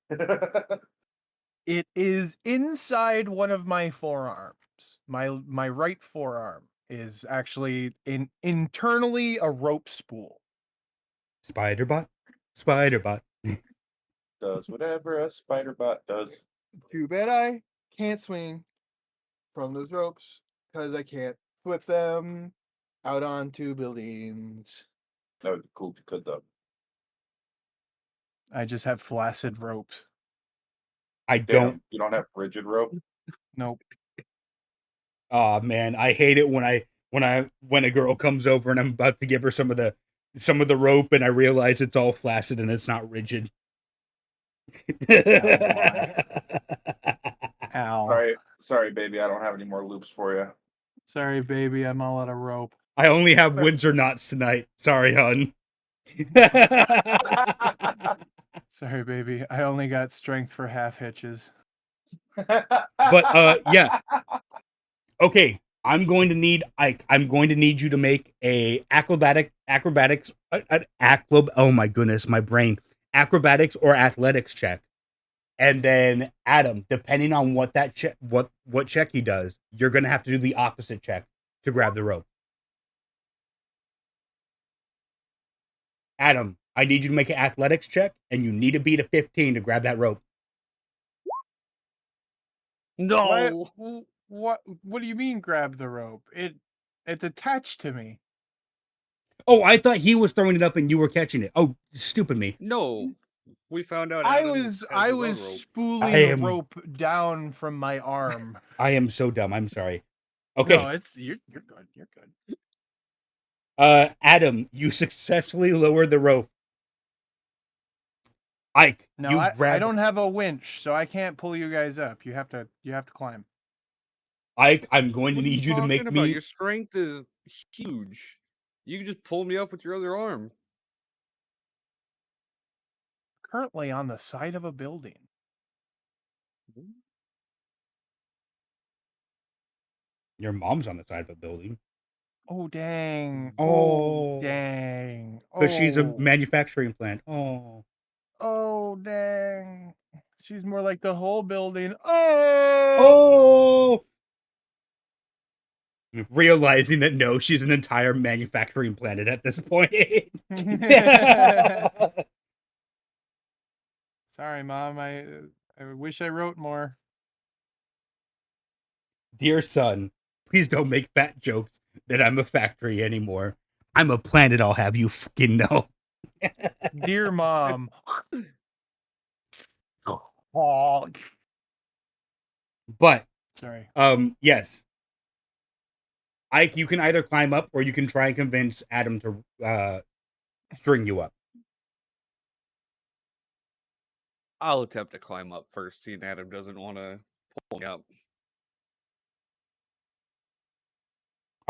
It is inside one of my forearms. My right forearm is actually internally a rope spool. Spiderbot? Spiderbot. Does whatever a spider bot does. Too bad I can't swing from those ropes because I can't whip them out onto buildings. That would be cool if you could, though. I just have flaccid ropes. I Damn, don't. you don't have rigid rope? Nope. Oh man, I hate it when when a girl comes over and I'm about to give her some of the rope and I realize it's all flaccid and it's not rigid. Ow. Sorry, baby, I don't have any more loops for you. Sorry, baby, I'm all out of rope. I only have Windsor knots tonight. Sorry, hun. Sorry, baby, I only got strength for half hitches. But yeah. Okay, I'm going to need Ike. I'm going to need you to make a acrobatics oh my goodness, my brain. Acrobatics or athletics check. And then Adam, depending on what that check what check he does, you're going to have to do the opposite check to grab the rope. Adam, I need you to make an athletics check and you need to beat a 15 to grab that rope. No. What do you mean grab the rope? It's attached to me. Oh, I thought he was throwing it up and you were catching it. Oh, stupid me. No. We found out I Adam was has his I own was rope. spooling rope down from my arm. I am so dumb. I'm sorry. Okay. No, you're good. You're good. Adam, you successfully lowered the rope. Ike, No, you I grab. don't have a winch, so I can't pull you guys up. You have to climb. Ike, I'm going to What are need you to make talking about? me. Your strength is huge. You can just pull me up with your other arm. Currently on the side of a building. Your mom's on the side of a building. Oh dang. Oh. Dang. Because she's a Oh. manufacturing plant. Oh. Oh dang. She's more like the whole building. Oh. Oh. Realizing that no, she's an entire manufacturing planet at this point. Sorry, Mom. I wish I wrote more. Dear son, please don't make fat jokes that I'm a factory anymore. I'm a planet, I'll have you fucking know. Dear Mom. Oh. But, Sorry. yes. Ike, you can either climb up or you can try and convince Adam to string you up. I'll attempt to climb up first, seeing Adam doesn't want to pull me up.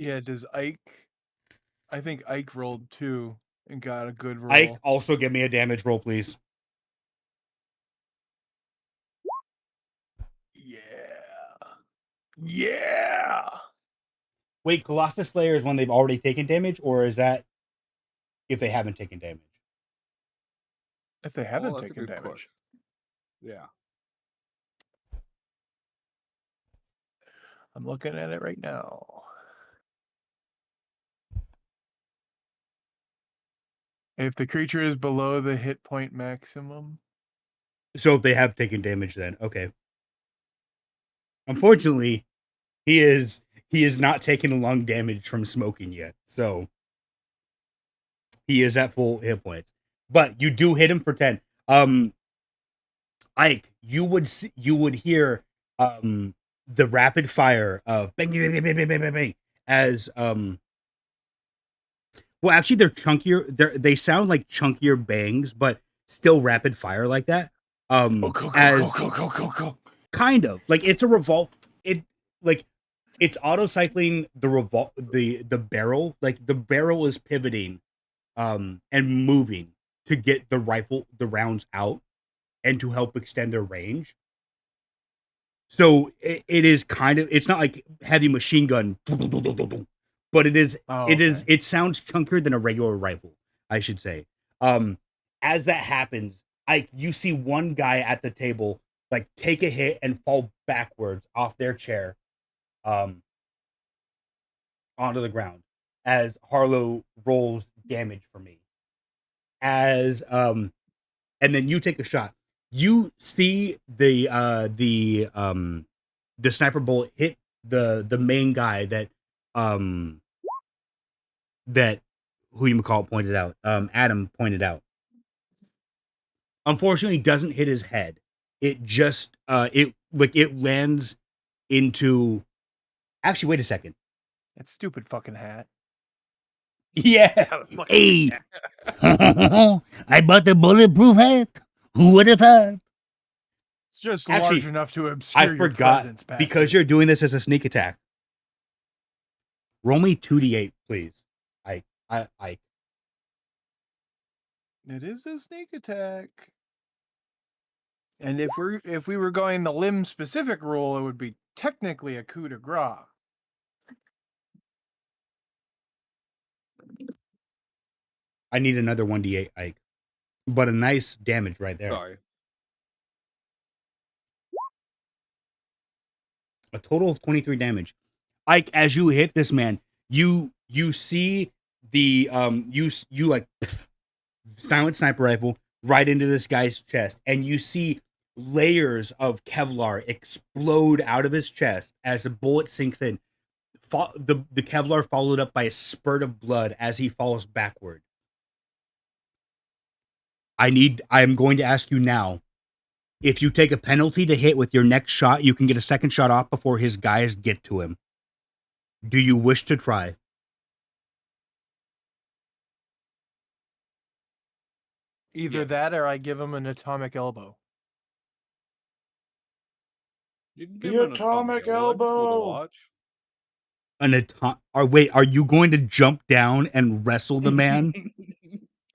Yeah, does Ike? I think Ike rolled 2 and got a good roll. Ike, also give me a damage roll, please. Yeah. Wait, Colossus Slayer is when they've already taken damage, or is that if they haven't taken damage? If they haven't that's a taken good damage. question. Yeah. I'm looking at it right now. If the creature is below the hit point maximum. So if they have taken damage, then okay. Unfortunately, he is not taking a lung damage from smoking yet, so he is at full hit points. But you do hit him for 10. Ike, you would hear the rapid fire of bang bang bang bang bang bang bang, bang as well, actually they're chunkier. They sound like chunkier bangs, but still rapid fire like that. As kind of like it's a revolt. It like it's auto cycling the barrel. Like the barrel is pivoting, and moving to get the rounds out, and to help extend their range. So it is kind of, it's not like heavy machine gun, but it sounds chunkier than a regular rifle, I should say. As that happens, you see one guy at the table like take a hit and fall backwards off their chair, onto the ground as Harlow rolls damage for me. And then you take a shot. You see the sniper bullet hit the main guy that who you call pointed out. Adam pointed out. Unfortunately, doesn't hit his head. It just it lands into. Actually, wait a second. That stupid fucking hat. Yeah. Hey. I bought the bulletproof hat. Who would have thought? It's just Actually, large enough to obscure I your forgot presence, bastard. because you're doing this as a sneak attack. Roll me 2d8, please. I. It is a sneak attack. And if we were going the limb specific rule, it would be technically a coup de grace. I need another 1d8, Ike. But a nice damage right there. Sorry. A total of 23 damage. Ike, as you hit this man, you see the you like silent sniper rifle right into this guy's chest, and you see layers of Kevlar explode out of his chest as a bullet sinks in. The Kevlar followed up by a spurt of blood as he falls backward. I'm going to ask you now, if you take a penalty to hit with your next shot, you can get a second shot off before his guys get to him. Do you wish to try? Either that or I give him an atomic elbow. You can The give him an atomic elbow. That'd be cool to elbow. watch. Are you going to jump down and wrestle the man?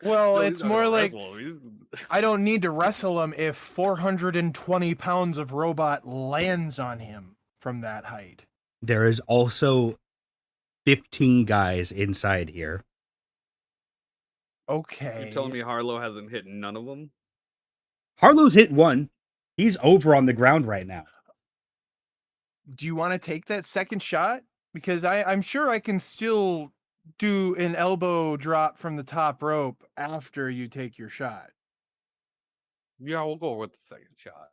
Well, No, it's he's not more gonna like wrestle him. I don't need to wrestle him if 420 pounds of robot lands on him from that height. There is also 15 guys inside here. Okay. You're telling me Harlow hasn't hit none of them? Harlow's hit one. He's over on the ground right now. Do you want to take that second shot? Because I'm sure I can still do an elbow drop from the top rope after you take your shot. Yeah, we'll go with the second shot.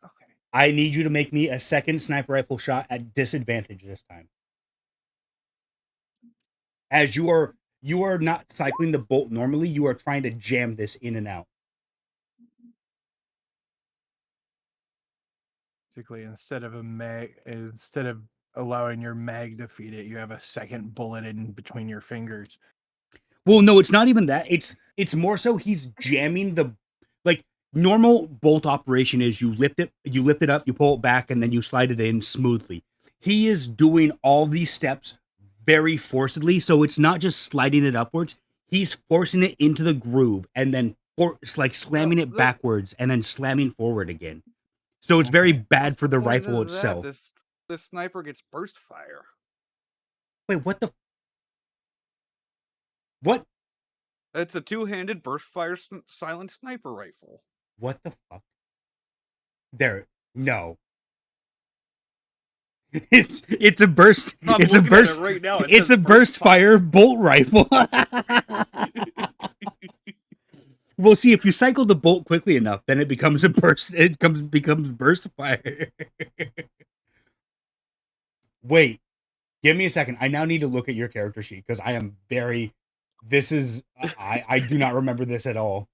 Okay. I need you to make me a second sniper rifle shot at disadvantage this time. As you are not cycling the bolt normally, you are trying to jam this in and out. Basically, instead of allowing your mag to feed it, you have a second bullet in between your fingers. Well, no, it's not even that. It's more so he's jamming the, like, normal bolt operation is you lift it up, you pull it back, and then you slide it in smoothly. He is doing all these steps very forcibly, so it's not just sliding it upwards. He's forcing it into the groove and then like slamming it backwards and then slamming forward again. So it's very bad What's for the point rifle of that? itself. This sniper gets burst fire. Wait, what the? What? It's a two-handed burst fire silent sniper rifle. What the fuck? There, no. It's a burst. I'm It's a looking at it burst. right now. It It's says a burst fire bolt rifle. Well, see, if you cycle the bolt quickly enough, then it becomes a burst. It becomes burst fire. Wait, give me a second. I now need to look at your character sheet because I am very. This is I do not remember this at all.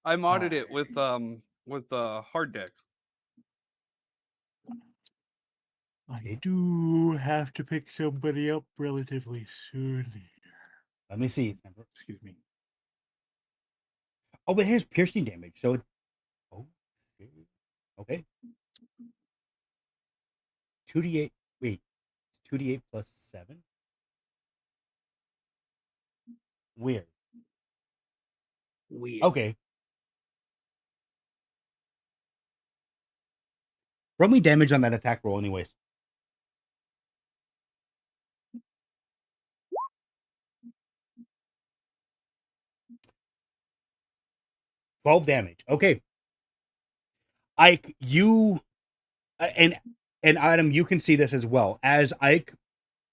I modded it with hard deck. I do have to pick somebody up relatively soon. Let me see. Excuse me. Oh, but here's piercing damage. So, oh, shit. Okay. 2d8. Wait, 2d8 plus 7. Weird. Okay. Roll me damage on that attack roll, anyways. $12 damage. Okay. Ike, you and Adam, you can see this as well. As Ike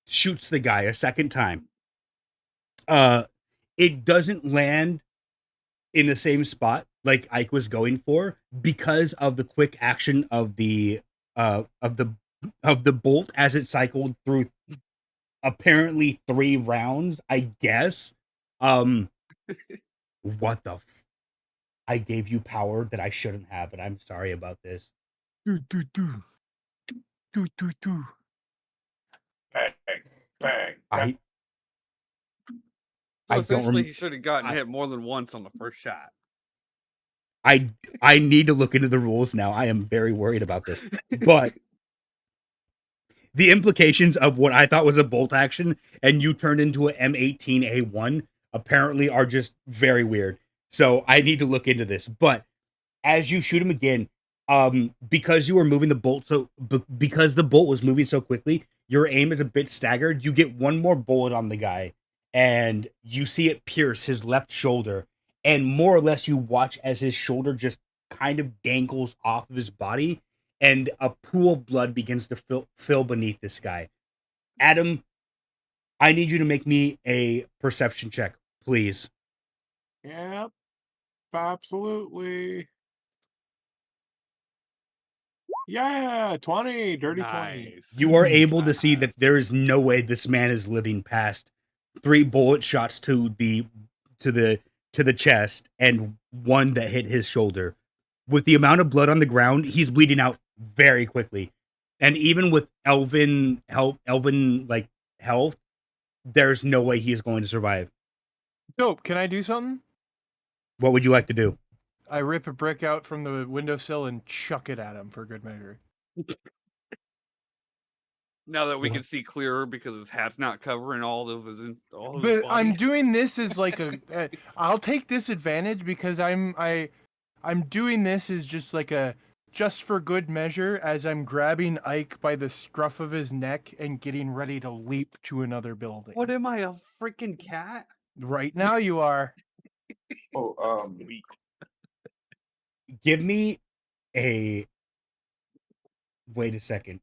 shoots the guy a second time, it doesn't land in the same spot like Ike was going for because of the quick action of the bolt as it cycled through apparently 3 rounds, I guess. What the I gave you power that I shouldn't have, and I'm sorry about this. Do. Bang, bang. I So don't essentially, he should have gotten hit more than once on the first shot. I need to look into the rules now. I am very worried about this. But the implications of what I thought was a bolt action and you turned into an M18A1 apparently are just very weird. So I need to look into this. But as you shoot him again, because you were moving the bolt because the bolt was moving so quickly, your aim is a bit staggered. You get one more bullet on the guy and you see it pierce his left shoulder, and more or less you watch as his shoulder just kind of dangles off of his body and a pool of blood begins to fill beneath this guy. Adam, I need you to make me a perception check, please. Yep. Absolutely. Yeah, 20, dirty 20. You are able to see that there is no way this man is living past 3 bullet shots to the chest and 1 that hit his shoulder. With the amount of blood on the ground, he's bleeding out very quickly. And even with elven like health, there's no way he is going to survive. Dope. Can I do something? What would you like to do? I rip a brick out from the windowsill and chuck it at him for good measure. Now that we can see clearer because his hat's not covering all of his But I'm body. doing this as like I'll take disadvantage because I'm doing this as just like a just for good measure as I'm grabbing Ike by the scruff of his neck and getting ready to leap to another building. What am I, a freaking cat? Right now you are. Oh, Give me a... Wait a second.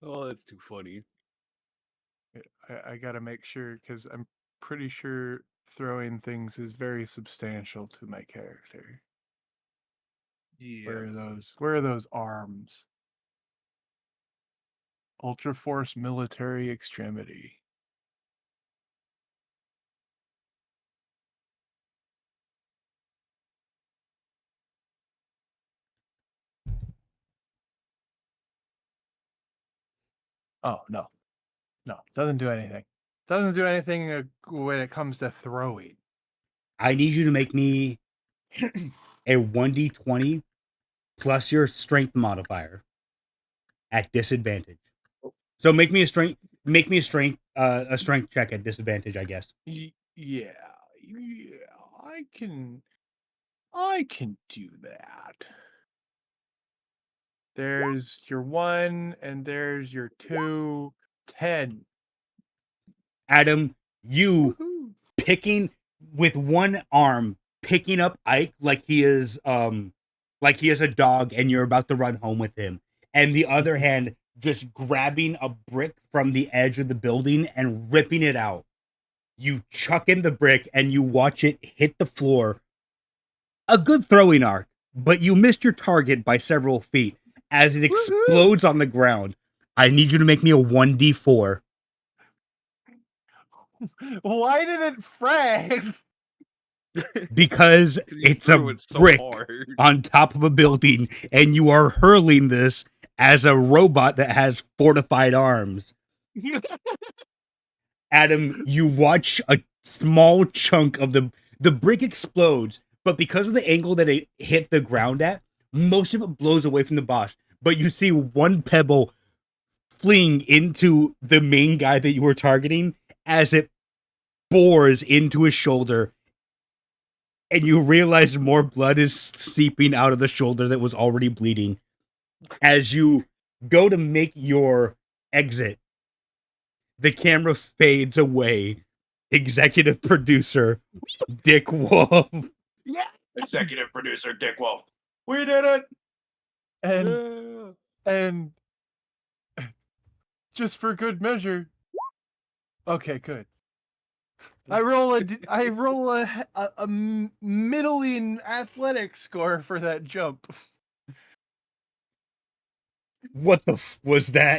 Oh, that's too funny. I gotta make sure because I'm pretty sure throwing things is very substantial to my character. Yes. Where are those arms? Ultra Force Military Extremity. Oh, no. No, doesn't do anything. Doesn't do anything when it comes to throwing. I need you to make me a 1d20 plus your strength modifier. at disadvantage. So make me a strength check at disadvantage, I guess. Yeah, I can do that. There's your 1 and there's your 2. 10. Adam, you Woohoo. picking with one arm, picking up Ike like he is a dog and you're about to run home with him. And the other hand just grabbing a brick from the edge of the building and ripping it out. You chuck in the brick and you watch it hit the floor. A good throwing arc, but you missed your target by several feet as it explodes on the ground. I need you to make me a 1d4. Why did it frag? Because You it's a threw it so brick hard. on top of a building and you are hurling this as a robot that has fortified arms. Adam, you watch a small chunk of the brick explodes, but because of the angle that it hit the ground at, most of it blows away from the boss. But you see one pebble fleeing into the main guy that you were targeting as it bores into his shoulder, and you realize more blood is seeping out of the shoulder that was already bleeding. As you go to make your exit, the camera fades away. Executive producer Dick Wolf. Yeah. Executive producer Dick Wolf. We did it. And just for good measure. Okay, good. I roll a middling athletic score for that jump. What the was that?